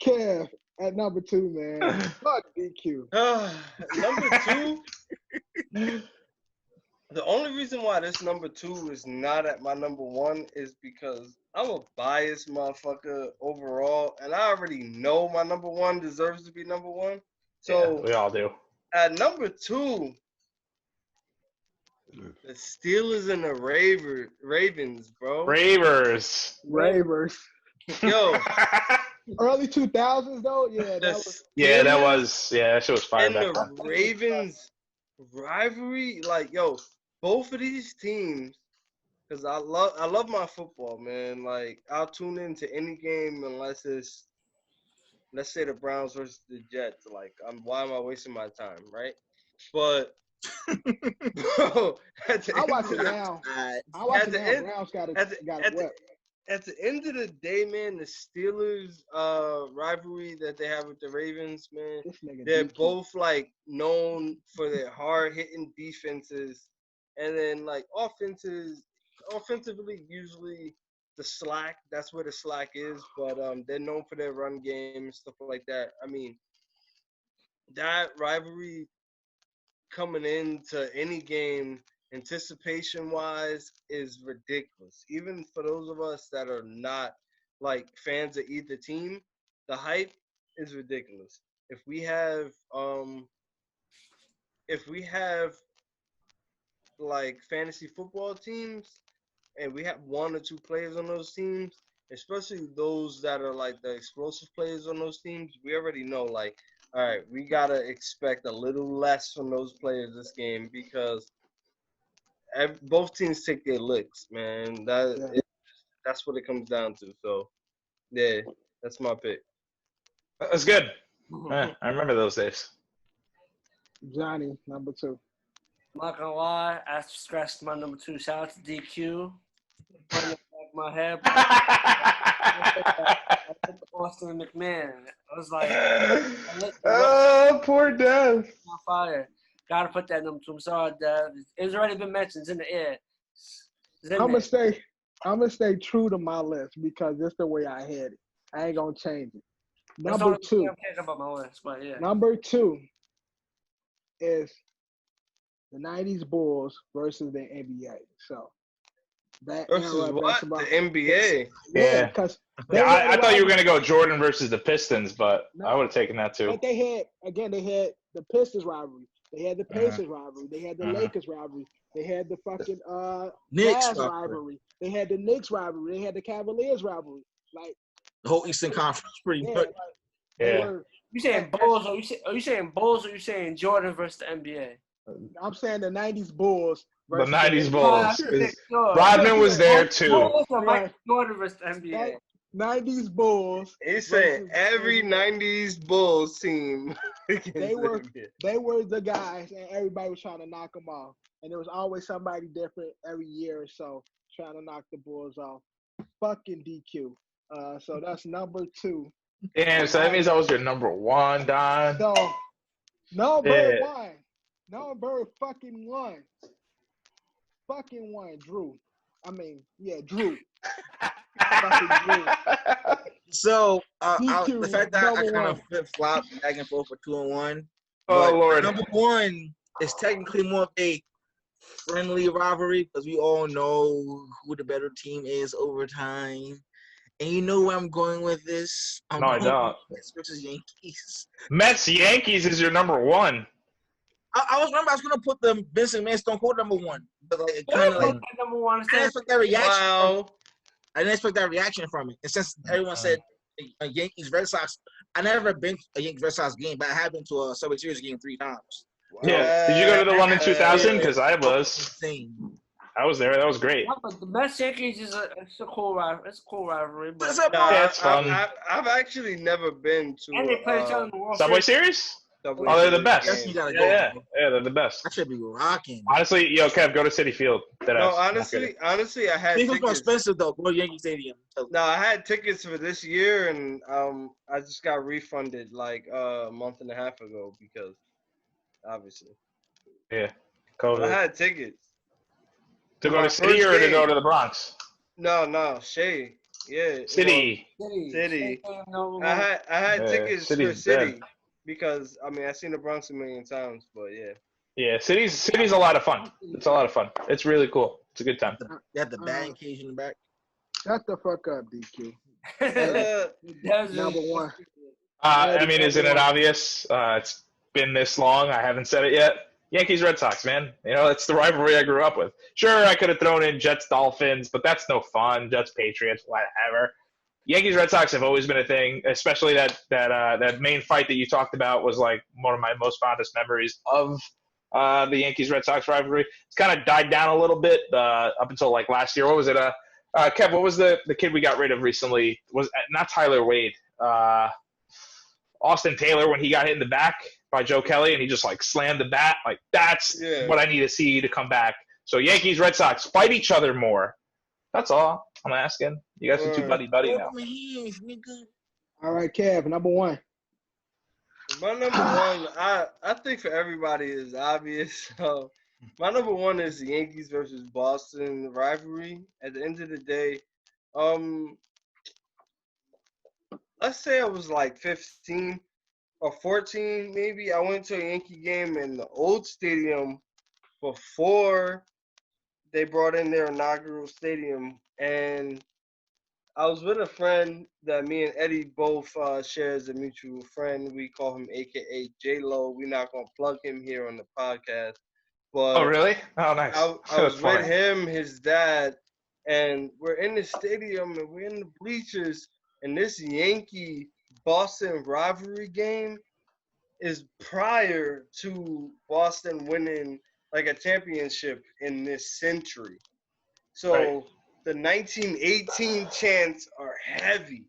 Kev at number 2, man. Fuck DQ. Number 2? The only reason why this number 2 is not at my number 1 is because I'm a biased motherfucker overall, and I already know my number 1 deserves to be number 1. So we all do. At number 2, the Steelers and the Ravens, bro. Ravers. Yo. Early 2000s though, that shit was fire. And the Ravens rivalry, like, yo, both of these teams, because I love my football, man. Like, I'll tune into any game unless it's, let's say, the Browns versus the Jets. Like, why am I wasting my time, right? But bro, I watch it now. Browns got a whip. At the end of the day, man, the Steelers rivalry that they have with the Ravens, man, they're both like known for their hard-hitting defenses, and then like offensively, usually the slack. That's where the slack is, but they're known for their run game and stuff like that. I mean, that rivalry coming into any game, anticipation-wise, is ridiculous. Even for those of us that are not like fans of either team, the hype is ridiculous. If we have like fantasy football teams, and we have 1 or 2 players on those teams, especially those that are like the explosive players on those teams, we already know, like, all right, we gotta expect a little less from those players this game because both teams take their licks, man. That's what it comes down to. So, yeah, that's my pick. That's good. I remember those days. Jonny, number 2. I'm not gonna lie, I scratched my number 2. Shout out to DQ. Putting it back in my head. Austin McMahon. I was like, oh, poor Dev. Fire. Gotta put that number 2. I'm sorry, Dev. It's already been mentioned. It's in the air. I'm gonna stay true to my list because that's the way I had it. I ain't gonna change it. Number 2. About my list, but yeah. Number 2 is the 90s Bulls versus the NBA. So that versus what? The NBA? Yeah. Because I thought you were gonna go Jordan versus the Pistons, but I would have taken that too. But they had the Pistons rivalry. They had the Pacers rivalry. They had the Lakers rivalry. They had the fucking Knicks rivalry. They had the Knicks rivalry. They had the Cavaliers rivalry. Like the whole Eastern Conference, pretty much. You saying Bulls? Are you saying Bulls? Or you saying Jordan versus the NBA? I'm saying the 90s Bulls. The 90s Bulls. Rodman was there too. Jordan versus the NBA. 90s Bulls. He said every 90s Bulls team. They were the guys, and everybody was trying to knock them off. And there was always somebody different every year or so trying to knock the Bulls off. Fucking DQ. So that's number 2. Damn, so that means I was your number 1, Don. So, number 1. Number fucking 1. Fucking 1, Drew. Drew. Fucking Drew. So, DQ, the fact that I number kind of 1. flip-flop back and forth for 2 and 1. Oh, Lord. Number 1 is technically more of a friendly rivalry because we all know who the better team is over time. And you know where I'm going with this? No, I don't. Mets versus Yankees. Mets-Yankees is your number 1. I was going to put the Vincent Man Stone Cold number 1. But like, it kind of like, number 1. I didn't expect that reaction. Wow. I didn't expect that reaction from it. And since everyone said Yankees Red Sox, I never been to a Yankees Red Sox game, but I have been to a Subway Series game 3 times. Yeah. Did you go to the one in 2000? Because I was. Insane. I was there. That was great. Yeah, but the Mets Yankees is a cool rivalry. It's a cool rivalry. But Yeah, it's fun. I've actually never been to. and they play each other in the World Subway Series. Series? Subway Oh, they're the Series best. Yes, you game. gotta go. Yeah, they're the best. That should be rocking. Honestly, Kev, go to Citi Field. No, honestly, I had It's more tickets. expensive though. Go to Yankee Stadium. No, I had tickets for this year, and I just got refunded like a month and a half ago because, obviously, Yeah, I COVID. had tickets. To go my to City first or to game. go to the Bronx? No, Shay. Yeah, City. City. No, I had Yeah, tickets for City's City dead. because I've seen the Bronx a million times, but yeah. Yeah, City's a lot of fun. It's a lot of fun. It's really cool. It's a good time. They have the batting cage in the back. Shut the fuck up, DQ. Number 1. I mean, isn't it obvious? It's been this long. I haven't said it yet. Yankees Red Sox, man. It's the rivalry I grew up with. Sure, I could have thrown in Jets Dolphins, but that's no fun. Jets Patriots, whatever. Yankees Red Sox have always been a thing, especially that main fight that you talked about was like one of my most fondest memories of the Yankees Red Sox rivalry. It's kind of died down a little bit up until like last year. What was it? Kev, what was the kid we got rid of recently? Was not Tyler Wade. Austin Taylor when he got hit in the back by Joe Kelly and he just like slammed the bat. Like that's what I need to see to come back. So Yankees, Red Sox fight each other more. That's all I'm asking. You guys are too buddy now. All right, Kev, number 1. My number 1, I think for everybody is obvious. My number 1 is the Yankees versus Boston rivalry. At the end of the day, let's say I was like 15 or 14 maybe. I went to a Yankee game in the old stadium before they brought in their inaugural stadium. And I was with a friend that me and Eddie both share as a mutual friend. We call him AKA J-Lo. We're not going to plug him here on the podcast. But Oh, really? Oh, nice. I was with him, his dad, and we're in the stadium and we're in the bleachers. And this Yankee-Boston rivalry game is prior to Boston winning like a championship in this century. So the 1918 chants are heavy.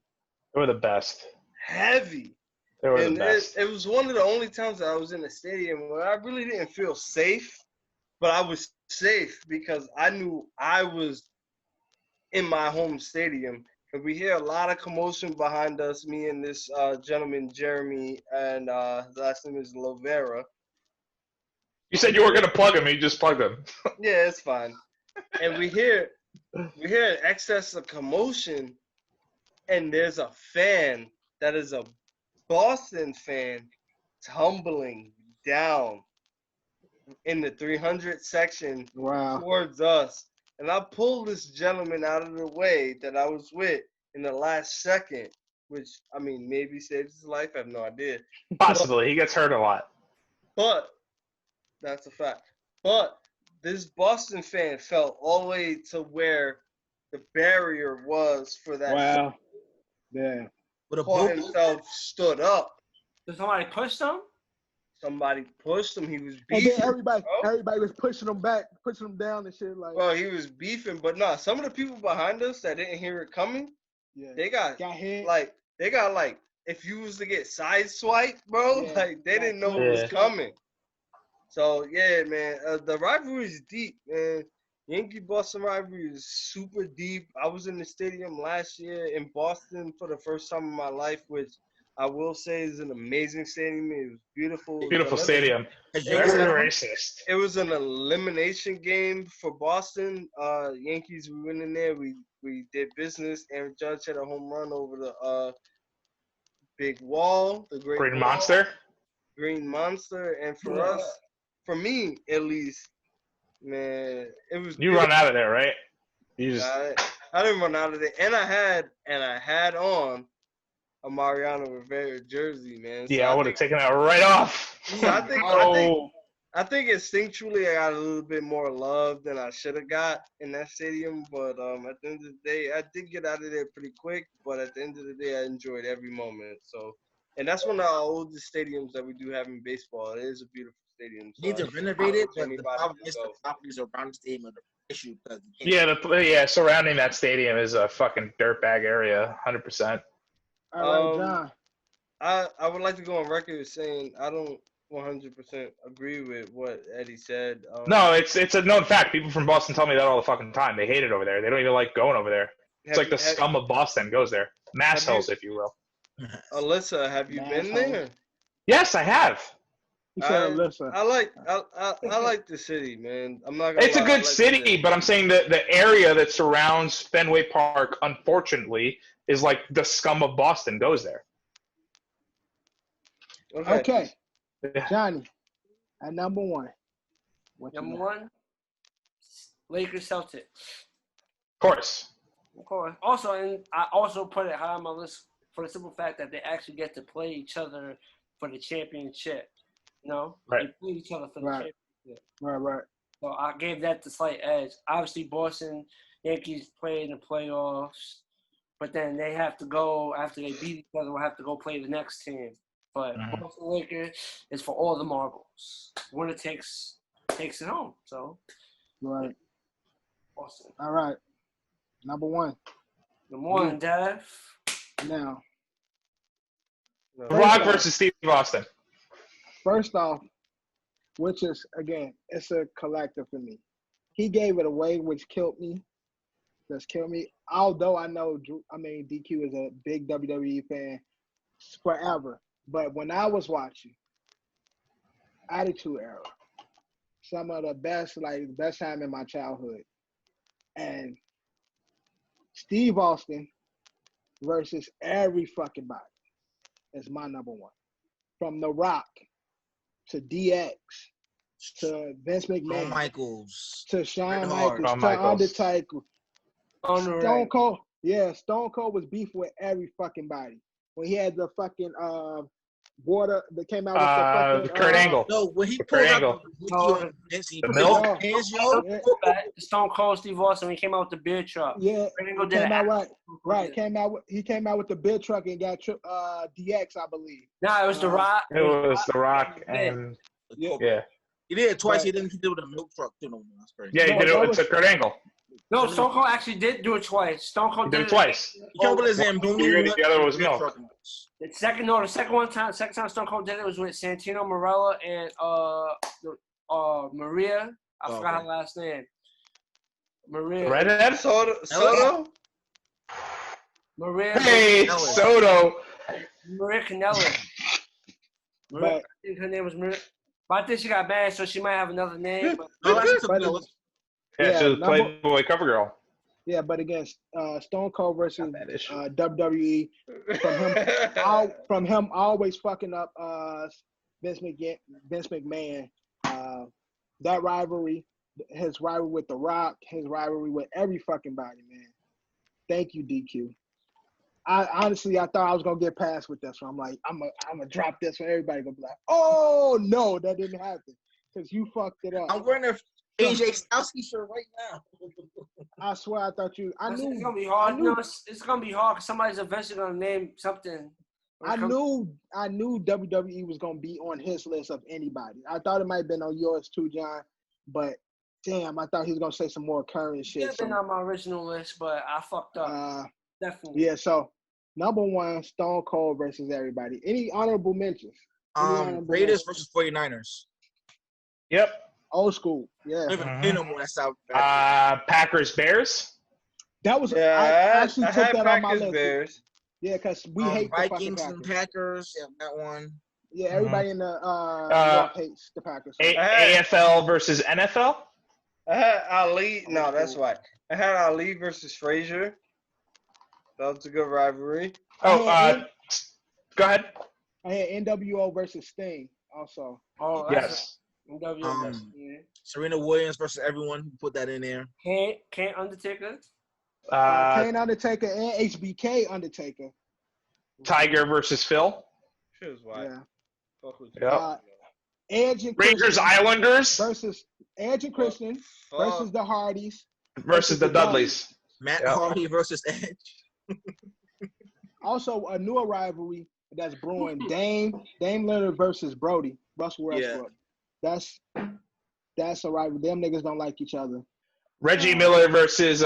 They were the best. Heavy. They were And the best. it was one of the only times that I was in a stadium where I really didn't feel safe, but I was safe because I knew I was in my home stadium. And we hear a lot of commotion behind us, me and this gentleman, Jeremy, and his last name is Lovera. You said you were going to plug him. You just plugged him. Yeah, it's fine. And we hear an excess of commotion, and there's a fan that is a Boston fan tumbling down in the 300 section towards us. And I pulled this gentleman out of the way that I was with in the last second, which, I mean, maybe saved his life. I have no idea. Possibly. He gets hurt a lot. But that's a fact. But this Boston fan fell all the way to where the barrier was for that. Wow. Yeah. But Caught himself, stood up. Did somebody push them? Somebody pushed him. He was And beefing. then everybody was pushing him back, pushing him down and shit. Like, Well, he was beefing. But nah, some of the people behind us that didn't hear it coming, Yeah. They got hit. like if you was to get side swipe, bro, Yeah. like they didn't know it was coming. So yeah, man, the rivalry is deep, man. Yankee Boston rivalry is super deep. I was in the stadium last year in Boston for the first time in my life, which I will say is an amazing stadium. It was beautiful. Beautiful stadium. Very racist. It was an elimination game for Boston. Yankees we went in there. We did business. Aaron Judge had a home run over the big wall, the great Green wall, Monster. Green Monster, and for us, for me at least, man, it was. You run out of there, right? You just. I didn't run out of there, and I had on a Mariano Rivera jersey, man. So yeah, I would have taken that right off. So I think instinctually I got a little bit more love than I should have got in that stadium. But at the end of the day, I did get out of there pretty quick. But at the end of the day, I enjoyed every moment. So, and that's one of our oldest stadiums that we do have in baseball. It is a beautiful stadium. So Need to renovate it, but the problem is the properties around the stadium are the issue. Surrounding that stadium is a fucking dirtbag area, 100%. All right, John. I would like to go on record saying I don't 100% agree with what Eddie said. No, it's a known fact. People from Boston tell me that all the fucking time. They hate it over there. They don't even like going over there. It's like the scum of Boston goes there. Mass holes, if you will. Alyssa, have you been there? Yes, I have. I like the city, man. I'm not gonna It's a good city, but I'm saying that the area that surrounds Fenway Park, unfortunately, is like the scum of Boston goes there. Okay. Johnny, at number one. Number one, Lakers Celtics. Of course. Also, and I also put it high on my list for the simple fact that they actually get to play each other for the championship. You know? Right. They play each other for the championship. Right. So I gave that the slight edge. Obviously, Boston Yankees play in the playoffs, but then they have to go, after they beat each other, we'll have to go play the next team. But Boston Lakers is for all the marbles. Winner takes it home. So, right. Boston. All right. Number one. Number one, Dev. Now. Rock versus Steve Austin. First off, which is, again, it's a collector for me. He gave it away, which killed me. Just killed me. Although I know, DQ is a big WWE fan forever. But when I was watching Attitude Era, some of the best time in my childhood, and Steve Austin versus every fucking body is my number one. From The Rock to DX to Vince McMahon, Shawn Michaels, to Shawn Michaels, to Undertaker, Stone Cold. Yeah, Stone Cold was beef with every fucking body. When he had the fucking water that came out with the fucking Kurt Angle. No, when he pulled out the milk. Stone Cold Steve Austin, when he came out with the beer truck. Yeah, Kurt Angle did it. Right. He came out with the beer truck and got DX, I believe. No, it was The Rock. It was The Rock and yeah. He did it twice. He did it with a milk truck too. That's crazy. Yeah, he did it to Kurt Angle. No, Stone Cold actually did do it twice. Stone Cold did it twice. The other was milk. The second time Stone Cold did it was with Santino Marella and Maria. I forgot her last name. Maria. Redhead? Soto? Maria. Hey, Soto. Maria Canella. I think her name was Maria. But I think she got banned, so she might have another name. Yeah, she was Playboy cover girl. Yeah, but against Stone Cold versus WWE, from him always fucking up Vince McMahon, that rivalry, his rivalry with The Rock, his rivalry with every fucking body, man. Thank you, DQ. I thought I was gonna get past with this one. I'm like, I'm gonna drop this one. Everybody gonna be like, oh no, that didn't happen because you fucked it up. I'm wearing a AJ Styles shirt right now. I swear, I thought you. I knew it's gonna be hard. It's gonna be hard because somebody's eventually gonna name something. I knew WWE was gonna be on his list of anybody. I thought it might have been on yours too, John. But damn, I thought he was gonna say some more current shit. It's been on my original list, but I fucked up. Definitely. Yeah, so number one, Stone Cold versus everybody. Any honorable mentions? Raiders versus 49ers. Yep. Old school. Yeah. No more. That's how Packers Bears. That was I actually I took had that on my Packers list. Bears. Yeah, because we hate the fucking Vikings Packers. and Packers. Yeah, that one. Yeah, everybody in the North hates the Packers. So. AFL versus NFL. I had Ali. No, that's right. I had Ali versus Frazier. That was a good rivalry. Go ahead. I had NWO versus Sting also. Oh, Yes. Serena Williams versus everyone. Put that in there. Can't Undertaker. Kane Undertaker and HBK Undertaker. Tiger versus Phil. She was white. Yeah. Fuck with Edge and Rangers Christian Islanders versus Edge and Christian versus the Hardys versus the Dudleys. Matt Hardy versus Edge. Also, a newer rivalry that's brewing: Dame Leonard versus Russell Westbrook. That's a rivalry. Them niggas don't like each other. Reggie Miller versus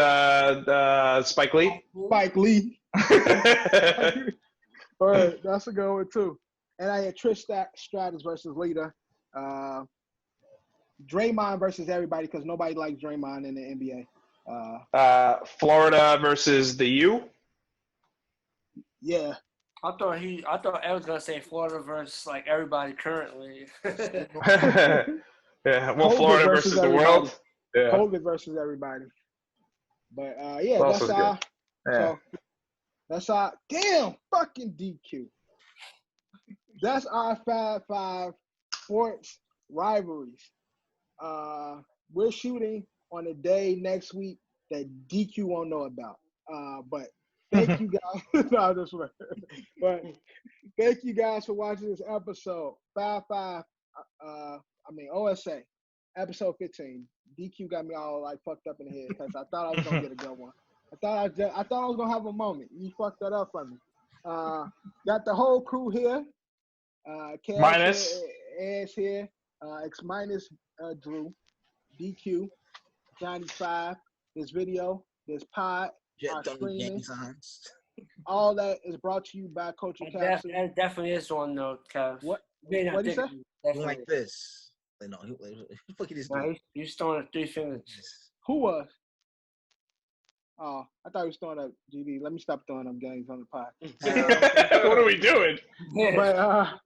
Spike Lee. Spike Lee. All right, that's a good one too. And I had Trish Stratus versus Lita. Draymond versus everybody because nobody likes Draymond in the NBA. Florida versus the U. Yeah. I thought Ed was gonna say Florida versus like everybody currently. Yeah. Well, Florida versus the world. Yeah. COVID versus everybody. But yeah, that's our. Yeah. So that's our damn fucking DQ. That's our 5-5 sports rivalries. We're shooting on a day next week that DQ won't know about. But thank you guys. No, this way. But thank you guys for watching this episode. 5-5. OSA, episode 15. DQ got me all like fucked up in the head because I thought I was gonna get a good one. I thought I was gonna have a moment. You fucked that up for me. Got the whole crew here. Minus Ed's here. X minus Drew, DQ, Johnny 5. This video, this pod, our streaming, all that is brought to you by Culture Capsule. That definitely is one note, Kev. What do you say? Like this. No, look at this. He's throwing 3 fingers. Who was? Oh, I thought he was throwing up GD. Let me stop throwing them games on the pod. What are we doing? But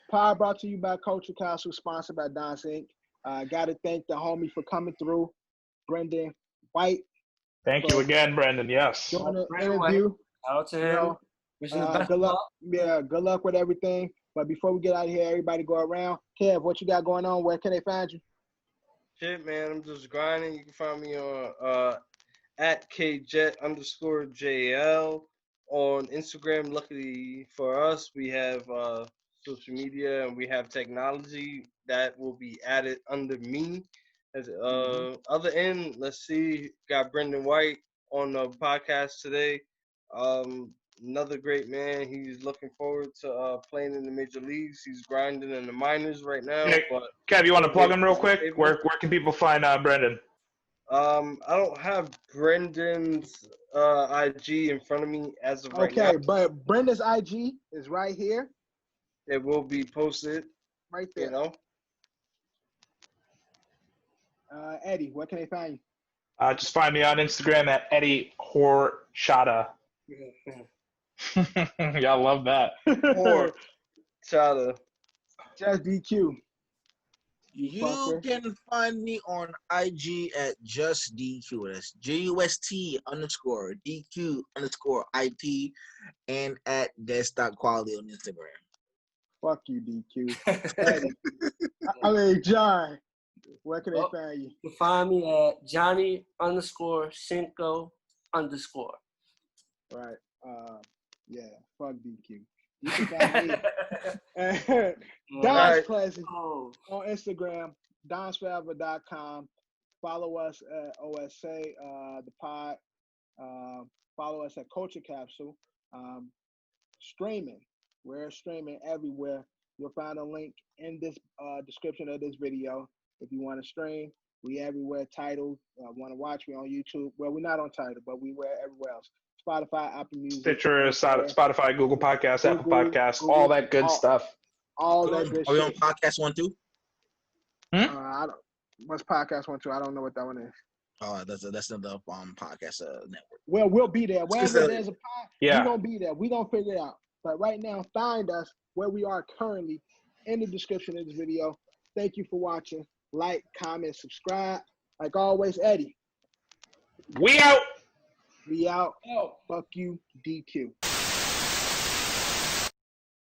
pod brought to you by Culture Capsule, sponsored by Don's Inc. Got to thank the homie for coming through, Brendan White. Thank you again, Brendan. Yes. Doing the interview. Out to him. Good luck. Yeah, good luck with everything. But before we get out of here, everybody go around. Kev, what you got going on? Where can they find you? Shit, man, I'm just grinding. You can find me on at KJet_JL on Instagram. Luckily for us, we have social media and we have technology that will be added under me. As other end, let's see, got Brendan White on the podcast today. Another great man. He's looking forward to playing in the major leagues. He's grinding in the minors right now. Hey, but Kev, you want to plug him real quick? Where can people find Brendan? I don't have Brendan's IG in front of me as of right now. Okay, but Brendan's IG is right here. It will be posted. Right there. You know. Eddie, where can they find you? Just find me on Instagram at Eddie Horchata. Y'all love that. Horchata. Just DQ. You can find me on IG at just DQ. That's JUST_DQ_IP and at Deadstock Quality on Instagram. Fuck you, DQ. John. Where can they find you? You can find me at Jonny_Cinco_. Right. Yeah. Fuck DQ. You can find me Don's Classic on Instagram, donsforever.com. Follow us at OSA, the pod. Follow us at Culture Capsule. Streaming. We're streaming everywhere. You'll find a link in this description of this video. If you want to stream, we everywhere. Tidal. Want to watch me on YouTube? Well, we're not on Tidal, but we're everywhere else. Spotify, Apple Music, Stitcher, Spotify, Google Podcasts, Apple Podcasts, all that good stuff. All that good Are we on shit. podcast 1 too? I don't. What's podcast 1 2? I don't know what that one is. Oh, that's another podcast network. Well, we'll be there. Wherever there's a pod, Yeah. we're gonna be there. We're gonna figure it out. But right now, find us where we are currently in the description of this video. Thank you for watching. Like, comment, subscribe. Like always, Eddie. We out. We out. Fuck you, DQ.